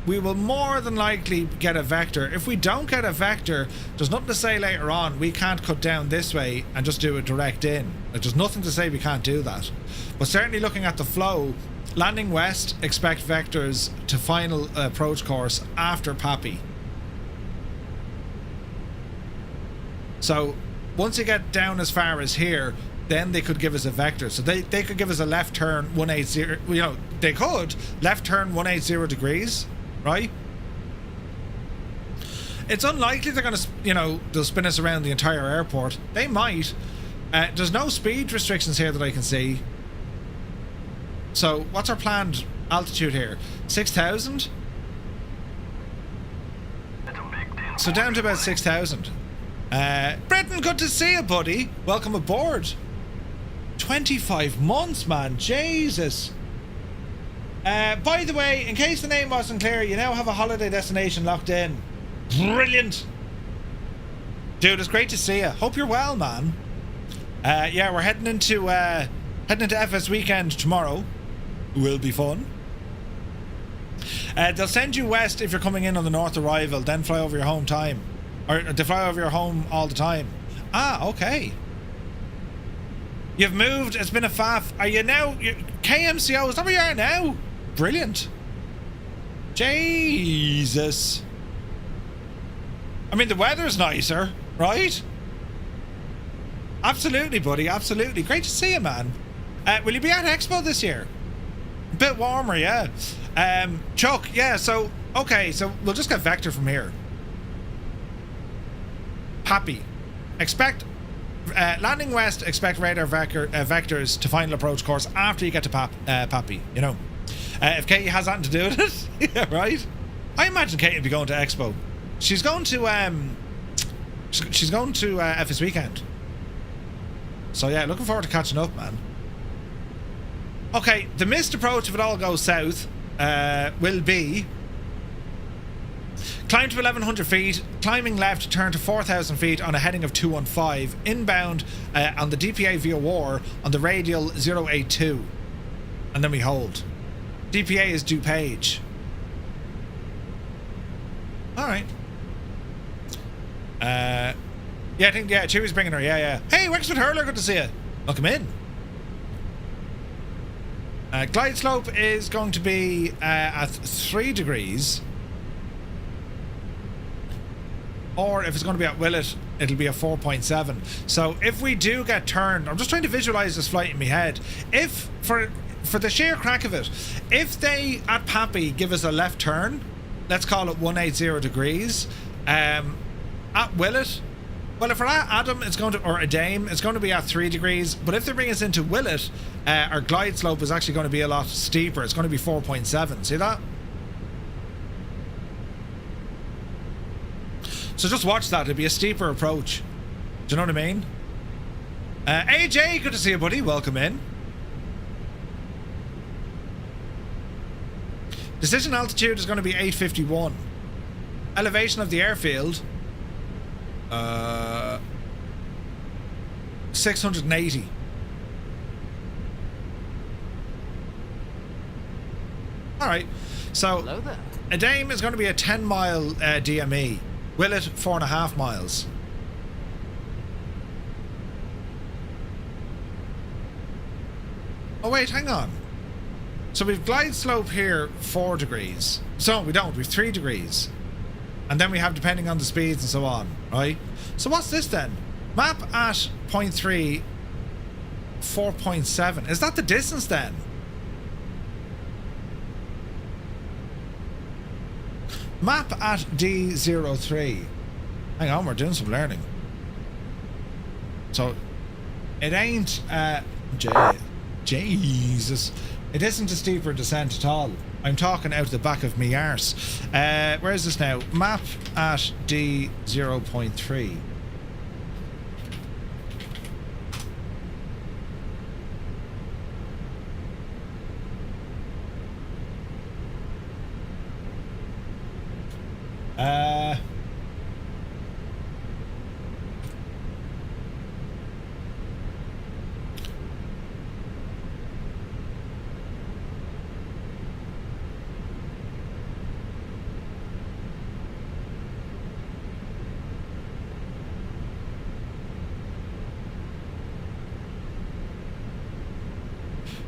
Speaker 1: We will more than likely get a vector. If we don't get a vector, there's nothing to say later on we can't cut down this way and just do a direct in. Like, there's nothing to say we can't do that. But certainly looking at the flow, landing west, expect vectors to final approach course after Pappy. So once you get down as far as here, then they could give us a vector. So they could give us a left turn 180, you know, they could left turn 180 degrees, right? It's unlikely they're going to, you know, they'll spin us around the entire airport. They might. There's no speed restrictions here that I can see. So what's our planned altitude here? 6,000? So down to about 6,000. Bretton, good to see you, buddy. Welcome aboard. 25 months, man. Jesus. By the way, in case the name wasn't clear, you now have a holiday destination locked in. Brilliant. Dude, it's great to see you. Hope you're well, man. Yeah, we're heading into FS weekend tomorrow. Will be fun. They'll send you west if you're coming in on the north arrival, then fly over your home time. Or to fly over your home all the time. Ah, okay. You've moved. It's been a faff. Are you now... KMCO, is that where you are now? Brilliant. Jesus. I mean, the weather's nicer, right? Absolutely, buddy. Absolutely. Great to see you, man. Will you be at Expo this year? A bit warmer, yeah. Chuck, yeah, so... Okay, so we'll just get vector from here. Happy. Expect landing west, expect radar vectors to final approach course after you get to Pappy, you know. If Katie has nothing to do with it, yeah, right? I imagine Katie would be going to Expo. She's going to she's going to FS weekend. So yeah, looking forward to catching up, man. Okay, the missed approach if it all goes south will be Climb to 1100 feet, climbing left, turn to 4000 feet on a heading of 215, inbound on the DPA via war on the radial 082. And then we hold. DPA is DuPage. Alright. Yeah, I think, yeah, Chewy's bringing her, yeah. Hey, Wexford Hurler, good to see you. Welcome in. Glide slope is going to be at 3 degrees. Or if it's going to be at Willett, it'll be a 4.7. So if we do get turned, I'm just trying to visualize this flight in my head. If, for the sheer crack of it, if they, at Pappy, give us a left turn, let's call it 180 degrees, at Willett, well, if we're at Adam, it's going to, or a Dame, it's going to be at 3 degrees. But if they bring us into Willett, our glide slope is actually going to be a lot steeper. It's going to be 4.7. See that? So just watch that. It'll be a steeper approach. Do you know what I mean? AJ, good to see you, buddy. Welcome in. Decision altitude is going to be 851. Elevation of the airfield, 680. Alright, so a Dame is going to be a 10-mile DME. Willett, 4.5 miles. Oh wait, hang on. So we've glide slope here 4 degrees. So we don't, we've 3 degrees. And then we have depending on the speeds and so on, right? So what's this then? Map at 0.3, 4.7. Is that the distance then? Map at D03. Hang on, we're doing some learning. So it ain't Jesus. It isn't a steeper descent at all. I'm talking out the back of me arse. Where is this now? Map at D0.3.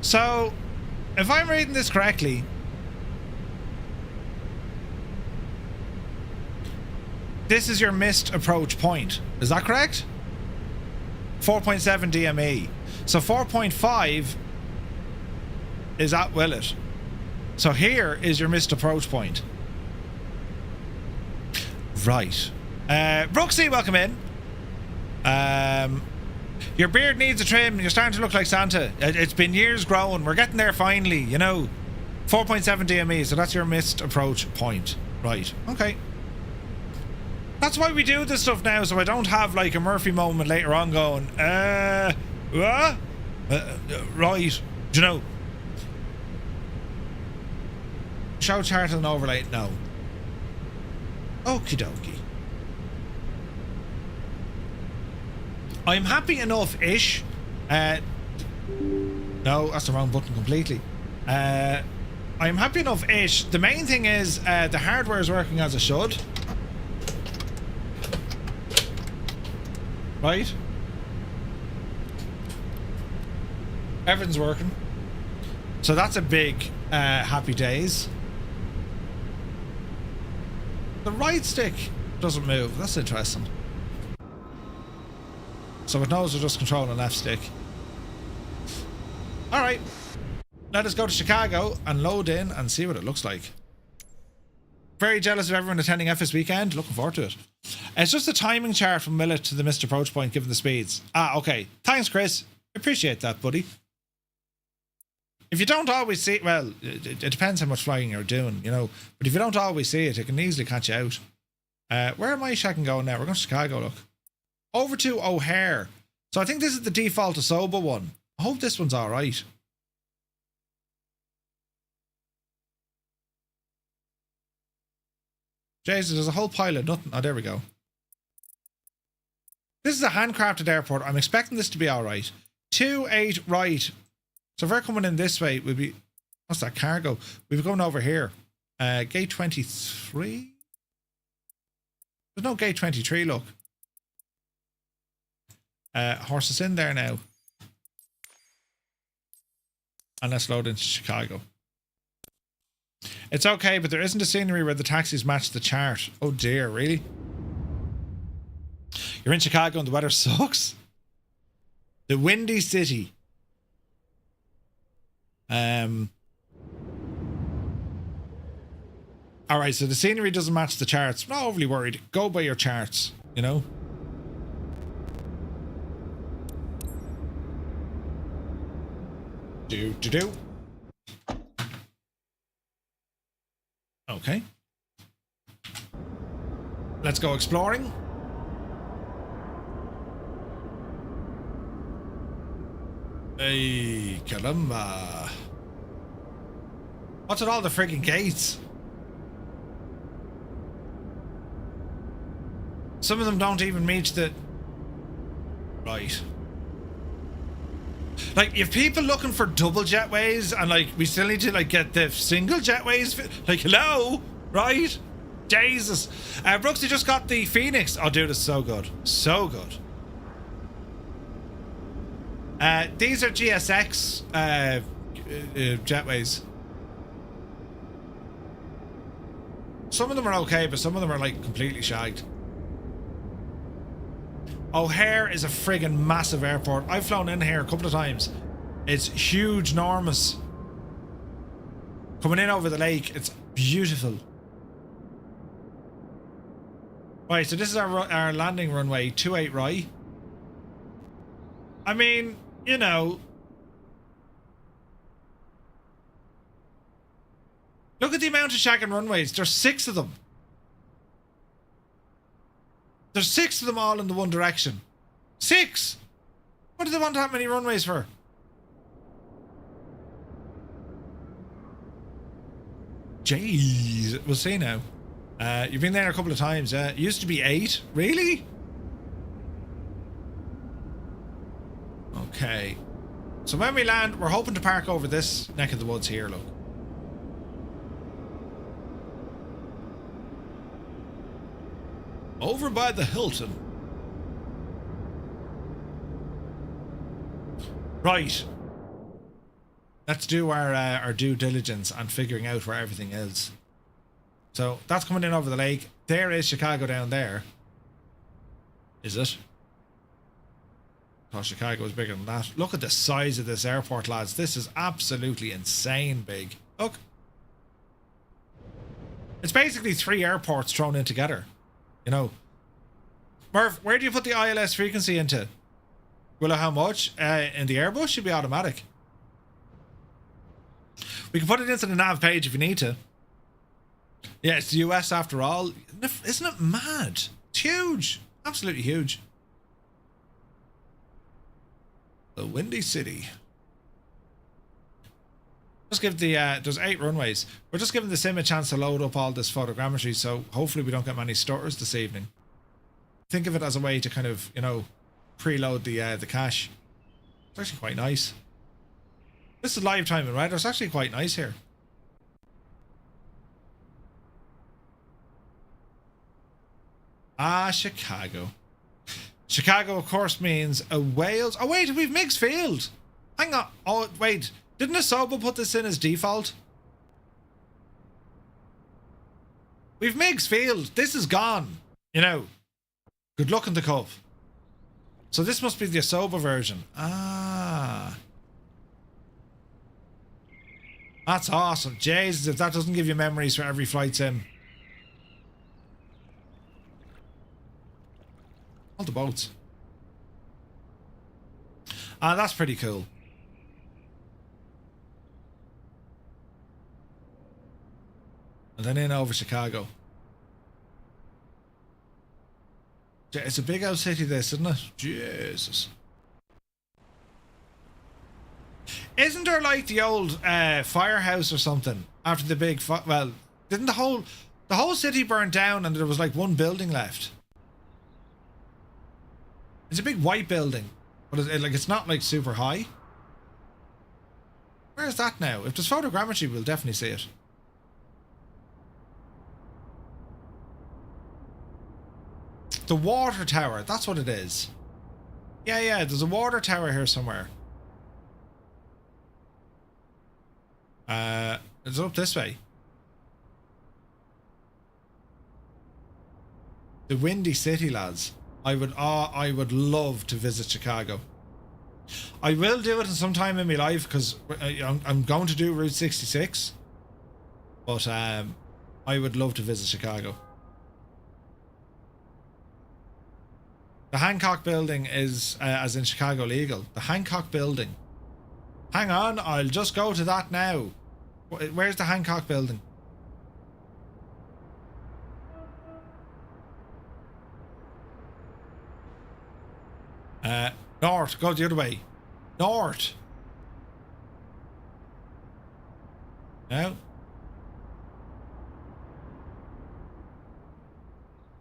Speaker 1: So, if I'm reading this correctly, this is your missed approach point. Is that correct? 4.7 DME. So 4.5 is at Willett. So here is your missed approach point. Right. Brooksy, welcome in. Your beard needs a trim. You're starting to look like Santa. It's been years growing. We're getting there finally, you know. 4.7 DME, so that's your missed approach point. Right. Okay. That's why we do this stuff now, so I don't have like a Murphy moment later on going, what? Right. Do you know? Show chart and overlay. No. Okie dokie. I'm happy enough-ish. No, that's the wrong button completely. I'm happy enough-ish. The main thing is the hardware is working as it should. Right? Everything's working. So that's a big happy days. The right stick doesn't move. That's interesting. So it knows we're just controlling left stick. Alright. Let us go to Chicago and load in and see what it looks like. Very jealous of everyone attending FS weekend. Looking forward to it. It's just a timing chart from Millet to the missed approach point given the speeds. Ah, okay. Thanks, Chris. Appreciate that, buddy. If you don't always see it, well, it depends how much flying you're doing, you know. But if you don't always see it, it can easily catch you out. Where am I checking going now? We're going to Chicago, look. Over to O'Hare. So I think this is the default Asoba one. I hope this one's alright. Jesus, there's a whole pile of nothing. Oh, there we go. This is a handcrafted airport. I'm expecting this to be alright. 28 right. So if we're coming in this way, we'll be... What's that? Cargo. We'll be going over here. Gate 23? There's no gate 23, look. Horses in there now. And let's load into Chicago. It's okay, but there isn't a scenery where the taxis match the chart. Oh dear, really? You're in Chicago and the weather sucks? The Windy City. Alright, so the scenery doesn't match the charts. I'm not overly worried. Go by your charts, you know? Do. Okay. Let's go exploring. Hey, Columba. What's with all the friggin' gates? Some of them don't even meet the... Right. Like, if people looking for double jetways and, like, we still need to, like, get the single jetways... Like, hello? Right? Jesus. Brooksy just got the Phoenix. Oh, dude, it's so good. So good. These are GSX jetways. Some of them are okay, but some of them are, like, completely shagged. O'Hare is a friggin' massive airport. I've flown in here a couple of times. It's huge, enormous. Coming in over the lake, it's beautiful. Right, so this is our landing runway, 28 right. I mean, you know. Look at the amount of shagging runways. There's 6 of them. There's 6 of them all in the one direction. 6! What do they want that many runways for? Jeez. We'll see now. You've been there a couple of times. It used to be 8. Really? Okay. So when we land, we're hoping to park over this neck of the woods here, look. Over by the Hilton. Right. Let's do our due diligence on figuring out where everything is. So that's coming in over the lake. There is Chicago down there. Is it? I thought Chicago was bigger than that. Look at the size of this airport, lads. This is absolutely insane big. Look. It's basically 3 airports thrown in together. You know, Murph, where do you put the ILS frequency into? Well, how much? In the Airbus should be automatic. We can put it into the nav page if you need to. Yeah, it's the US after all. Isn't it mad? It's huge. Absolutely huge. The Windy City. Just give the, there's 8 runways. We're just giving the sim a chance to load up all this photogrammetry, so hopefully we don't get many stutters this evening. Think of it as a way to kind of, you know, preload the cache. It's actually quite nice. This is live timing, right? It's actually quite nice here. Ah, Chicago. Chicago, of course, means a Wales. Oh, wait, we've Meigs Field. Hang on. Oh, wait. Didn't Asobo put this in as default? We've Meigs Field. This is gone. You know. Good luck in the cup. So this must be the Asobo version. Ah. That's awesome. Jesus, if that doesn't give you memories for every flight sim. All the boats. Ah, that's pretty cool. And then in over Chicago. It's a big old city this, isn't it? Jesus. Isn't there like the old firehouse or something after the big well, didn't the whole The whole city burned down and there was like one building left. It's a big white building, but it's not like super high. Where is that now? If there's photogrammetry, we'll definitely see it. The water tower, that's what it is. Yeah, there's a water tower here somewhere. It's up this way. The Windy City, lads. I would love to visit Chicago. I will do it in some time in my life because I'm going to do Route 66. But I would love to visit Chicago. The Hancock building is, as in Chicago legal. The Hancock building. Hang on, I'll just go to that now. Where's the Hancock building? North, go the other way. North. No.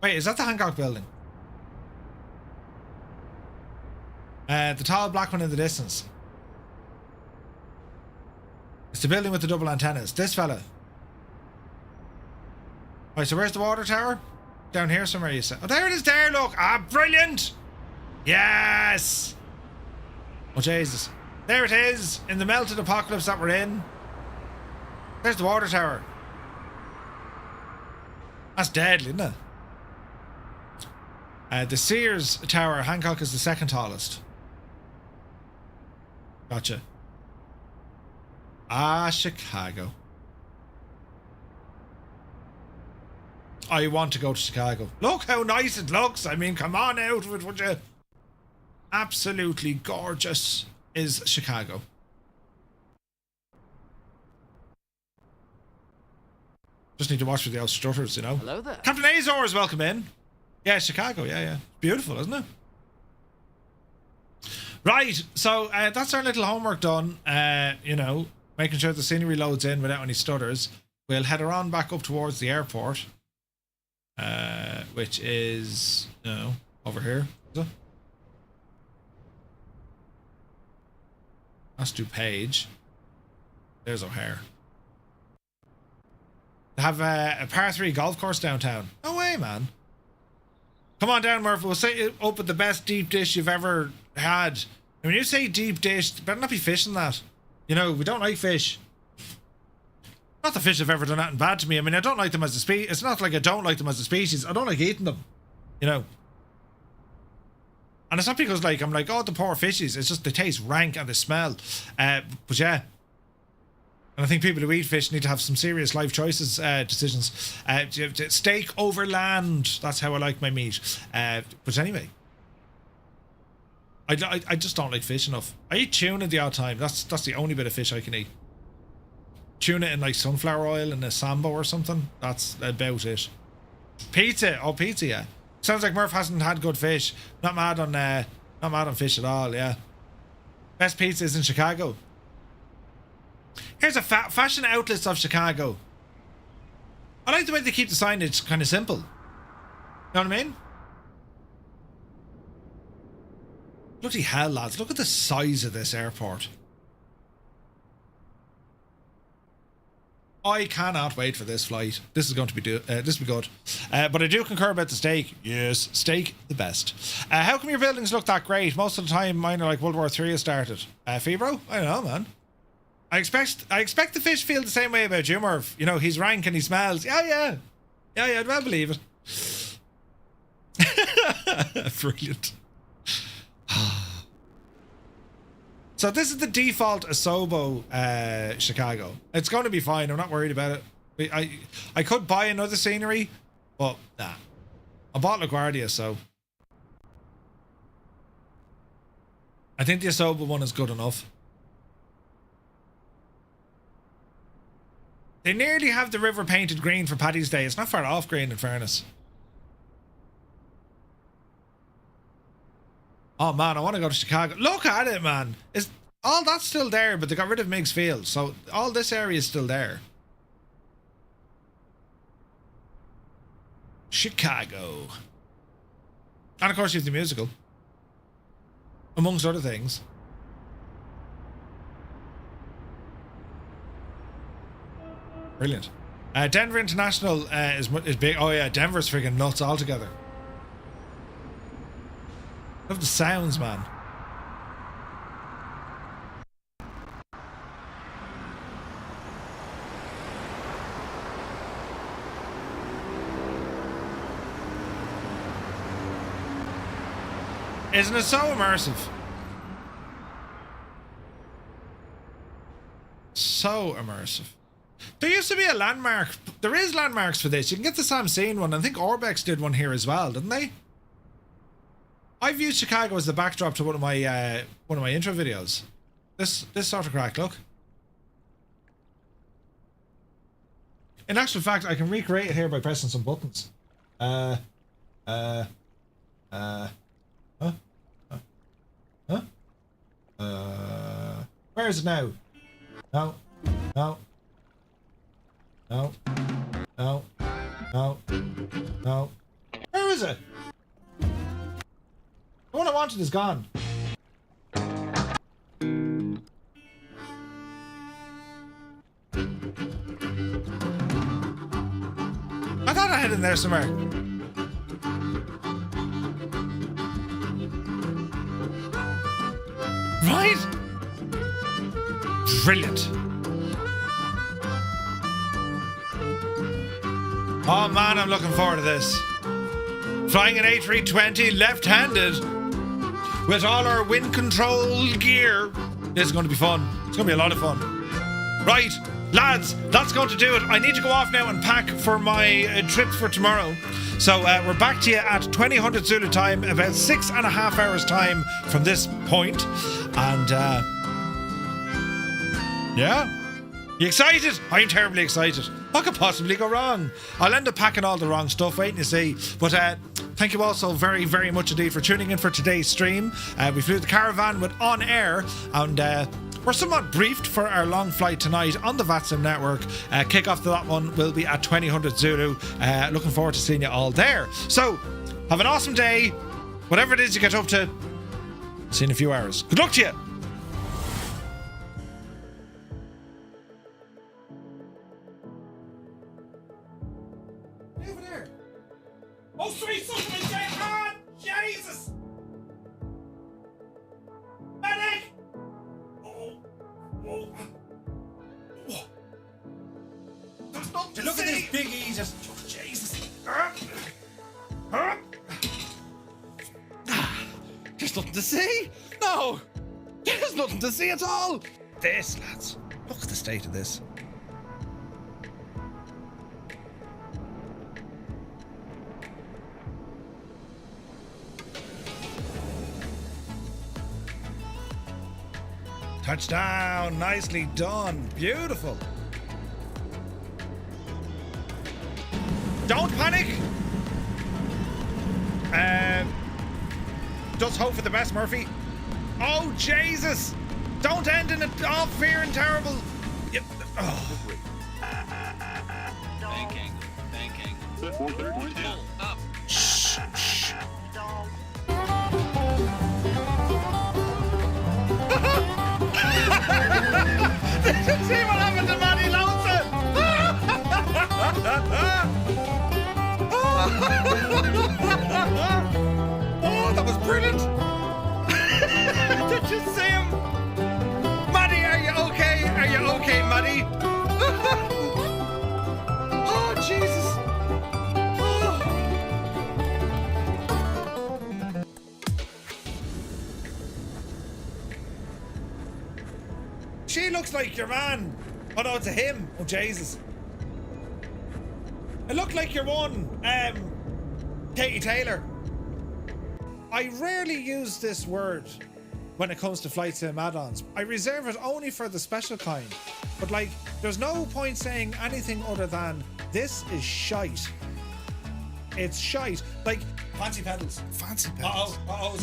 Speaker 1: Wait, is that the Hancock building? The tall black one in the distance. It's the building with the double antennas. This fella. Right, so where's the water tower? Down here somewhere, you said. Oh, there it is there, look. Ah, brilliant. Yes. Oh, Jesus. There it is, in the melted apocalypse that we're in. There's the water tower. That's deadly, isn't it? The Sears Tower, Hancock is the second tallest. Gotcha. Ah, Chicago. I want to go to Chicago. Look how nice it looks. I mean, come on out of it, would you? Absolutely gorgeous is Chicago. Just need to watch for the old stutters, you know.
Speaker 9: Hello there.
Speaker 1: Captain Azores, welcome in. Yeah, Chicago, yeah. Beautiful, isn't it? Right, so that's our little homework done. You know, making sure the scenery loads in without any stutters. We'll head on back up towards the airport. Which is, you know, over here. Is it? That's DuPage. There's O'Hare. They have a par 3 golf course downtown. No way, man. Come on down, Murphy. We'll set you up with the best deep dish you've ever had. And when you say deep dish, better not be fishing that. You know, we don't like fish. Not the fish have ever done anything bad to me. I mean, I don't like them as a species. It's not like I don't like them as a species. I don't like eating them. You know. And it's not because, like, I'm like, oh, the poor fishies. It's just they taste rank and they smell. But yeah. And I think people who eat fish need to have some serious life choices, decisions. Steak over land. That's how I like my meat. But anyway. I just don't like fish enough. I eat tuna the odd time. That's the only bit of fish I can eat. Tuna in like sunflower oil and a sambo or something. That's about it. Pizza. Oh, pizza, yeah. Sounds like Murph hasn't had good fish. Not mad on fish at all, yeah. Best pizza is in Chicago. Here's a fashion outlets of Chicago. I like the way they keep the signage kind of simple. You know what I mean? Bloody hell, lads. Look at the size of this airport. I cannot wait for this flight. This is going to be this will be good. But I do concur about the steak. Yes, steak the best. How come your buildings look that great? Most of the time mine are like World War III has started. Fibro? I don't know, man. I expect the fish feel the same way about you, Murph. You know, he's rank and he smells. Yeah, I'd well believe it. Brilliant. So this is the default Asobo Chicago. It's going to be fine. I'm not worried about it. I could buy another scenery, but nah. I bought LaGuardia, so I think the Asobo one is good enough. They nearly have the river painted green for Paddy's Day. It's not far off green, in fairness. Oh man, I want to go to Chicago. Look at it, man. All that's still there, but they got rid of Meigs Field, so all this area is still there. Chicago. And of course you have the musical. Amongst other things. Brilliant. Denver International is big. Oh yeah, Denver's freaking nuts altogether. Love the sounds, man. Isn't it so immersive? So immersive. There used to be a landmark. There is landmarks for this. You can get the Sam Scene one. I think Orbex did one here as well, didn't they? I've used Chicago as the backdrop to one of my intro videos. This sort of crack, look. In actual fact, I can recreate it here by pressing some buttons. Where is it now? No. No. No. No. No. No. Where is it? The one I wanted is gone. I thought I had it in there somewhere. Right? Brilliant. Oh man, I'm looking forward to this. Flying an A320 left-handed with all our wind control gear. This is going to be fun. It's going to be a lot of fun. Right, lads, that's going to do it. I need to go off now and pack for my trip for tomorrow. So we're back to you at 2000 Zulu time, about 6.5 hours time from this point. And yeah, you excited? I'm terribly excited. What could possibly go wrong? I'll end up packing all the wrong stuff, waiting to see. But thank you all so very, very much indeed for tuning in for today's stream. We flew the Caravan with OnAir, and we're somewhat briefed for our long flight tonight on the VATSIM network. Kick-off to that one will be at 2000 Zulu. Looking forward to seeing you all there. So, have an awesome day. Whatever it is you get up to, see you in a few hours. Good luck to you. Over there. Oh, sweet something, God! Jesus! Medic! Oh. There's nothing to look see. At this big E, just Jesus. There's nothing to see. No, there's nothing to see at all. This, lads, look at the state of this. Touchdown, nicely done, beautiful. Don't panic. Just hope for the best, Murphy. Oh, Jesus. Don't end in it all fear and terrible. Yep. Oh.
Speaker 9: Banking. Up.
Speaker 1: Shh. Did you see what happened to Matty Lonesome? Oh, that was brilliant. Did you see him? Matty, are you okay? Are you okay, Matty? Oh, Jesus. She looks like your man. Oh no, it's a him. Oh Jesus. It looked like your one, Katie Taylor. I rarely use this word when it comes to flight sim add-ons. I reserve it only for the special kind. But like, there's no point saying anything other than this is shite. It's shite. Like fancy pedals. Fancy pedals. Uh-oh.